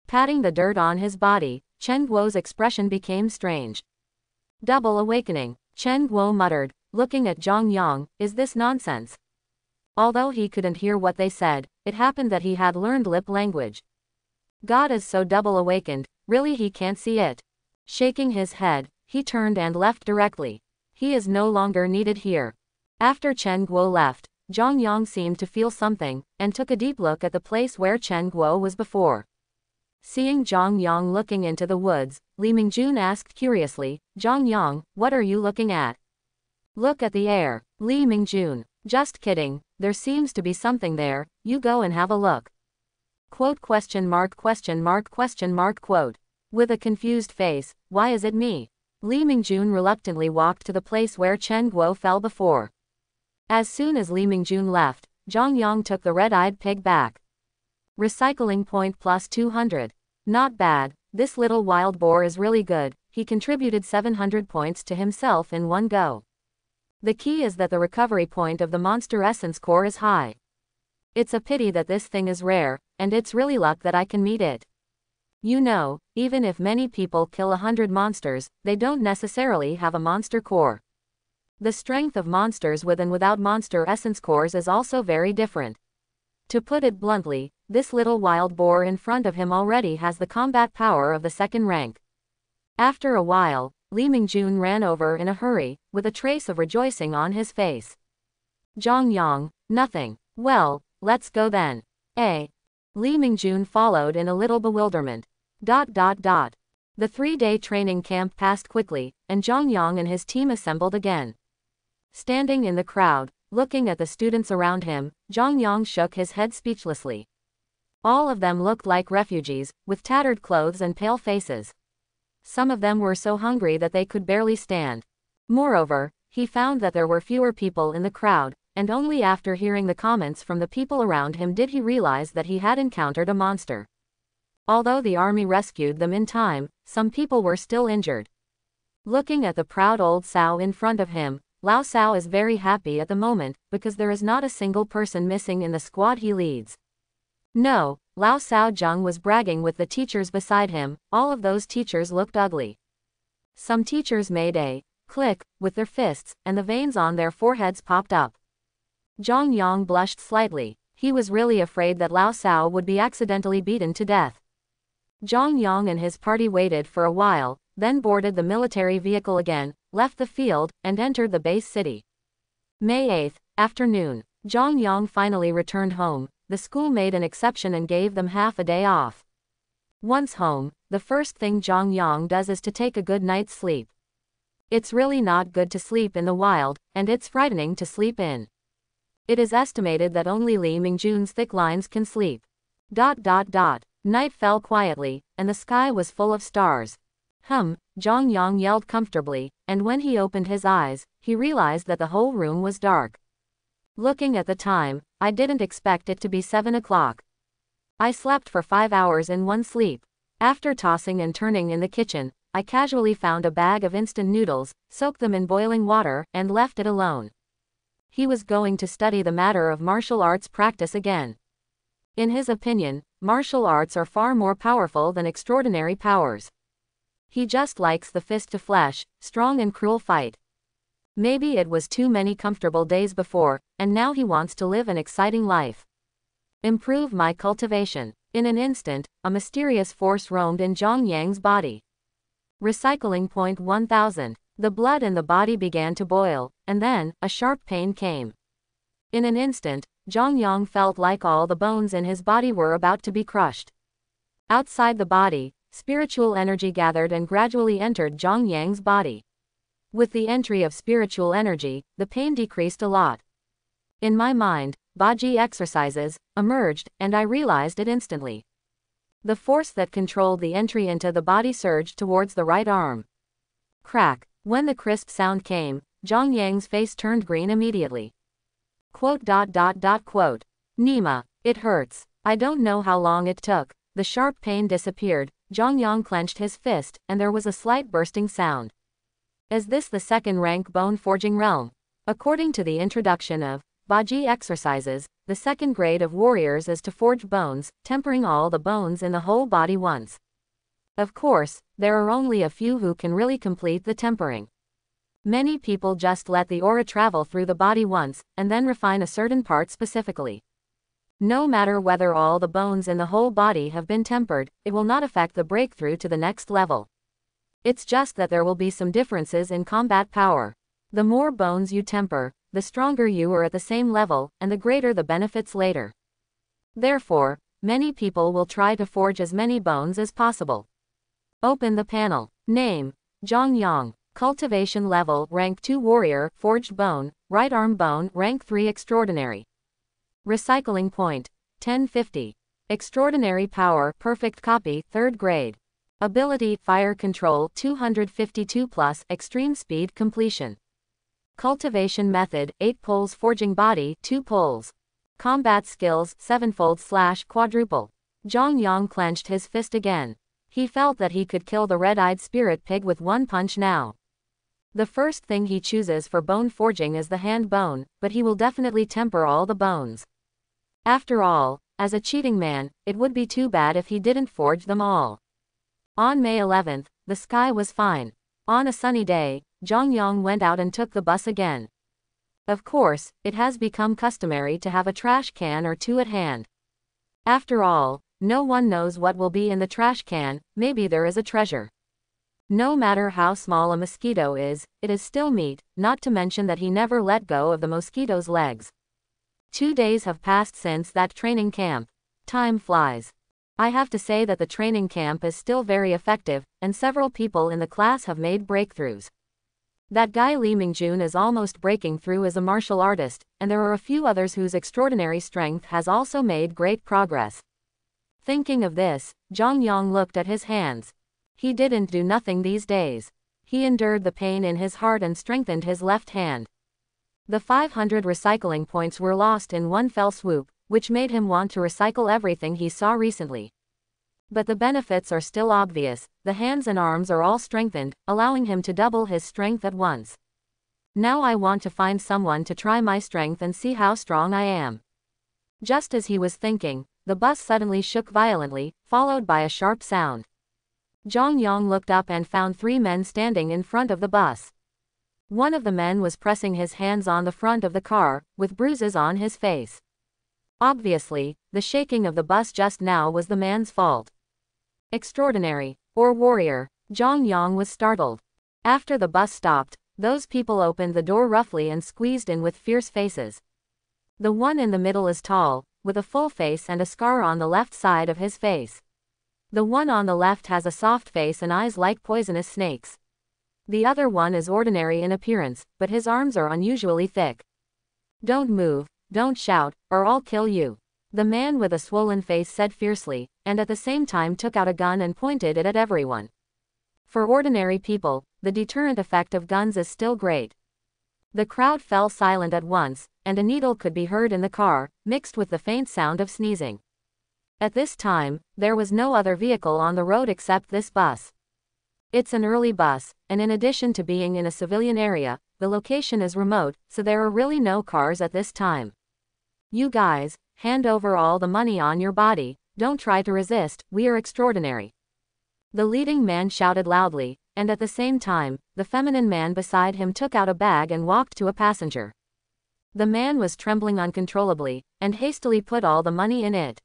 Patting the dirt on his body, Chen Guo's expression became strange. Double awakening, Chen Guo muttered, looking at Zhang Yang, is this nonsense? Although he couldn't hear what they said, it happened that he had learned lip language. God is so double awakened, really he can't see it. Shaking his head, he turned and left directly. He is no longer needed here. After Chen Guo left, Zhang Yang seemed to feel something, and took a deep look at the place where Chen Guo was before. Seeing Zhang Yang looking into the woods, Li Mingjun asked curiously, Zhang Yang, what are you looking at? Look at the air. Li Mingjun, just kidding, there seems to be something there, you go and have a look. Quote question mark question mark question mark quote. With a confused face, why is it me? Li Mingjun reluctantly walked to the place where Chen Guo fell before. As soon as Li Mingjun left, Zhang Yang took the red-eyed pig back. Recycling point plus 200. Not bad, this little wild boar is really good, he contributed 700 points to himself in one go. The key is that the recovery point of the monster essence core is high. It's a pity that this thing is rare, and it's really luck that I can meet it. You know, even if many people kill 100 monsters, they don't necessarily have a monster core. The strength of monsters with and without monster essence cores is also very different. To put it bluntly, this little wild boar in front of him already has the combat power of the 2nd rank. After a while, Li Mingjun ran over in a hurry, with a trace of rejoicing on his face. Zhang Yang, nothing. Well, let's go then. Li Mingjun followed in a little bewilderment. The 3-day training camp passed quickly, and Zhang Yang and his team assembled again. Standing in the crowd, looking at the students around him, Zhang Yang shook his head speechlessly. All of them looked like refugees, with tattered clothes and pale faces. Some of them were so hungry that they could barely stand. Moreover, he found that there were fewer people in the crowd, and only after hearing the comments from the people around him did he realize that he had encountered a monster. Although the army rescued them in time, some people were still injured. Looking at the proud old Cao in front of him, Lao Cao is very happy at the moment, because there is not a single person missing in the squad he leads. No, Lao Sao Jung was bragging with the teachers beside him. All of those teachers looked ugly. Some teachers made a click with their fists, and the veins on their foreheads popped up. Zhang Yang blushed slightly. He was really afraid that Lao Sao would be accidentally beaten to death. Zhang Yang and his party waited for a while, then boarded the military vehicle again, left the field, and entered the base city. May 8th, afternoon. Zhang Yang finally returned home. The school made an exception and gave them half a day off. Once home, the first thing Zhang Yang does is to take a good night's sleep. It's really not good to sleep in the wild, and it's frightening to sleep in. It is estimated that only Li Mingjun's thick lines can sleep. Night fell quietly, and the sky was full of stars. Zhang Yang yelled comfortably, and when he opened his eyes, he realized that the whole room was dark. Looking at the time, I didn't expect it to be 7 o'clock. I slept for 5 hours in one sleep. After tossing and turning in the kitchen, I casually found a bag of instant noodles, soaked them in boiling water, and left it alone. He was going to study the matter of martial arts practice again. In his opinion, martial arts are far more powerful than extraordinary powers. He just likes the fist-to-flesh, strong and cruel fight. Maybe it was too many comfortable days before, and now he wants to live an exciting life. Improve my cultivation. In an instant, a mysterious force roamed in Zhang Yang's body. Recycling point 1000. The blood in the body began to boil, and then, a sharp pain came. In an instant, Zhang Yang felt like all the bones in his body were about to be crushed. Outside the body, spiritual energy gathered and gradually entered Zhang Yang's body. With the entry of spiritual energy, the pain decreased a lot. In my mind, Baji exercises emerged, and I realized it instantly. The force that controlled the entry into the body surged towards the right arm. Crack. When the crisp sound came, Zhang Yang's face turned green immediately. Nima. It hurts. I don't know how long it took. The sharp pain disappeared. Zhang Yang clenched his fist, and there was a slight bursting sound. Is this the second-rank bone-forging realm? According to the introduction of Baji exercises, the second grade of warriors is to forge bones, tempering all the bones in the whole body once. Of course, there are only a few who can really complete the tempering. Many people just let the aura travel through the body once, and then refine a certain part specifically. No matter whether all the bones in the whole body have been tempered, it will not affect the breakthrough to the next level. It's just that there will be some differences in combat power. The more bones you temper, the stronger you are at the same level, and the greater the benefits later. Therefore, many people will try to forge as many bones as possible. Open the panel. Name: Zhang Yang. Cultivation level: Rank 2 Warrior, Forged Bone, Right Arm Bone, Rank 3 Extraordinary. Recycling point: 1050. Extraordinary Power, Perfect Copy, 3rd grade. Ability: Fire Control 252+, Extreme Speed Completion. Cultivation method: 8 poles forging body, 2 poles. Combat skills: 7-fold/quadruple. Zhang Yang clenched his fist again. He felt that he could kill the red-eyed spirit pig with one punch now. The first thing he chooses for bone forging is the hand bone, but he will definitely temper all the bones. After all, as a cheating man, it would be too bad if he didn't forge them all. On May 11th, the sky was fine. On a sunny day, Zhang Yang went out and took the bus again. Of course, it has become customary to have a trash can or two at hand. After all, no one knows what will be in the trash can. Maybe there is a treasure. No matter how small a mosquito is, it is still meat, not to mention that he never let go of the mosquito's legs. 2 days have passed since that training camp. Time flies. I have to say that the training camp is still very effective, and several people in the class have made breakthroughs. That guy Li Mingjun is almost breaking through as a martial artist, and there are a few others whose extraordinary strength has also made great progress. Thinking of this, Zhang Yang looked at his hands. He didn't do nothing these days. He endured the pain in his heart and strengthened his left hand. The 500 recycling points were lost in one fell swoop, which made him want to recycle everything he saw recently. But the benefits are still obvious. The hands and arms are all strengthened, allowing him to double his strength at once. Now I want to find someone to try my strength and see how strong I am. Just as he was thinking, the bus suddenly shook violently, followed by a sharp sound. Zhang Yang looked up and found 3 men standing in front of the bus. One of the men was pressing his hands on the front of the car, with bruises on his face. Obviously, the shaking of the bus just now was the man's fault. Extraordinary, or warrior, Zhang Yang was startled. After the bus stopped, those people opened the door roughly and squeezed in with fierce faces. The one in the middle is tall, with a full face and a scar on the left side of his face. The one on the left has a soft face and eyes like poisonous snakes. The other one is ordinary in appearance, but his arms are unusually thick. Don't move, don't shout, or I'll kill you, the man with a swollen face said fiercely, and at the same time took out a gun and pointed it at everyone. For ordinary people, the deterrent effect of guns is still great. The crowd fell silent at once, and a needle could be heard in the car, mixed with the faint sound of sneezing. At this time, there was no other vehicle on the road except this bus. It's an early bus, and in addition to being in a civilian area, the location is remote, so there are really no cars at this time. You guys, hand over all the money on your body, don't try to resist, we are extraordinary. The leading man shouted loudly, and at the same time, the feminine man beside him took out a bag and walked to a passenger. The man was trembling uncontrollably, and hastily put all the money in it.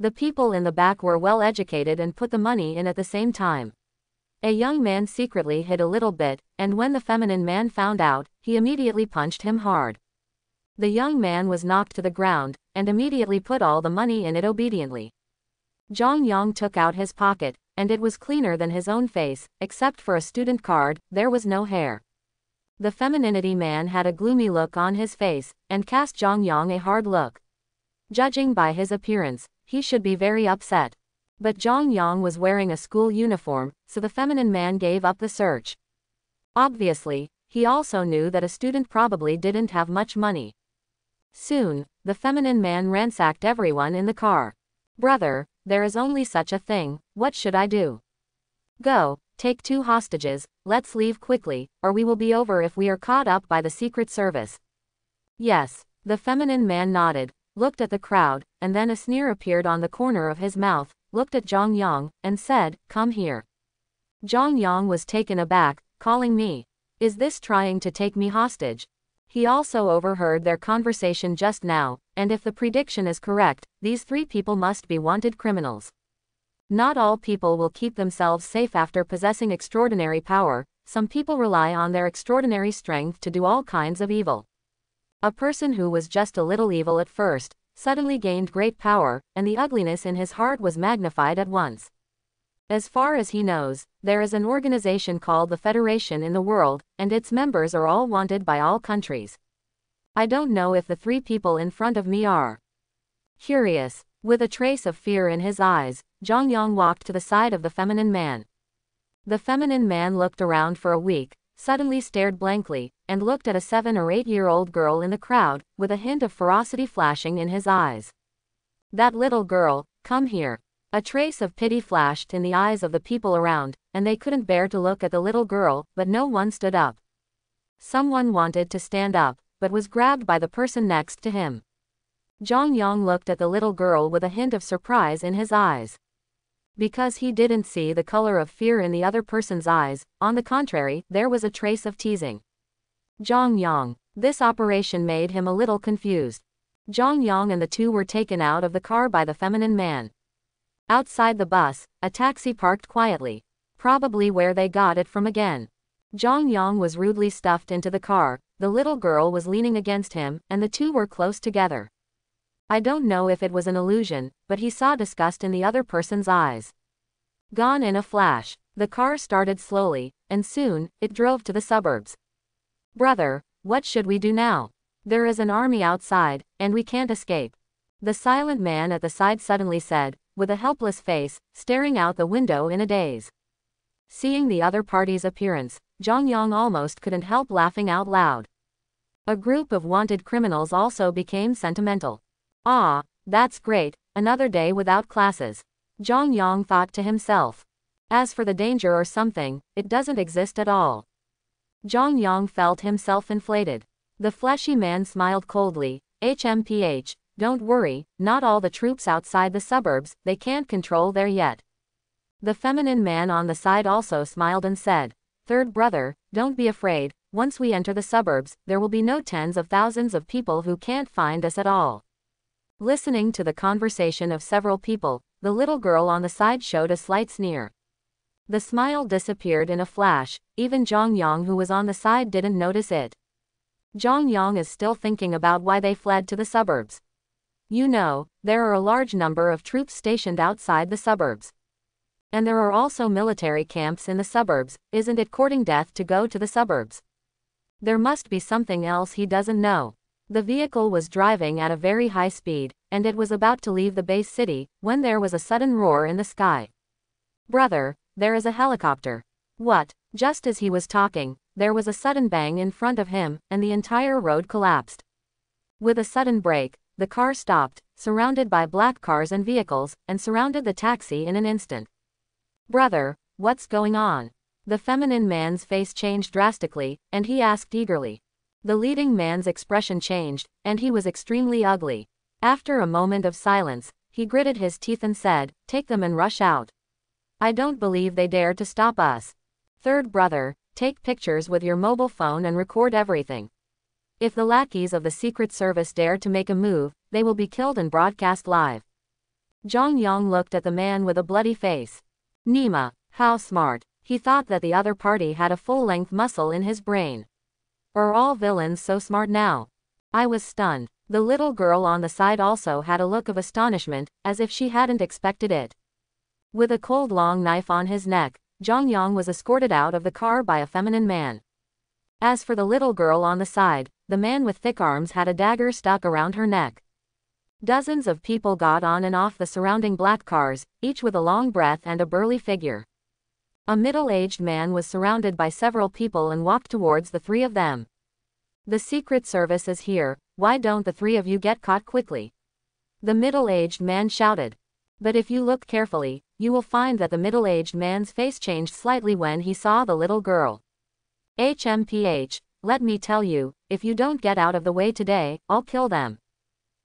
The people in the back were well educated and put the money in at the same time. A young man secretly hid a little bit, and when the feminine man found out, he immediately punched him hard. The young man was knocked to the ground, and immediately put all the money in it obediently. Zhang Yang took out his pocket, and it was cleaner than his own face, except for a student card, there was no hair. The femininity man had a gloomy look on his face, and cast Zhang Yang a hard look. Judging by his appearance, he should be very upset. But Zhang Yang was wearing a school uniform, so the feminine man gave up the search. Obviously, he also knew that a student probably didn't have much money. Soon, the feminine man ransacked everyone in the car. Brother, there is only such a thing, what should I do? Go, take 2 hostages, let's leave quickly, or we will be over if we are caught up by the Secret Service. Yes, the feminine man nodded, looked at the crowd, and then a sneer appeared on the corner of his mouth, looked at Zhang Yang, and said, come here. Zhang Yang was taken aback, calling me. Is this trying to take me hostage? He also overheard their conversation just now, and if the prediction is correct, these 3 people must be wanted criminals. Not all people will keep themselves safe after possessing extraordinary power, some people rely on their extraordinary strength to do all kinds of evil. A person who was just a little evil at first, suddenly gained great power, and the ugliness in his heart was magnified at once. As far as he knows, there is an organization called the Federation in the world, and its members are all wanted by all countries. I don't know if the 3 people in front of me are. Curious, with a trace of fear in his eyes, Zhang Yang walked to the side of the feminine man. The feminine man looked around for a week, suddenly stared blankly, and looked at a 7 or 8-year-old girl in the crowd, with a hint of ferocity flashing in his eyes. That little girl, come here. A trace of pity flashed in the eyes of the people around, and they couldn't bear to look at the little girl, but no one stood up. Someone wanted to stand up, but was grabbed by the person next to him. Zhang Yang looked at the little girl with a hint of surprise in his eyes. Because he didn't see the color of fear in the other person's eyes, on the contrary, there was a trace of teasing. Zhang Yang. This operation made him a little confused. Zhang Yang and the 2 were taken out of the car by the feminine man. Outside the bus, a taxi parked quietly. Probably where they got it from again. Zhang Yang was rudely stuffed into the car, the little girl was leaning against him, and the 2 were close together. I don't know if it was an illusion, but he saw disgust in the other person's eyes. Gone in a flash, the car started slowly, and soon, it drove to the suburbs. Brother, what should we do now? There is an army outside, and we can't escape. The silent man at the side suddenly said, with a helpless face, staring out the window in a daze. Seeing the other party's appearance, Zhang Yang almost couldn't help laughing out loud. A group of wanted criminals also became sentimental. Ah, that's great, another day without classes. Zhang Yang thought to himself. As for the danger or something, it doesn't exist at all. Zhang Yang felt himself inflated. The fleshy man smiled coldly. HMPH, don't worry, not all the troops outside the suburbs, they can't control there yet. The feminine man on the side also smiled and said, third brother, don't be afraid, once we enter the suburbs, there will be no tens of thousands of people who can't find us at all. Listening to the conversation of several people, the little girl on the side showed a slight sneer. The smile disappeared in a flash, even Zhang Yang who was on the side didn't notice it. Zhang Yang is still thinking about why they fled to the suburbs. You know, there are a large number of troops stationed outside the suburbs. And there are also military camps in the suburbs, isn't it courting death to go to the suburbs? There must be something else he doesn't know. The vehicle was driving at a very high speed, and it was about to leave the base city, when there was a sudden roar in the sky. Brother, there is a helicopter. What? Just as he was talking, there was a sudden bang in front of him, and the entire road collapsed. With a sudden brake, the car stopped, surrounded by black cars and vehicles, and surrounded the taxi in an instant. Brother, what's going on? The feminine man's face changed drastically, and he asked eagerly. The leading man's expression changed, and he was extremely ugly. After a moment of silence, he gritted his teeth and said, take them and rush out. I don't believe they dare to stop us. Third brother, take pictures with your mobile phone and record everything. If the lackeys of the Secret Service dare to make a move, they will be killed and broadcast live. Zhang Yang looked at the man with a bloody face. Nima, how smart. He thought that the other party had a full-length muscle in his brain. Are all villains so smart now? I was stunned. The little girl on the side also had a look of astonishment, as if she hadn't expected it. With a cold long knife on his neck, Zhang Yang was escorted out of the car by a feminine man. As for the little girl on the side, the man with thick arms had a dagger stuck around her neck. Dozens of people got on and off the surrounding black cars, each with a long breath and a burly figure. A middle-aged man was surrounded by several people and walked towards the three of them. The Secret Service is here, why don't the three of you get caught quickly? The middle-aged man shouted. But if you look carefully, you will find that the middle-aged man's face changed slightly when he saw the little girl. HMPH, let me tell you, if you don't get out of the way today, I'll kill them.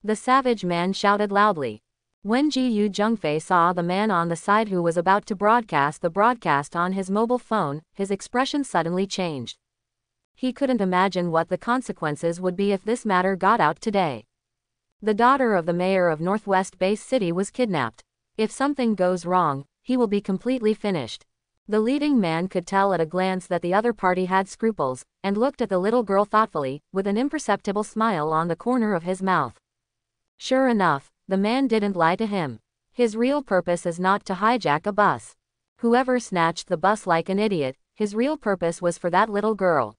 The savage man shouted loudly. When Ji Zhengfei saw the man on the side who was about to broadcast the broadcast on his mobile phone, his expression suddenly changed. He couldn't imagine what the consequences would be if this matter got out today. The daughter of the mayor of Northwest Base City was kidnapped. If something goes wrong, he will be completely finished. The leading man could tell at a glance that the other party had scruples, and looked at the little girl thoughtfully, with an imperceptible smile on the corner of his mouth. Sure enough, the man didn't lie to him. His real purpose is not to hijack a bus. Whoever snatched the bus like an idiot, his real purpose was for that little girl.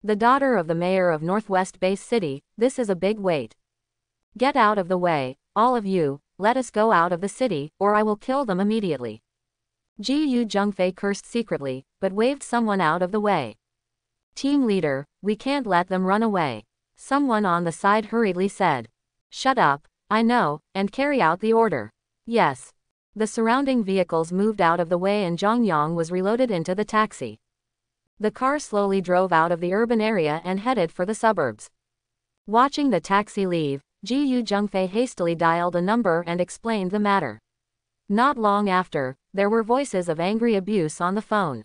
The daughter of the mayor of Northwest Base City, this is a big weight. Get out of the way, all of you, let us go out of the city, or I will kill them immediately. Ji Zhengfei cursed secretly, but waved someone out of the way. Team leader, we can't let them run away. Someone on the side hurriedly said. Shut up, I know, and carry out the order. Yes. The surrounding vehicles moved out of the way and Zhang Yang was reloaded into the taxi. The car slowly drove out of the urban area and headed for the suburbs. Watching the taxi leave, Ji Zhengfei hastily dialed a number and explained the matter. Not long after, there were voices of angry abuse on the phone.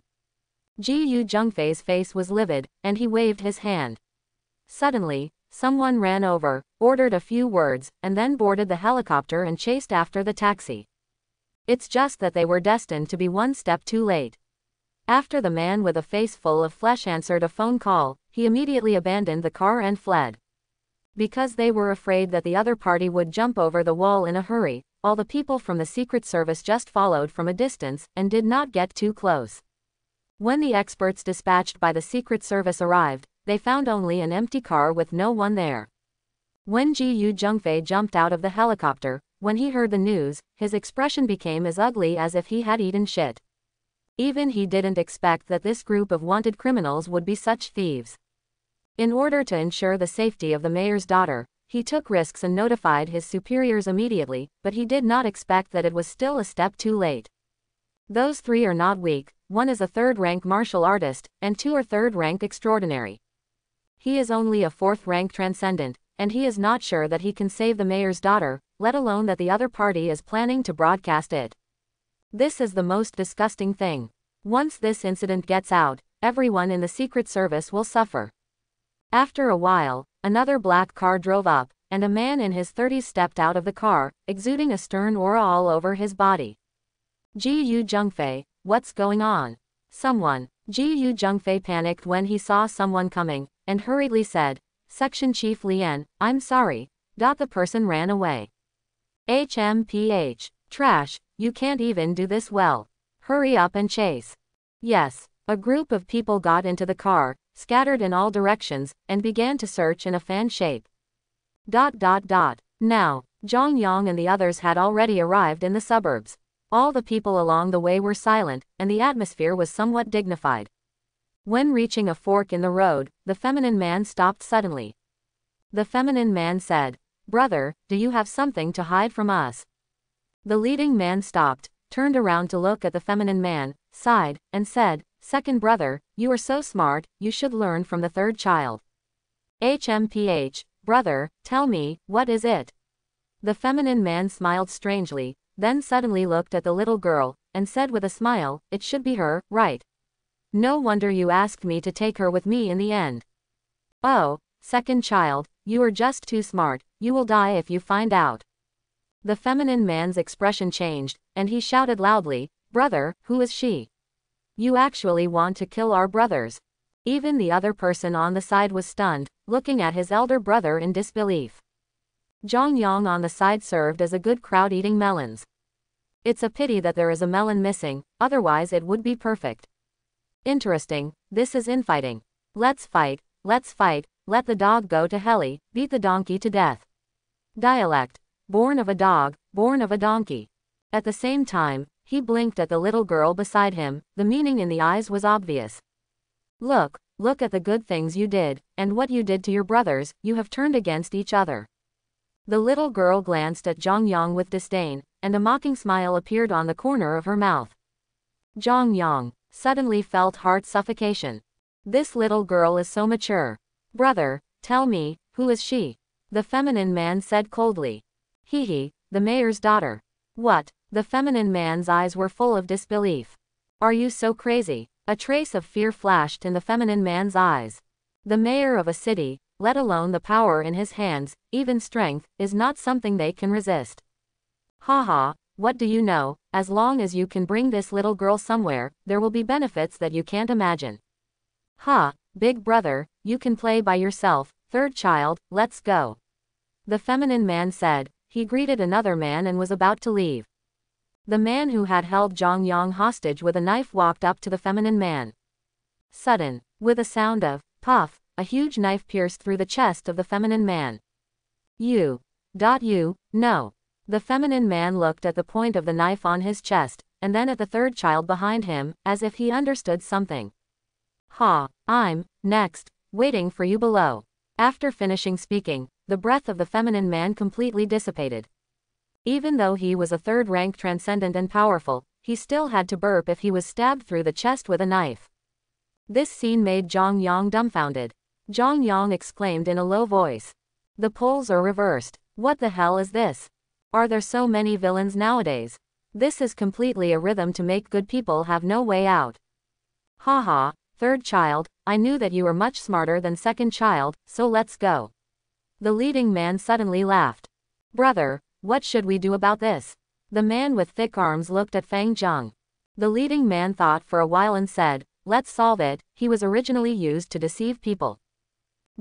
Ji Zhengfei's face was livid, and he waved his hand. Suddenly, someone ran over, ordered a few words, and then boarded the helicopter and chased after the taxi. It's just that they were destined to be one step too late. After the man with a face full of flesh answered a phone call, he immediately abandoned the car and fled. Because they were afraid that the other party would jump over the wall in a hurry, all the people from the Secret Service just followed from a distance and did not get too close. When the experts dispatched by the Secret Service arrived, they found only an empty car with no one there. When Ji Zhengfei jumped out of the helicopter, when he heard the news, his expression became as ugly as if he had eaten shit. Even he didn't expect that this group of wanted criminals would be such thieves. In order to ensure the safety of the mayor's daughter, he took risks and notified his superiors immediately, but he did not expect that it was still a step too late. Those three are not weak, one is a third-rank martial artist, and two are third-rank extraordinary. He is only a fourth-rank transcendent, and he is not sure that he can save the mayor's daughter, let alone that the other party is planning to broadcast it. This is the most disgusting thing. Once this incident gets out, everyone in the Secret Service will suffer. After a while, another black car drove up, and a man in his 30s stepped out of the car, exuding a stern aura all over his body. Gu Zhengfei, what's going on? Someone. Gu Zhengfei panicked when he saw someone coming, and hurriedly said, Section Chief Lian, I'm sorry. The person ran away. HMPH. Trash, you can't even do this well. Hurry up and chase. Yes. A group of people got into the car, scattered in all directions, and began to search in a fan shape. Now, Zhang Yang and the others had already arrived in the suburbs. All the people along the way were silent, and the atmosphere was somewhat dignified. When reaching a fork in the road, the feminine man stopped suddenly. The feminine man said, Brother, do you have something to hide from us? The leading man stopped, turned around to look at the feminine man, sighed, and said, Second brother, you are so smart, you should learn from the third child. HMPH, brother, tell me, what is it? The feminine man smiled strangely, then suddenly looked at the little girl, and said with a smile, It should be her, right? No wonder you asked me to take her with me in the end. Oh, second child, you are just too smart, you will die if you find out. The feminine man's expression changed, and he shouted loudly, Brother, who is she? You actually want to kill our brothers. Even the other person on the side was stunned, looking at his elder brother in disbelief. Zhang Yang on the side served as a good crowd eating melons. It's a pity that there is a melon missing, otherwise it would be perfect. Interesting, this is infighting. Let's fight, let the dog go to heli, beat the donkey to death. Dialect. Born of a dog, born of a donkey. At the same time, he blinked at the little girl beside him, the meaning in the eyes was obvious. Look at the good things you did, and what you did to your brothers, you have turned against each other. The little girl glanced at Zhang Yang with disdain, and a mocking smile appeared on the corner of her mouth. Zhang Yang suddenly felt heart suffocation. This little girl is so mature. Brother, tell me, who is she? The feminine man said coldly. He, the mayor's daughter. What? The feminine man's eyes were full of disbelief. Are you so crazy? A trace of fear flashed in the feminine man's eyes. The mayor of a city, let alone the power in his hands, even strength, is not something they can resist. Haha, what do you know? As long as you can bring this little girl somewhere, there will be benefits that you can't imagine. Ha, big brother, you can play by yourself, third child, let's go. The feminine man said. He greeted another man and was about to leave. The man who had held Zhang Yang hostage with a knife walked up to the feminine man. Sudden, with a sound of puff, a huge knife pierced through the chest of the feminine man. You. No. The feminine man looked at the point of the knife on his chest, and then at the third child behind him, as if he understood something. I'm next, waiting for you below. After finishing speaking, the breath of the feminine man completely dissipated. Even though he was a third-rank transcendent and powerful, he still had to burp if he was stabbed through the chest with a knife. This scene made Zhang Yang dumbfounded. Zhang Yang exclaimed in a low voice. The poles are reversed. What the hell is this? Are there so many villains nowadays? This is completely a rhythm to make good people have no way out. Haha, third child, I knew that you were much smarter than second child, so let's go. The leading man suddenly laughed. Brother, what should we do about this? The man with thick arms looked at Fang Zheng. The leading man thought for a while and said, Let's solve it, he was originally used to deceive people.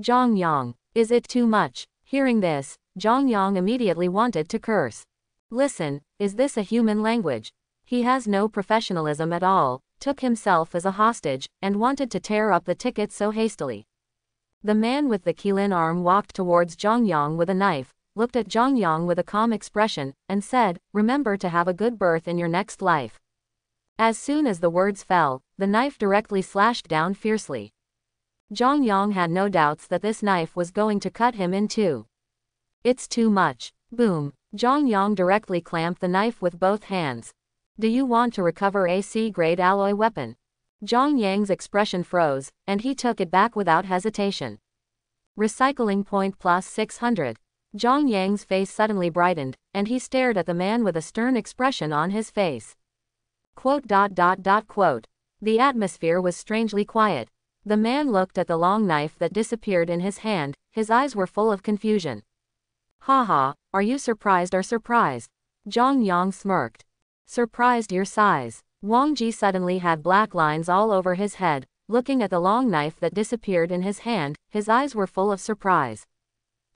Zhang Yang, is it too much? Hearing this, Zhang Yang immediately wanted to curse. Listen, is this a human language? He has no professionalism at all, took himself as a hostage, and wanted to tear up the ticket so hastily. The man with the Qilin arm walked towards Zhang Yang with a knife, looked at Zhang Yang with a calm expression, and said, Remember to have a good birth in your next life. As soon as the words fell, the knife directly slashed down fiercely. Zhang Yang had no doubts that this knife was going to cut him in two. It's too much. Boom. Zhang Yang directly clamped the knife with both hands. Do you want to recover a C-grade alloy weapon? Zhang Yang's expression froze, and he took it back without hesitation. Recycling point plus 600. Zhang Yang's face suddenly brightened, and he stared at the man with a stern expression on his face. Quote. The atmosphere was strangely quiet. The man looked at the long knife that disappeared in his hand, his eyes were full of confusion. Haha, are you surprised or surprised? Zhang Yang smirked. Surprised your size. Wang Ji suddenly had black lines all over his head, looking at the long knife that disappeared in his hand, his eyes were full of surprise.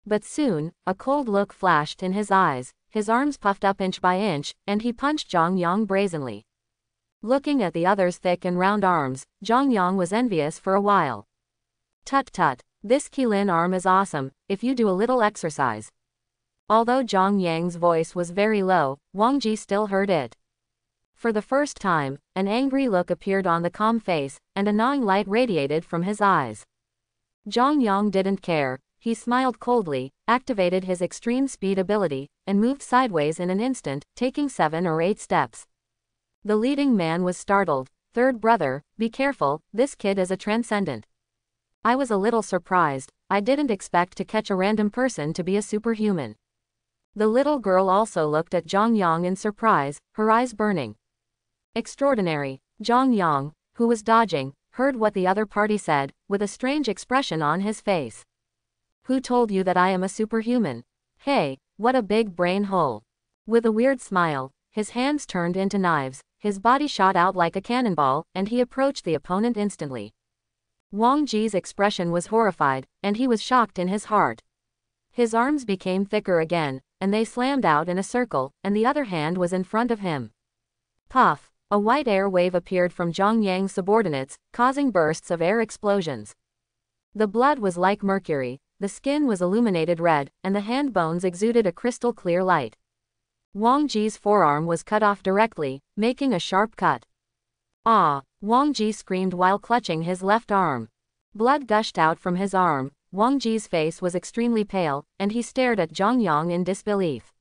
But soon, a cold look flashed in his eyes, his arms puffed up inch by inch, and he punched Zhang Yang brazenly. Looking at the other's thick and round arms, Zhang Yang was envious for a while. Tut tut, this Qilin arm is awesome, if you do a little exercise. Although Zhang Yang's voice was very low, Wang Ji still heard it. For the first time, an angry look appeared on the calm face, and a gnawing light radiated from his eyes. Zhang Yang didn't care, he smiled coldly, activated his extreme speed ability, and moved sideways in an instant, taking 7 or 8 steps. The leading man was startled. Third brother, be careful, this kid is a transcendent. I was a little surprised, I didn't expect to catch a random person to be a superhuman. The little girl also looked at Zhang Yang in surprise, her eyes burning. Extraordinary. Zhang Yang, who was dodging, heard what the other party said, with a strange expression on his face. Who told you that I am a superhuman? Hey, what a big brain hole. With a weird smile, his hands turned into knives, his body shot out like a cannonball, and he approached the opponent instantly. Wang Ji's expression was horrified, and he was shocked in his heart. His arms became thicker again, and they slammed out in a circle, and the other hand was in front of him. Puff! A white air wave appeared from Zhang Yang's subordinates, causing bursts of air explosions. The blood was like mercury, the skin was illuminated red, and the hand bones exuded a crystal clear light. Wang Ji's forearm was cut off directly, making a sharp cut. Ah! Wang Ji screamed while clutching his left arm. Blood gushed out from his arm, Wang Ji's face was extremely pale, and he stared at Zhang Yang in disbelief.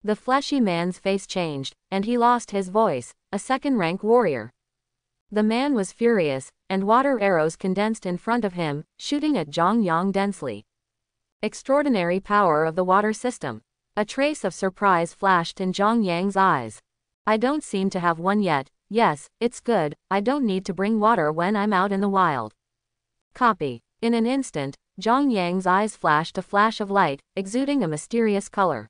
The fleshy man's face changed, and he lost his voice, a second-rank warrior. The man was furious, and water arrows condensed in front of him, shooting at Zhang Yang densely. Extraordinary power of the water system. A trace of surprise flashed in Zhang Yang's eyes. I don't seem to have one yet. Yes, it's good, I don't need to bring water when I'm out in the wild. Copy. In an instant, Zhang Yang's eyes flashed a flash of light, exuding a mysterious color.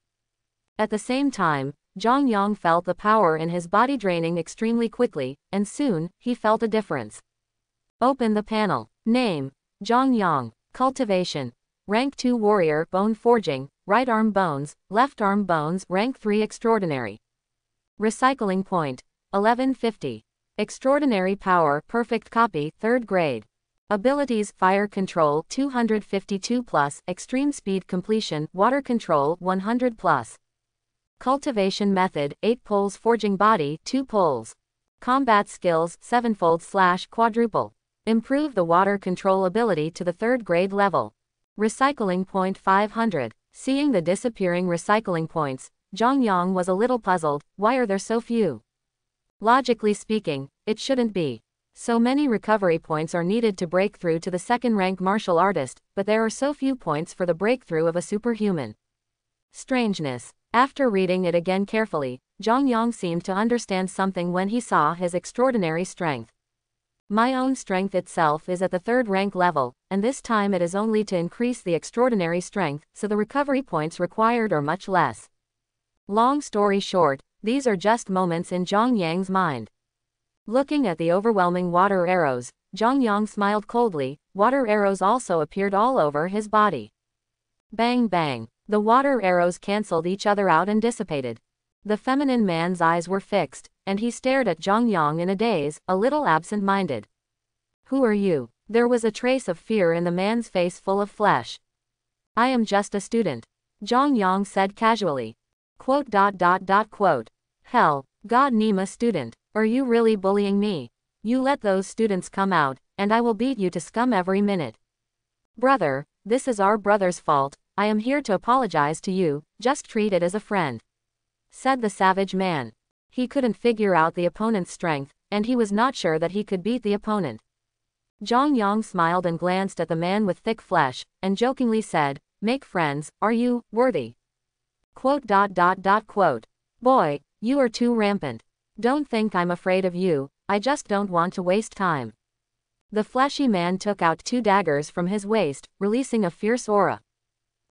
At the same time, Zhang Yang felt the power in his body draining extremely quickly, and soon, he felt a difference. Open the panel. Name: Zhang Yang. Cultivation: Rank 2 Warrior, Bone Forging, right arm bones, left arm bones, Rank 3 Extraordinary. Recycling point: 1150. Extraordinary Power, Perfect Copy, 3rd grade. Abilities: Fire Control 252+, Extreme Speed Completion, Water Control 100+. Cultivation Method: 8 poles, Forging Body 2 poles. Combat Skills: 7-fold/quadruple. Improve the water control ability to the 3rd grade level. Recycling point 500. Seeing the disappearing recycling points, Zhang Yang was a little puzzled. Why are there so few? Logically speaking, it shouldn't be. So many recovery points are needed to break through to the 2nd-rank martial artist, but there are so few points for the breakthrough of a superhuman. Strangeness. After reading it again carefully, Zhang Yang seemed to understand something when he saw his extraordinary strength. My own strength itself is at the 3rd rank level, and this time it is only to increase the extraordinary strength, so the recovery points required are much less. Long story short, these are just moments in Zhang Yang's mind. Looking at the overwhelming water arrows, Zhang Yang smiled coldly. Water arrows also appeared all over his body. Bang bang. The water arrows cancelled each other out and dissipated. The feminine man's eyes were fixed, and he stared at Zhang Yang in a daze, a little absent-minded. Who are you? There was a trace of fear in the man's face full of flesh. I am just a student. Zhang Yang said casually. Quote. Hell, God Nima student. Are you really bullying me? You let those students come out, and I will beat you to scum every minute. Brother, this is our brother's fault. I am here to apologize to you, just treat it as a friend. Said the savage man. He couldn't figure out the opponent's strength, and he was not sure that he could beat the opponent. Zhang Yang smiled and glanced at the man with thick flesh, and jokingly said, "Make friends, are you worthy?" Quote. Boy, you are too rampant. Don't think I'm afraid of you, I just don't want to waste time. The fleshy man took out 2 daggers from his waist, releasing a fierce aura.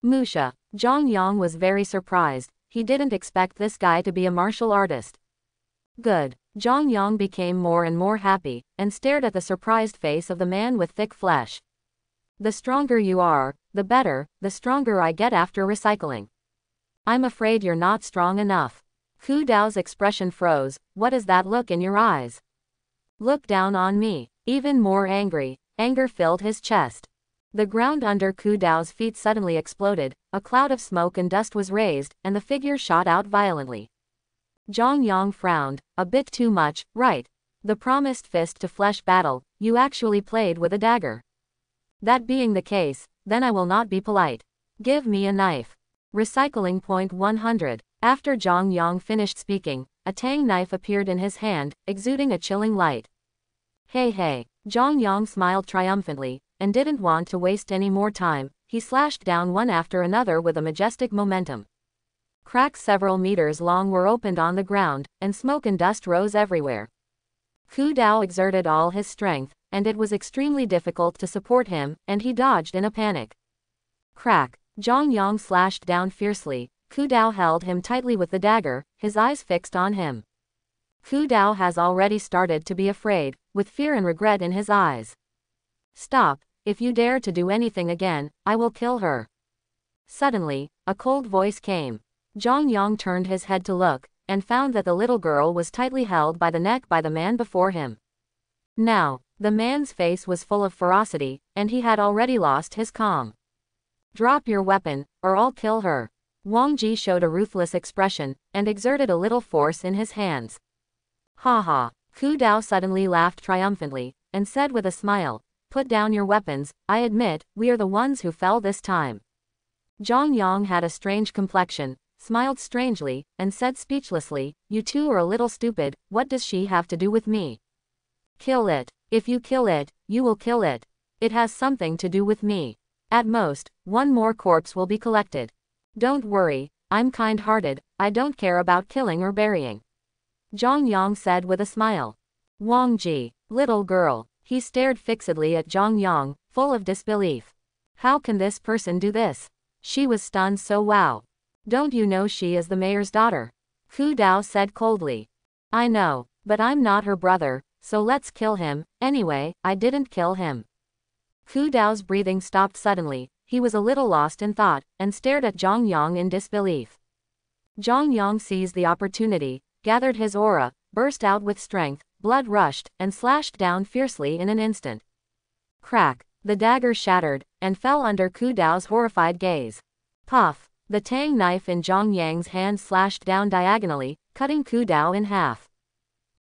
Musha. Zhang Yang was very surprised, he didn't expect this guy to be a martial artist. Good. Zhang Yang became more and more happy, and stared at the surprised face of the man with thick flesh. The stronger you are, the better, the stronger I get after recycling. I'm afraid you're not strong enough. Hu Dao's expression froze. What is that look in your eyes? Look down on me. Even more angry, anger filled his chest. The ground under Hu Dao's feet suddenly exploded, a cloud of smoke and dust was raised, and the figure shot out violently. Zhang Yang frowned, a bit too much, right? The promised fist-to-flesh battle, you actually played with a dagger. That being the case, then I will not be polite. Give me a knife. Recycling point 100. After Zhang Yang finished speaking, a tang knife appeared in his hand, exuding a chilling light. Hey hey. Zhang Yang smiled triumphantly, and didn't want to waste any more time. He slashed down one after another with a majestic momentum. Cracks several meters long were opened on the ground, and smoke and dust rose everywhere. Hu Dao exerted all his strength, and it was extremely difficult to support him, and he dodged in a panic. Crack. Zhang Yang slashed down fiercely. Hu Dao held him tightly with the dagger, his eyes fixed on him. Hu Dao has already started to be afraid, with fear and regret in his eyes. Stop, if you dare to do anything again, I will kill her. Suddenly, a cold voice came. Zhang Yang turned his head to look, and found that the little girl was tightly held by the neck by the man before him. Now, the man's face was full of ferocity, and he had already lost his calm. Drop your weapon, or I'll kill her. Wang Ji showed a ruthless expression, and exerted a little force in his hands. Ha ha. Hu Dao suddenly laughed triumphantly, and said with a smile, "Put down your weapons, I admit, we are the ones who fell this time." Zhang Yang had a strange complexion, smiled strangely, and said speechlessly, "You two are a little stupid, what does she have to do with me?" Kill it. If you kill it, you will kill it. It has something to do with me. At most, one more corpse will be collected. Don't worry, I'm kind-hearted, I don't care about killing or burying. Zhang Yang said with a smile. Wang Ji, little girl. He stared fixedly at Zhang Yang, full of disbelief. How can this person do this? She was stunned so wow. Don't you know she is the mayor's daughter? Hu Dao said coldly. I know, but I'm not her brother, so let's kill him. Anyway, I didn't kill him. Hu Dao's breathing stopped suddenly, he was a little lost in thought, and stared at Zhang Yang in disbelief. Zhang Yang seized the opportunity, gathered his aura, burst out with strength, blood rushed, and slashed down fiercely in an instant. Crack. The dagger shattered, and fell under Hu Dao's horrified gaze. Puff. The tang knife in Zhang Yang's hand slashed down diagonally, cutting Hu Dao in half.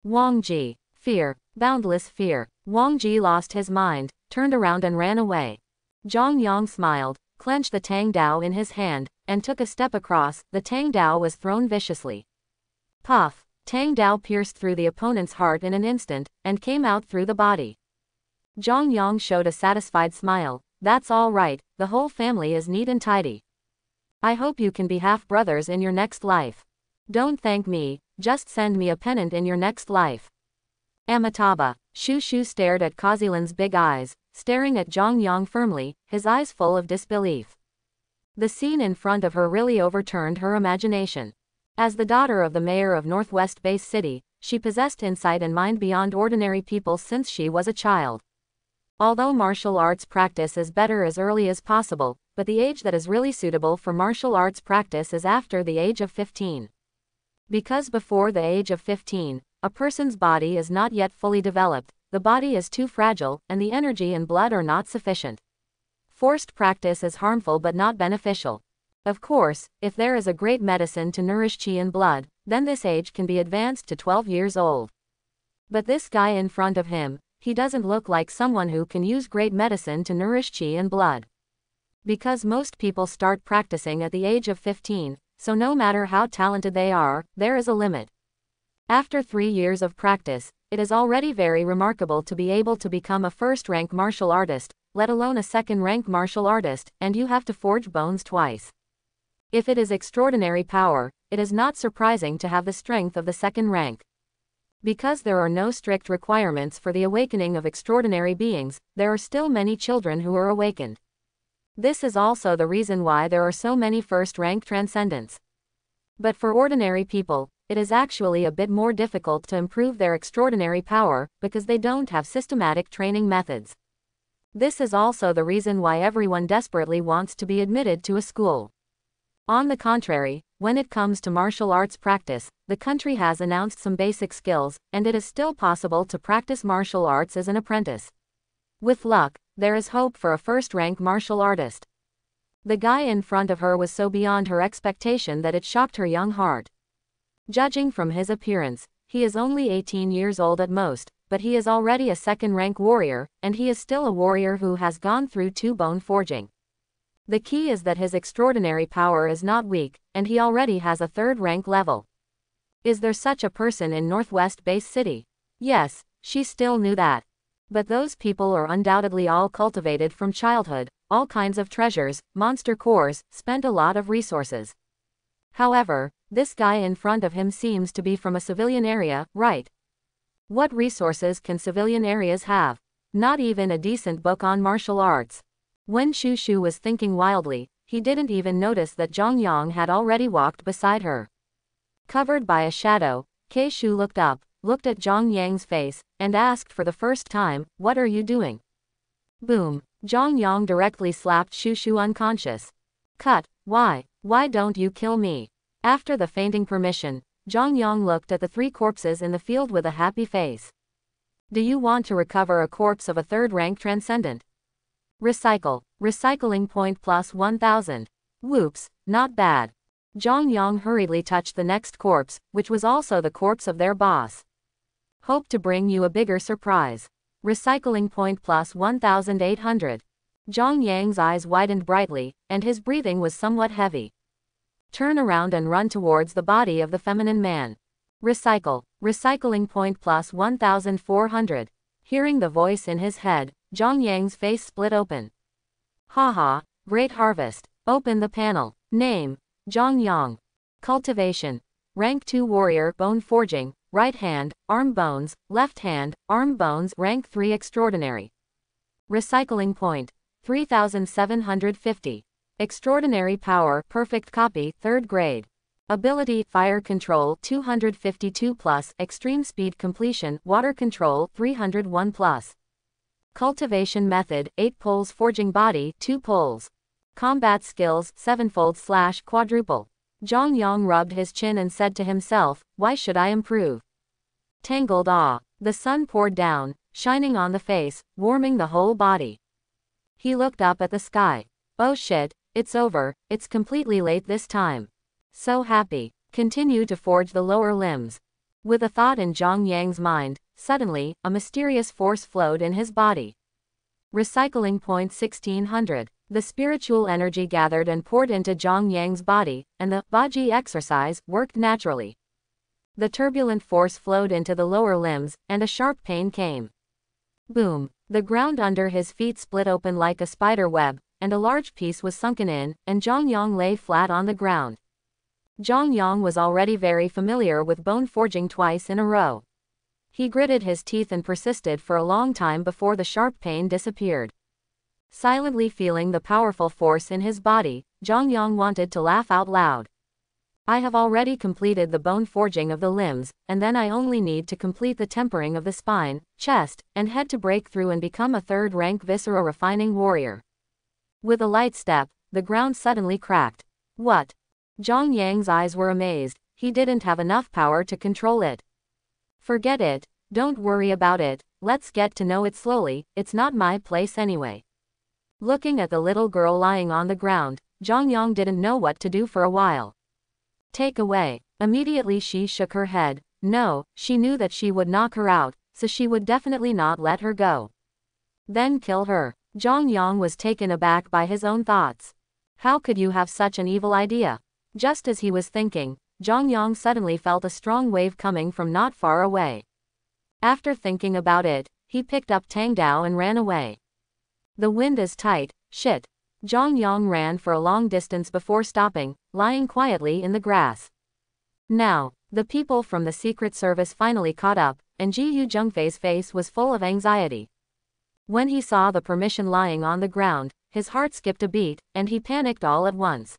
Wang Ji. Fear. Boundless fear. Wang Ji lost his mind, turned around and ran away. Zhang Yang smiled, clenched the tang dao in his hand, and took a step across. The tang dao was thrown viciously. Puff. Tang dao pierced through the opponent's heart in an instant, and came out through the body. Zhang Yang showed a satisfied smile. That's all right, the whole family is neat and tidy. I hope you can be half-brothers in your next life. Don't thank me, just send me a pennant in your next life. Amitabha. Shu Shu stared at Kazilan's big eyes, staring at Zhang Yang firmly, his eyes full of disbelief. The scene in front of her really overturned her imagination. As the daughter of the mayor of Northwest Base City, she possessed insight and mind beyond ordinary people since she was a child. Although martial arts practice is better as early as possible, but the age that is really suitable for martial arts practice is after the age of 15. Because before the age of 15, a person's body is not yet fully developed, the body is too fragile, and the energy and blood are not sufficient. Forced practice is harmful but not beneficial. Of course, if there is a great medicine to nourish qi and blood, then this age can be advanced to 12 years old. But this guy in front of him, he doesn't look like someone who can use great medicine to nourish qi and blood. Because most people start practicing at the age of 15, so no matter how talented they are, there is a limit. After 3 years of practice, it is already very remarkable to be able to become a first-rank martial artist, let alone a second-rank martial artist, and you have to forge bones twice. If it is extraordinary power, it is not surprising to have the strength of the second rank. Because there are no strict requirements for the awakening of extraordinary beings, there are still many children who are awakened. This is also the reason why there are so many first-rank transcendents. But for ordinary people, it is actually a bit more difficult to improve their extraordinary power, because they don't have systematic training methods. This is also the reason why everyone desperately wants to be admitted to a school. On the contrary, when it comes to martial arts practice, the country has announced some basic skills, and it is still possible to practice martial arts as an apprentice. With luck, there is hope for a first-rank martial artist. The guy in front of her was so beyond her expectation that it shocked her young heart. Judging from his appearance, he is only 18 years old at most, but he is already a second-rank warrior, and he is still a warrior who has gone through 2 bone forging. The key is that his extraordinary power is not weak, and he already has a third-rank level. Is there such a person in Northwest Base City? Yes, she still knew that. But those people are undoubtedly all cultivated from childhood, all kinds of treasures, monster cores, spent a lot of resources. However, this guy in front of him seems to be from a civilian area, right? What resources can civilian areas have? Not even a decent book on martial arts. When Shu Shu was thinking wildly, he didn't even notice that Zhang Yang had already walked beside her. Covered by a shadow, Ke Shu looked up, looked at Zhang Yang's face, and asked for the first time, "What are you doing?" Boom! Zhang Yang directly slapped Shu Shu unconscious. Cut! Why don't you kill me? After the fainting permission, Zhang Yang looked at the 3 corpses in the field with a happy face. Do you want to recover a corpse of a third-rank transcendent? Recycle. Recycling point plus 1000. Whoops, not bad. Zhang Yang hurriedly touched the next corpse, which was also the corpse of their boss. Hope to bring you a bigger surprise. Recycling point plus 1800. Zhang Yang's eyes widened brightly, and his breathing was somewhat heavy. Turn around and run towards the body of the feminine man. Recycle. Recycling point plus 1400. Hearing the voice in his head, Zhang Yang's face split open. Haha, great harvest. Open the panel. Name: Zhang Yang. Cultivation: Rank 2 warrior, bone forging, right hand, arm bones, left hand, arm bones, rank 3 extraordinary. Recycling point: 3750. Extraordinary power, perfect copy, 3rd grade. Ability, fire control, 252 plus, extreme speed completion, water control, 301 plus. Cultivation method, 8 poles forging body, 2 poles. Combat skills, 7-fold/quadruple. Zhang Yang rubbed his chin and said to himself, why should I improve? Tangled awe. The sun poured down, shining on the face, warming the whole body. He looked up at the sky. Oh shit, it's over, it's completely late this time. So happy. Continue to forge the lower limbs. With a thought in Zhang Yang's mind, suddenly, a mysterious force flowed in his body. Recycling point 1600. The spiritual energy gathered and poured into Zhang Yang's body, and the Baji exercise worked naturally. The turbulent force flowed into the lower limbs, and a sharp pain came. Boom! The ground under his feet split open like a spider web, and a large piece was sunken in, and Zhang Yang lay flat on the ground. Zhang Yang was already very familiar with bone forging twice in a row. He gritted his teeth and persisted for a long time before the sharp pain disappeared. Silently feeling the powerful force in his body, Zhang Yang wanted to laugh out loud. I have already completed the bone forging of the limbs, and then I only need to complete the tempering of the spine, chest, and head to break through and become a third-rank viscera refining warrior. With a light step, the ground suddenly cracked. What? Zhang Yang's eyes were amazed. He didn't have enough power to control it. Forget it, don't worry about it, let's get to know it slowly, it's not my place anyway. Looking at the little girl lying on the ground, Zhang Yang didn't know what to do for a while. Take away. Immediately she shook her head. No, she knew that she would knock her out, so she would definitely not let her go. Then kill her. Zhang Yang was taken aback by his own thoughts. How could you have such an evil idea? Just as he was thinking, Zhang Yang suddenly felt a strong wave coming from not far away. After thinking about it, he picked up Tang Dao and ran away. The wind is tight, shit. Zhang Yang ran for a long distance before stopping, lying quietly in the grass. Now, the people from the Secret Service finally caught up, and Ji Yu Zhengfei's face was full of anxiety. When he saw the permission lying on the ground, his heart skipped a beat, and he panicked all at once.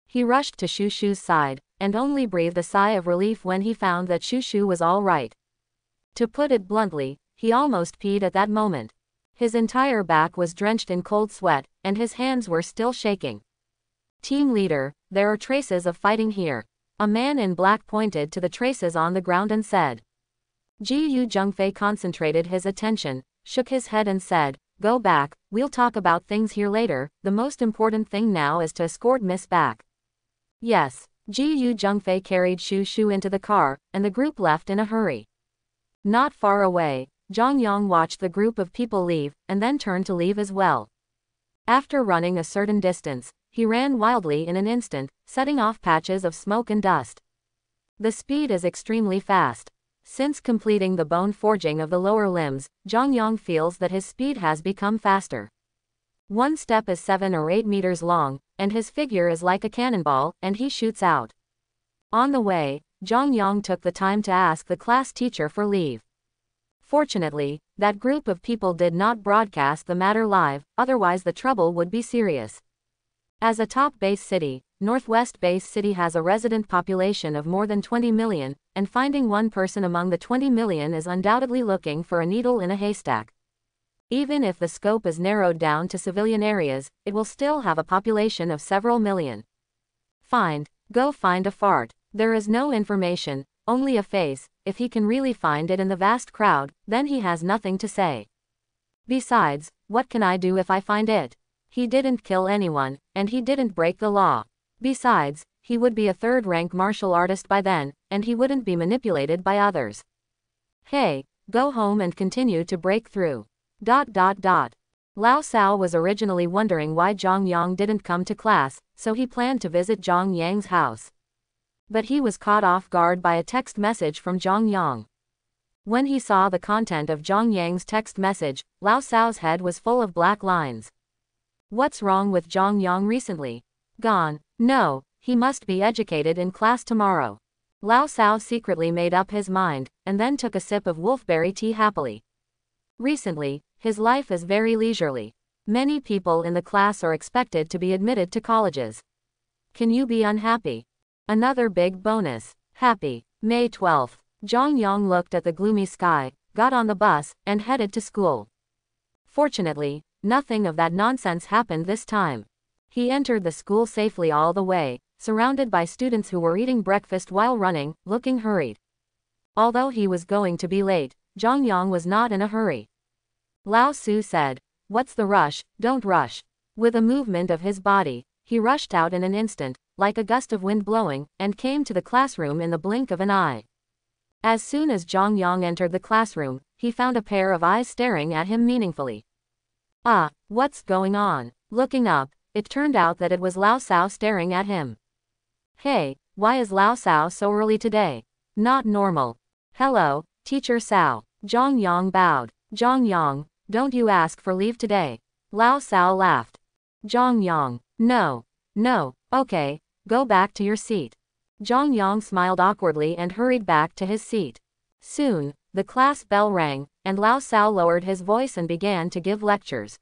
He rushed to Shu Shu's side, and only breathed a sigh of relief when he found that Shu Shu was all right. To put it bluntly, he almost peed at that moment. His entire back was drenched in cold sweat, and his hands were still shaking. Team leader, there are traces of fighting here. A man in black pointed to the traces on the ground and said. Ji Yu Zhengfei concentrated his attention, shook his head and said, "Go back, we'll talk about things here later, the most important thing now is to escort Miss back." Yes. Ji Yu Zhengfei carried Shu Shu into the car, and the group left in a hurry. Not far away, Zhang Yang watched the group of people leave, and then turned to leave as well. After running a certain distance, he ran wildly in an instant, setting off patches of smoke and dust. The speed is extremely fast. Since completing the bone forging of the lower limbs, Zhang Yang feels that his speed has become faster. One step is 7 or 8 meters long, and his figure is like a cannonball, and he shoots out. On the way, Zhang Yang took the time to ask the class teacher for leave. Fortunately, that group of people did not broadcast the matter live, otherwise the trouble would be serious. As a top base city, Northwest Base City has a resident population of more than 20 million, and finding one person among the 20 million is undoubtedly looking for a needle in a haystack. Even if the scope is narrowed down to civilian areas, it will still have a population of several million. Go find a fart. There is no information, only a face. If he can really find it in the vast crowd, then he has nothing to say. Besides, what can I do if I find it? He didn't kill anyone, and he didn't break the law. Besides, he would be a third-rank martial artist by then, and he wouldn't be manipulated by others. Hey, go home and continue to break through. Lao Sao was originally wondering why Zhang Yang didn't come to class, so he planned to visit Zhang Yang's house. But he was caught off guard by a text message from Zhang Yang. When he saw the content of Zhang Yang's text message, Lao Sao's head was full of black lines. What's wrong with Zhang Yang recently? Gone. No, he must be educated in class tomorrow. Lao Sao secretly made up his mind, and then took a sip of wolfberry tea happily. Recently, his life is very leisurely. Many people in the class are expected to be admitted to colleges. Can you be unhappy? Another big bonus. Happy. May 12th. Zhang Yang looked at the gloomy sky, got on the bus, and headed to school. Fortunately, nothing of that nonsense happened this time. He entered the school safely all the way, surrounded by students who were eating breakfast while running, looking hurried. Although he was going to be late, Zhang Yang was not in a hurry. Lao Su said, "What's the rush? Don't rush." With a movement of his body, he rushed out in an instant, like a gust of wind blowing, and came to the classroom in the blink of an eye. As soon as Zhang Yang entered the classroom, he found a pair of eyes staring at him meaningfully. Ah, what's going on? Looking up, it turned out that it was Lao Sao staring at him. Hey, why is Lao Sao so early today? Not normal. Hello, Teacher Sao. Zhang Yang bowed. Zhang Yang, don't you ask for leave today? Lao Sao laughed. Zhang Yang, no, okay, go back to your seat. Zhang Yang smiled awkwardly and hurried back to his seat. Soon, the class bell rang, and Lao Sao lowered his voice and began to give lectures.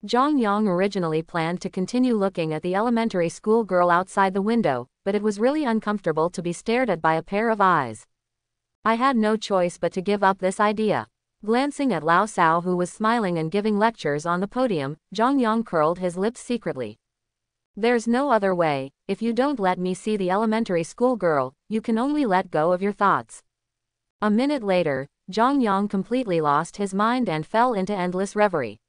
Zhang Yang originally planned to continue looking at the elementary school girl outside the window, but it was really uncomfortable to be stared at by a pair of eyes. I had no choice but to give up this idea. Glancing at Lao Sao, who was smiling and giving lectures on the podium, Zhang Yang curled his lips secretly. There's no other way. If you don't let me see the elementary school girl, you can only let go of your thoughts. A minute later, Zhang Yang completely lost his mind and fell into endless reverie.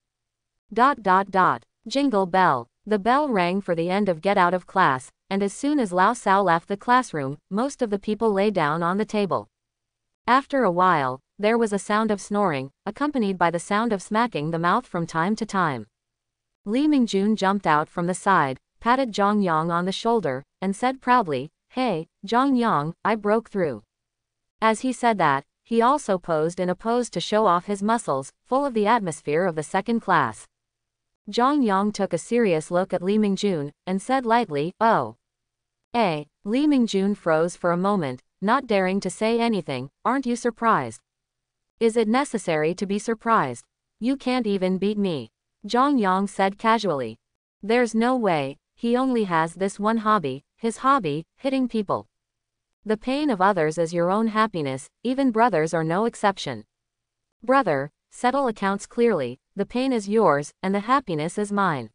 Jingle bell. The bell rang for the end of get out of class, and as soon as Lao Sao left the classroom, most of the people lay down on the table. After a while, there was a sound of snoring, accompanied by the sound of smacking the mouth from time to time. Li Mingjun jumped out from the side, patted Zhang Yang on the shoulder, and said proudly, "Hey, Zhang Yang, I broke through." As he said that, He also posed in a pose to show off his muscles, full of the atmosphere of the second class. Zhang Yang took a serious look at Li Mingjun, and said lightly, "Oh." Li Mingjun froze for a moment, not daring to say anything. "Aren't you surprised?" "Is it necessary to be surprised? You can't even beat me," Zhang Yang said casually. "There's no way, he only has this one hobby, his hobby, hitting people. The pain of others is your own happiness, even brothers are no exception. Brother, settle accounts clearly, the pain is yours, and the happiness is mine."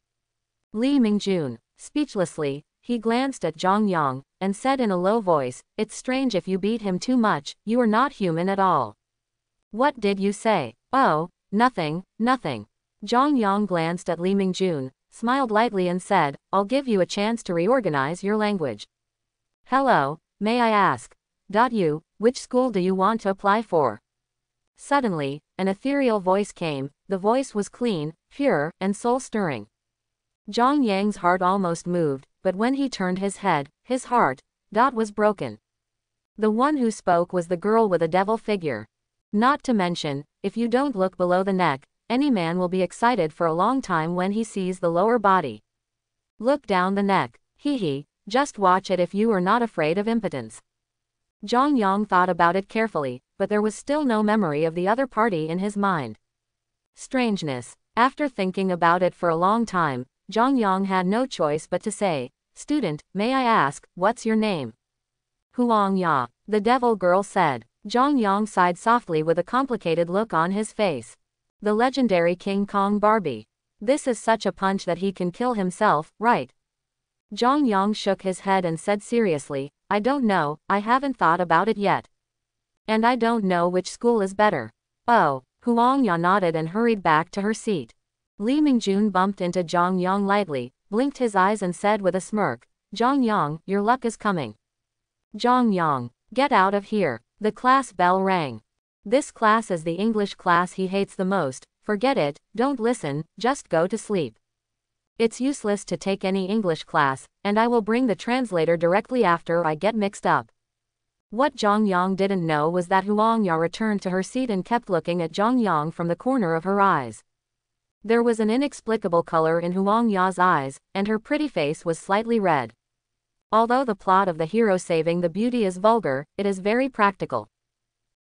Li Mingjun, speechlessly, he glanced at Zhang Yang, and said in a low voice, "It's strange if you beat him too much, you are not human at all." "What did you say?" "Oh, nothing, nothing." Zhang Yang glanced at Li Mingjun, smiled lightly and said, "I'll give you a chance to reorganize your language. Hello, may I ask? Which school do you want to apply for?" Suddenly, an ethereal voice came. The voice was clean, pure, and soul-stirring. Zhang Yang's heart almost moved, but when he turned his head, his heart was broken. The one who spoke was the girl with a devil figure. Not to mention, if you don't look below the neck, any man will be excited for a long time when he sees the lower body. Look down the neck. Hee, just watch it if you are not afraid of impotence. Zhang Yang thought about it carefully, but there was still no memory of the other party in his mind. Strangeness. After thinking about it for a long time, Zhang Yang had no choice but to say, "Student, may I ask, what's your name?" "Huang Ya," the devil girl said. Zhang Yang sighed softly with a complicated look on his face. The legendary King Kong Barbie. This is such a punch that he can kill himself, right? Zhang Yang shook his head and said seriously, "I don't know, I haven't thought about it yet. And I don't know which school is better." "Oh." Huang Ya nodded and hurried back to her seat. Li Mingjun bumped into Zhang Yang lightly, blinked his eyes and said with a smirk, "Zhang Yang, your luck is coming." "Zhang Yang, get out of here." The class bell rang. "This class is the English class he hates the most. Forget it, don't listen, just go to sleep. It's useless to take any English class, and I will bring the translator directly after I get mixed up." What Zhang Yang didn't know was that Huang Ya returned to her seat and kept looking at Zhang Yang from the corner of her eyes. There was an inexplicable color in Huang Ya's eyes, and her pretty face was slightly red. Although the plot of the hero saving the beauty is vulgar, it is very practical.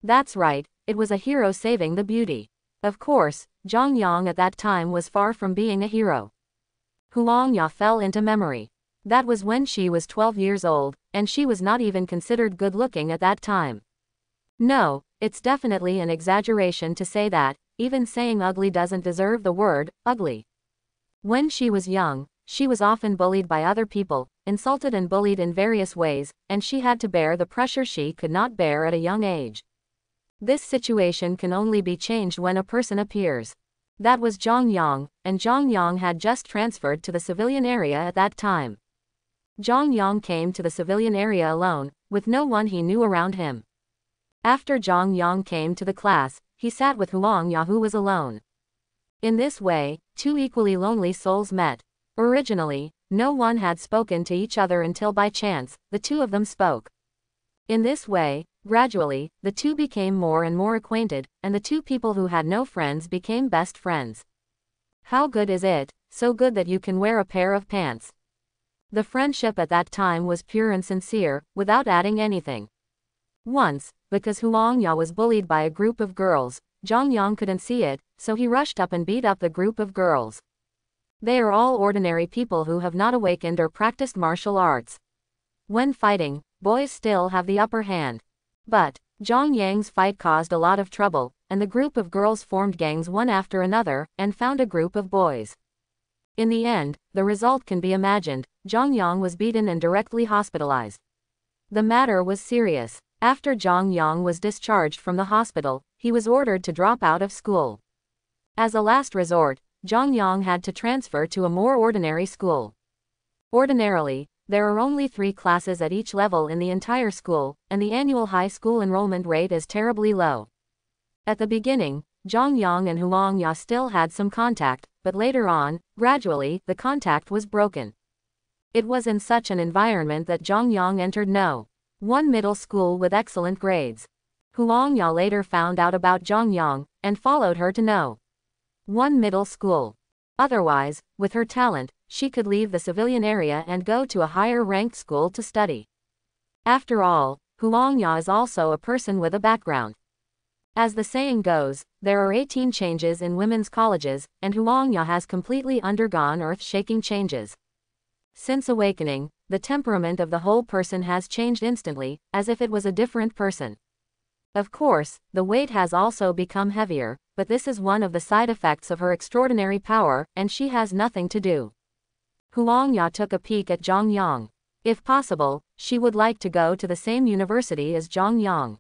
That's right, it was a hero saving the beauty. Of course, Zhang Yang at that time was far from being a hero. Huang Ya fell into memory. That was when she was 12 years old, and she was not even considered good-looking at that time. No, it's definitely an exaggeration to say that, even saying ugly doesn't deserve the word, ugly. When she was young, she was often bullied by other people, insulted and bullied in various ways, and she had to bear the pressure she could not bear at a young age. This situation can only be changed when a person appears. That was Zhang Yang, and Zhang Yang had just transferred to the civilian area at that time. Zhang Yang came to the civilian area alone, with no one he knew around him. After Zhang Yang came to the class, he sat with Huang Ya who was alone. In this way, two equally lonely souls met. Originally, no one had spoken to each other until by chance, the two of them spoke. In this way, gradually, the two became more and more acquainted, and the two people who had no friends became best friends. How good is it? So good that you can wear a pair of pants. The friendship at that time was pure and sincere, without adding anything. Once, because Huang Ya was bullied by a group of girls, Zhang Yang couldn't see it, so he rushed up and beat up the group of girls. They are all ordinary people who have not awakened or practiced martial arts. When fighting, boys still have the upper hand. But Zhang Yang's fight caused a lot of trouble, and the group of girls formed gangs one after another, and found a group of boys. In the end, the result can be imagined. Zhang Yang was beaten and directly hospitalized. The matter was serious. After Zhang Yang was discharged from the hospital, he was ordered to drop out of school. As a last resort, Zhang Yang had to transfer to a more ordinary school. Ordinarily, there are only 3 classes at each level in the entire school, and the annual high school enrollment rate is terribly low. At the beginning, Zhang Yang and Huang Ya still had some contact, but later on, gradually, the contact was broken. It was in such an environment that Zhang Yang entered No. 1 middle school with excellent grades. Huangya later found out about Zhang Yang, and followed her to No. 1 middle school. Otherwise, with her talent, she could leave the civilian area and go to a higher-ranked school to study. After all, Huangya is also a person with a background. As the saying goes, there are 18 changes in women's colleges, and Huangya has completely undergone earth-shaking changes. Since awakening, the temperament of the whole person has changed instantly, as if it was a different person. Of course, the weight has also become heavier, but this is one of the side effects of her extraordinary power, and she has nothing to do. Huangya took a peek at Zhang Yang. If possible, she would like to go to the same university as Zhang Yang.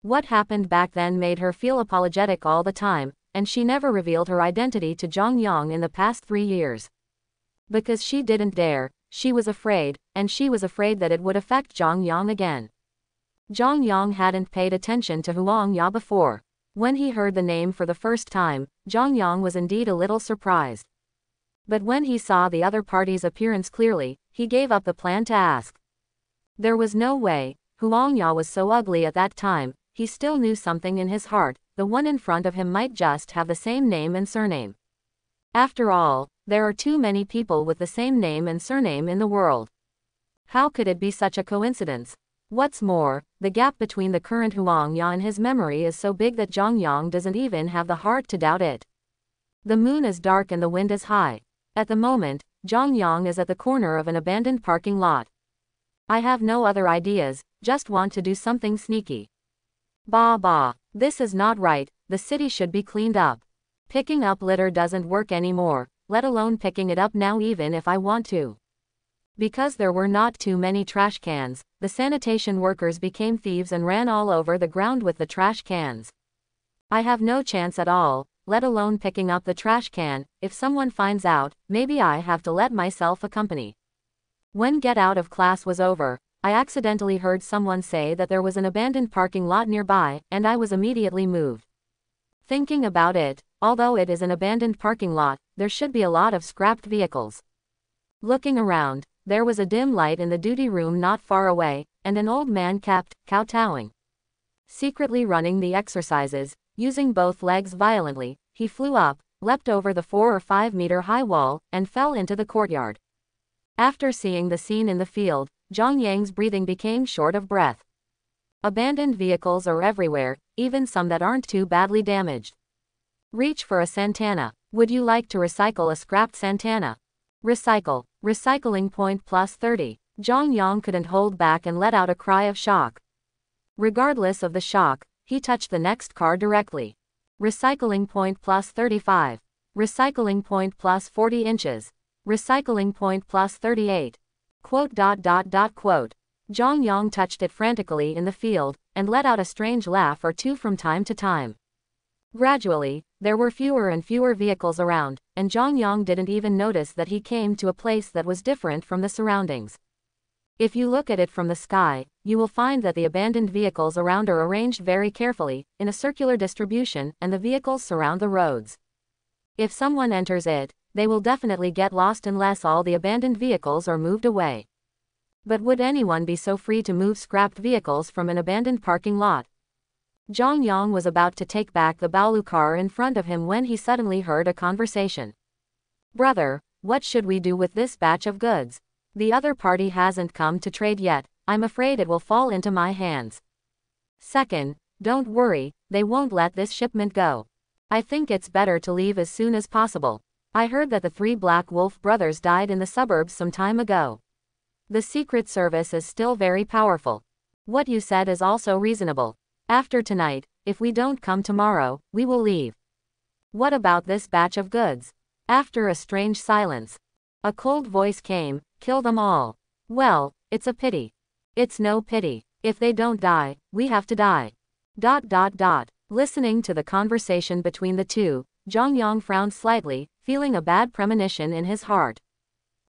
What happened back then made her feel apologetic all the time, and she never revealed her identity to Zhang Yang in the past 3 years. Because she didn't dare, she was afraid, and she was afraid that it would affect Zhang Yang again. Zhang Yang hadn't paid attention to Huangya before. When he heard the name for the first time, Zhang Yang was indeed a little surprised. But when he saw the other party's appearance clearly, he gave up the plan to ask. There was no way. Huangya was so ugly at that time. He still knew something in his heart, the one in front of him might just have the same name and surname. After all, there are too many people with the same name and surname in the world. How could it be such a coincidence? What's more, the gap between the current Huangya and his memory is so big that Zhang Yang doesn't even have the heart to doubt it. The moon is dark and the wind is high. At the moment, Zhang Yang is at the corner of an abandoned parking lot. I have no other ideas, just want to do something sneaky. Bah, this is not right, the city should be cleaned up. Picking up litter doesn't work anymore, let alone picking it up now even if I want to. Because there were not too many trash cans, the sanitation workers became thieves and ran all over the ground with the trash cans. I have no chance at all, let alone picking up the trash can. If someone finds out, maybe I have to let myself accompany. When get out of class was over, I accidentally heard someone say that there was an abandoned parking lot nearby, and I was immediately moved. Thinking about it, although it is an abandoned parking lot, there should be a lot of scrapped vehicles. Looking around, there was a dim light in the duty room not far away, and an old man kept kowtowing. Secretly running the exercises, using both legs violently, he flew up, leapt over the 4 or 5 meter high wall, and fell into the courtyard. After seeing the scene in the field, Zhang Yang's breathing became short of breath. Abandoned vehicles are everywhere, even some that aren't too badly damaged. Reach for a Santana. Would you like to recycle a scrapped Santana? Recycle. Recycling point plus 30. Zhang Yang couldn't hold back and let out a cry of shock. Regardless of the shock, he touched the next car directly. Recycling point plus 35. Recycling point plus 40 inches. Recycling point plus 38. Quote. Zhang Yang touched it frantically in the field, and let out a strange laugh or two from time to time. Gradually, there were fewer and fewer vehicles around, and Zhang Yang didn't even notice that he came to a place that was different from the surroundings. If you look at it from the sky, you will find that the abandoned vehicles around are arranged very carefully, in a circular distribution, and the vehicles surround the roads. If someone enters it, they will definitely get lost unless all the abandoned vehicles are moved away. But would anyone be so free to move scrapped vehicles from an abandoned parking lot? Zhang Yang was about to take back the Baolu car in front of him when he suddenly heard a conversation. Brother, what should we do with this batch of goods? The other party hasn't come to trade yet, I'm afraid it will fall into my hands. Second, don't worry, they won't let this shipment go. I think it's better to leave as soon as possible. I heard that the 3 Black Wolf brothers died in the suburbs some time ago. The Secret Service is still very powerful. What you said is also reasonable. After tonight, if we don't come tomorrow, we will leave. What about this batch of goods? After a strange silence, a cold voice came, kill them all. Well, it's a pity. It's no pity. If they don't die, we have to die. Listening to the conversation between the two, Zhang Yang frowned slightly, feeling a bad premonition in his heart.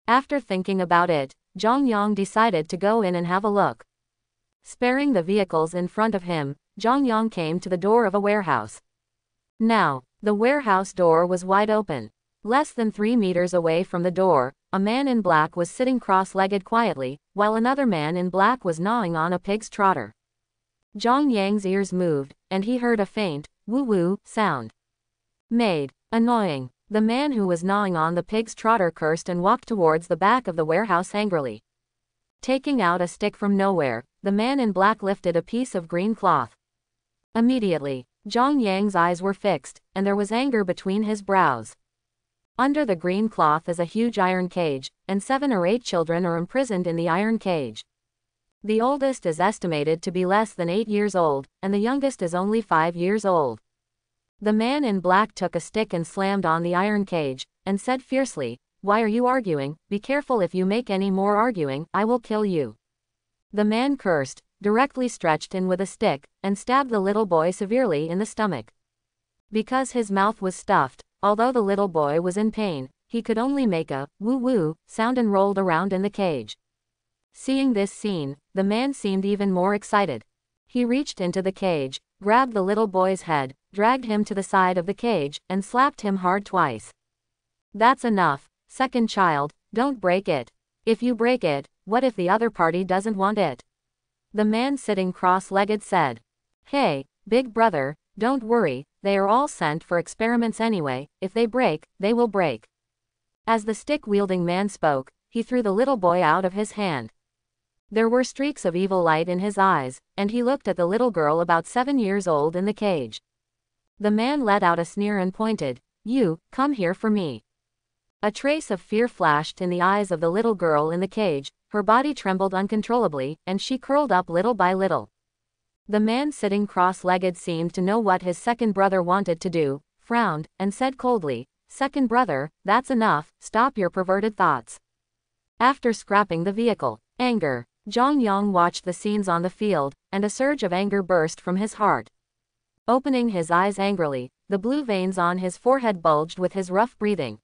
After thinking about it, Zhang Yang decided to go in and have a look. Sparing the vehicles in front of him, Zhang Yang came to the door of a warehouse. Now, the warehouse door was wide open. Less than 3 meters away from the door, a man in black was sitting cross-legged quietly, while another man in black was gnawing on a pig's trotter. Zhang Yang's ears moved, and he heard a faint, woo-woo, sound. Maid. Annoying. The man who was gnawing on the pig's trotter cursed and walked towards the back of the warehouse angrily. Taking out a stick from nowhere, the man in black lifted a piece of green cloth. Immediately, Zhang Yang's eyes were fixed, and there was anger between his brows. Under the green cloth is a huge iron cage, and 7 or 8 children are imprisoned in the iron cage. The oldest is estimated to be less than 8 years old, and the youngest is only 5 years old. The man in black took a stick and slammed on the iron cage, and said fiercely, "Why are you arguing? Be careful, if you make any more arguing, I will kill you." The man cursed, directly stretched in with a stick, and stabbed the little boy severely in the stomach. Because his mouth was stuffed, although the little boy was in pain, he could only make a woo-woo sound and rolled around in the cage. Seeing this scene, the man seemed even more excited. He reached into the cage, grabbed the little boy's head, dragged him to the side of the cage, and slapped him hard twice. "That's enough, second child, don't break it. If you break it, what if the other party doesn't want it?" The man sitting cross-legged said. "Hey, big brother, don't worry, they are all sent for experiments anyway, if they break, they will break." As the stick-wielding man spoke, he threw the little boy out of his hand. There were streaks of evil light in his eyes, and he looked at the little girl about 7 years old in the cage. The man let out a sneer and pointed, "You, come here for me." A trace of fear flashed in the eyes of the little girl in the cage, her body trembled uncontrollably, and she curled up little by little. The man sitting cross-legged seemed to know what his second brother wanted to do, frowned, and said coldly, "Second brother, that's enough, stop your perverted thoughts." After scrapping the vehicle, anger. Zhang Yang watched the scenes on the field, and a surge of anger burst from his heart. Opening his eyes angrily, the blue veins on his forehead bulged with his rough breathing.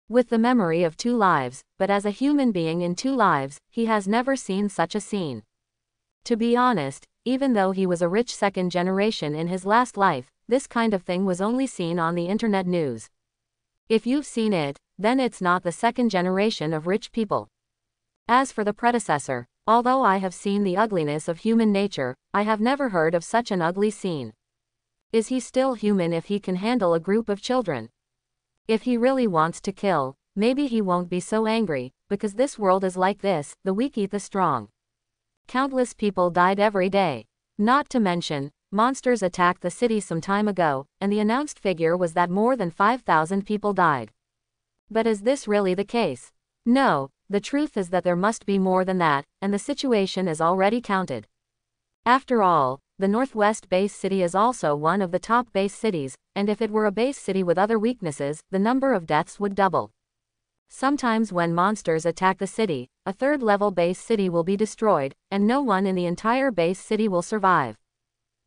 With the memory of 2 lives, but as a human being in 2 lives, he has never seen such a scene. To be honest, even though he was a rich second generation in his last life, this kind of thing was only seen on the internet news. If you've seen it, then it's not the second generation of rich people. As for the predecessor, although I have seen the ugliness of human nature, I have never heard of such an ugly scene. Is he still human if he can handle a group of children? If he really wants to kill, maybe he won't be so angry, because this world is like this, the weak eat the strong. Countless people died every day. Not to mention, monsters attacked the city some time ago, and the announced figure was that more than 5,000 people died. But is this really the case? No, the truth is that there must be more than that, and the situation is already counted. After all, the Northwest base city is also one of the top base cities, and if it were a base city with other weaknesses, the number of deaths would double. Sometimes when monsters attack the city, a third-level base city will be destroyed, and no one in the entire base city will survive.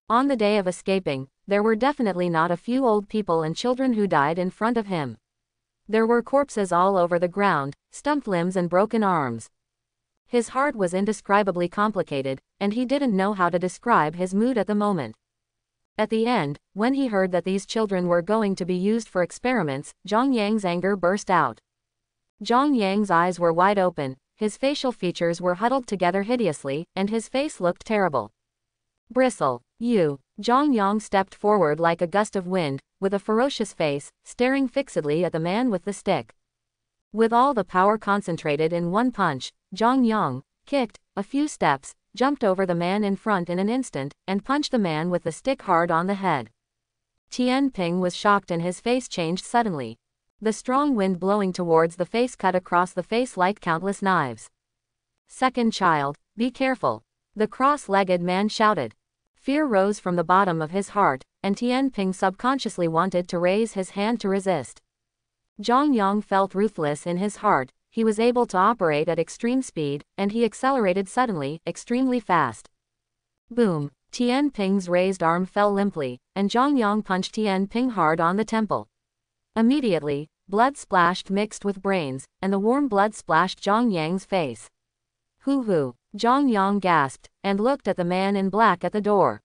On the day of escaping, there were definitely not a few old people and children who died in front of him. There were corpses all over the ground, stumped limbs and broken arms. His heart was indescribably complicated, and he didn't know how to describe his mood at the moment. At the end, when he heard that these children were going to be used for experiments, Zhang Yang's anger burst out. Zhang Yang's eyes were wide open, his facial features were huddled together hideously, and his face looked terrible. "Bristle, you." Zhang Yang stepped forward like a gust of wind, with a ferocious face, staring fixedly at the man with the stick. With all the power concentrated in one punch, Zhang Yang kicked a few steps, jumped over the man in front in an instant, and punched the man with the stick hard on the head. Tian Ping was shocked and his face changed suddenly. The strong wind blowing towards the face cut across the face like countless knives. "Second child, be careful," the cross-legged man shouted. Fear rose from the bottom of his heart, and Tian Ping subconsciously wanted to raise his hand to resist. Zhang Yang felt ruthless in his heart. He was able to operate at extreme speed, and he accelerated suddenly, extremely fast. Boom! Tian Ping's raised arm fell limply, and Zhang Yang punched Tian Ping hard on the temple. Immediately, blood splashed mixed with brains, and the warm blood splashed Zhang Yang's face. "Hoo-hoo," Zhang Yang gasped, and looked at the man in black at the door.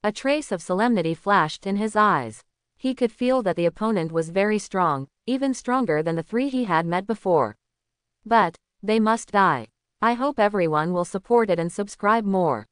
A trace of solemnity flashed in his eyes. He could feel that the opponent was very strong, even stronger than the 3 he had met before. But they must die. I hope everyone will support it and subscribe more.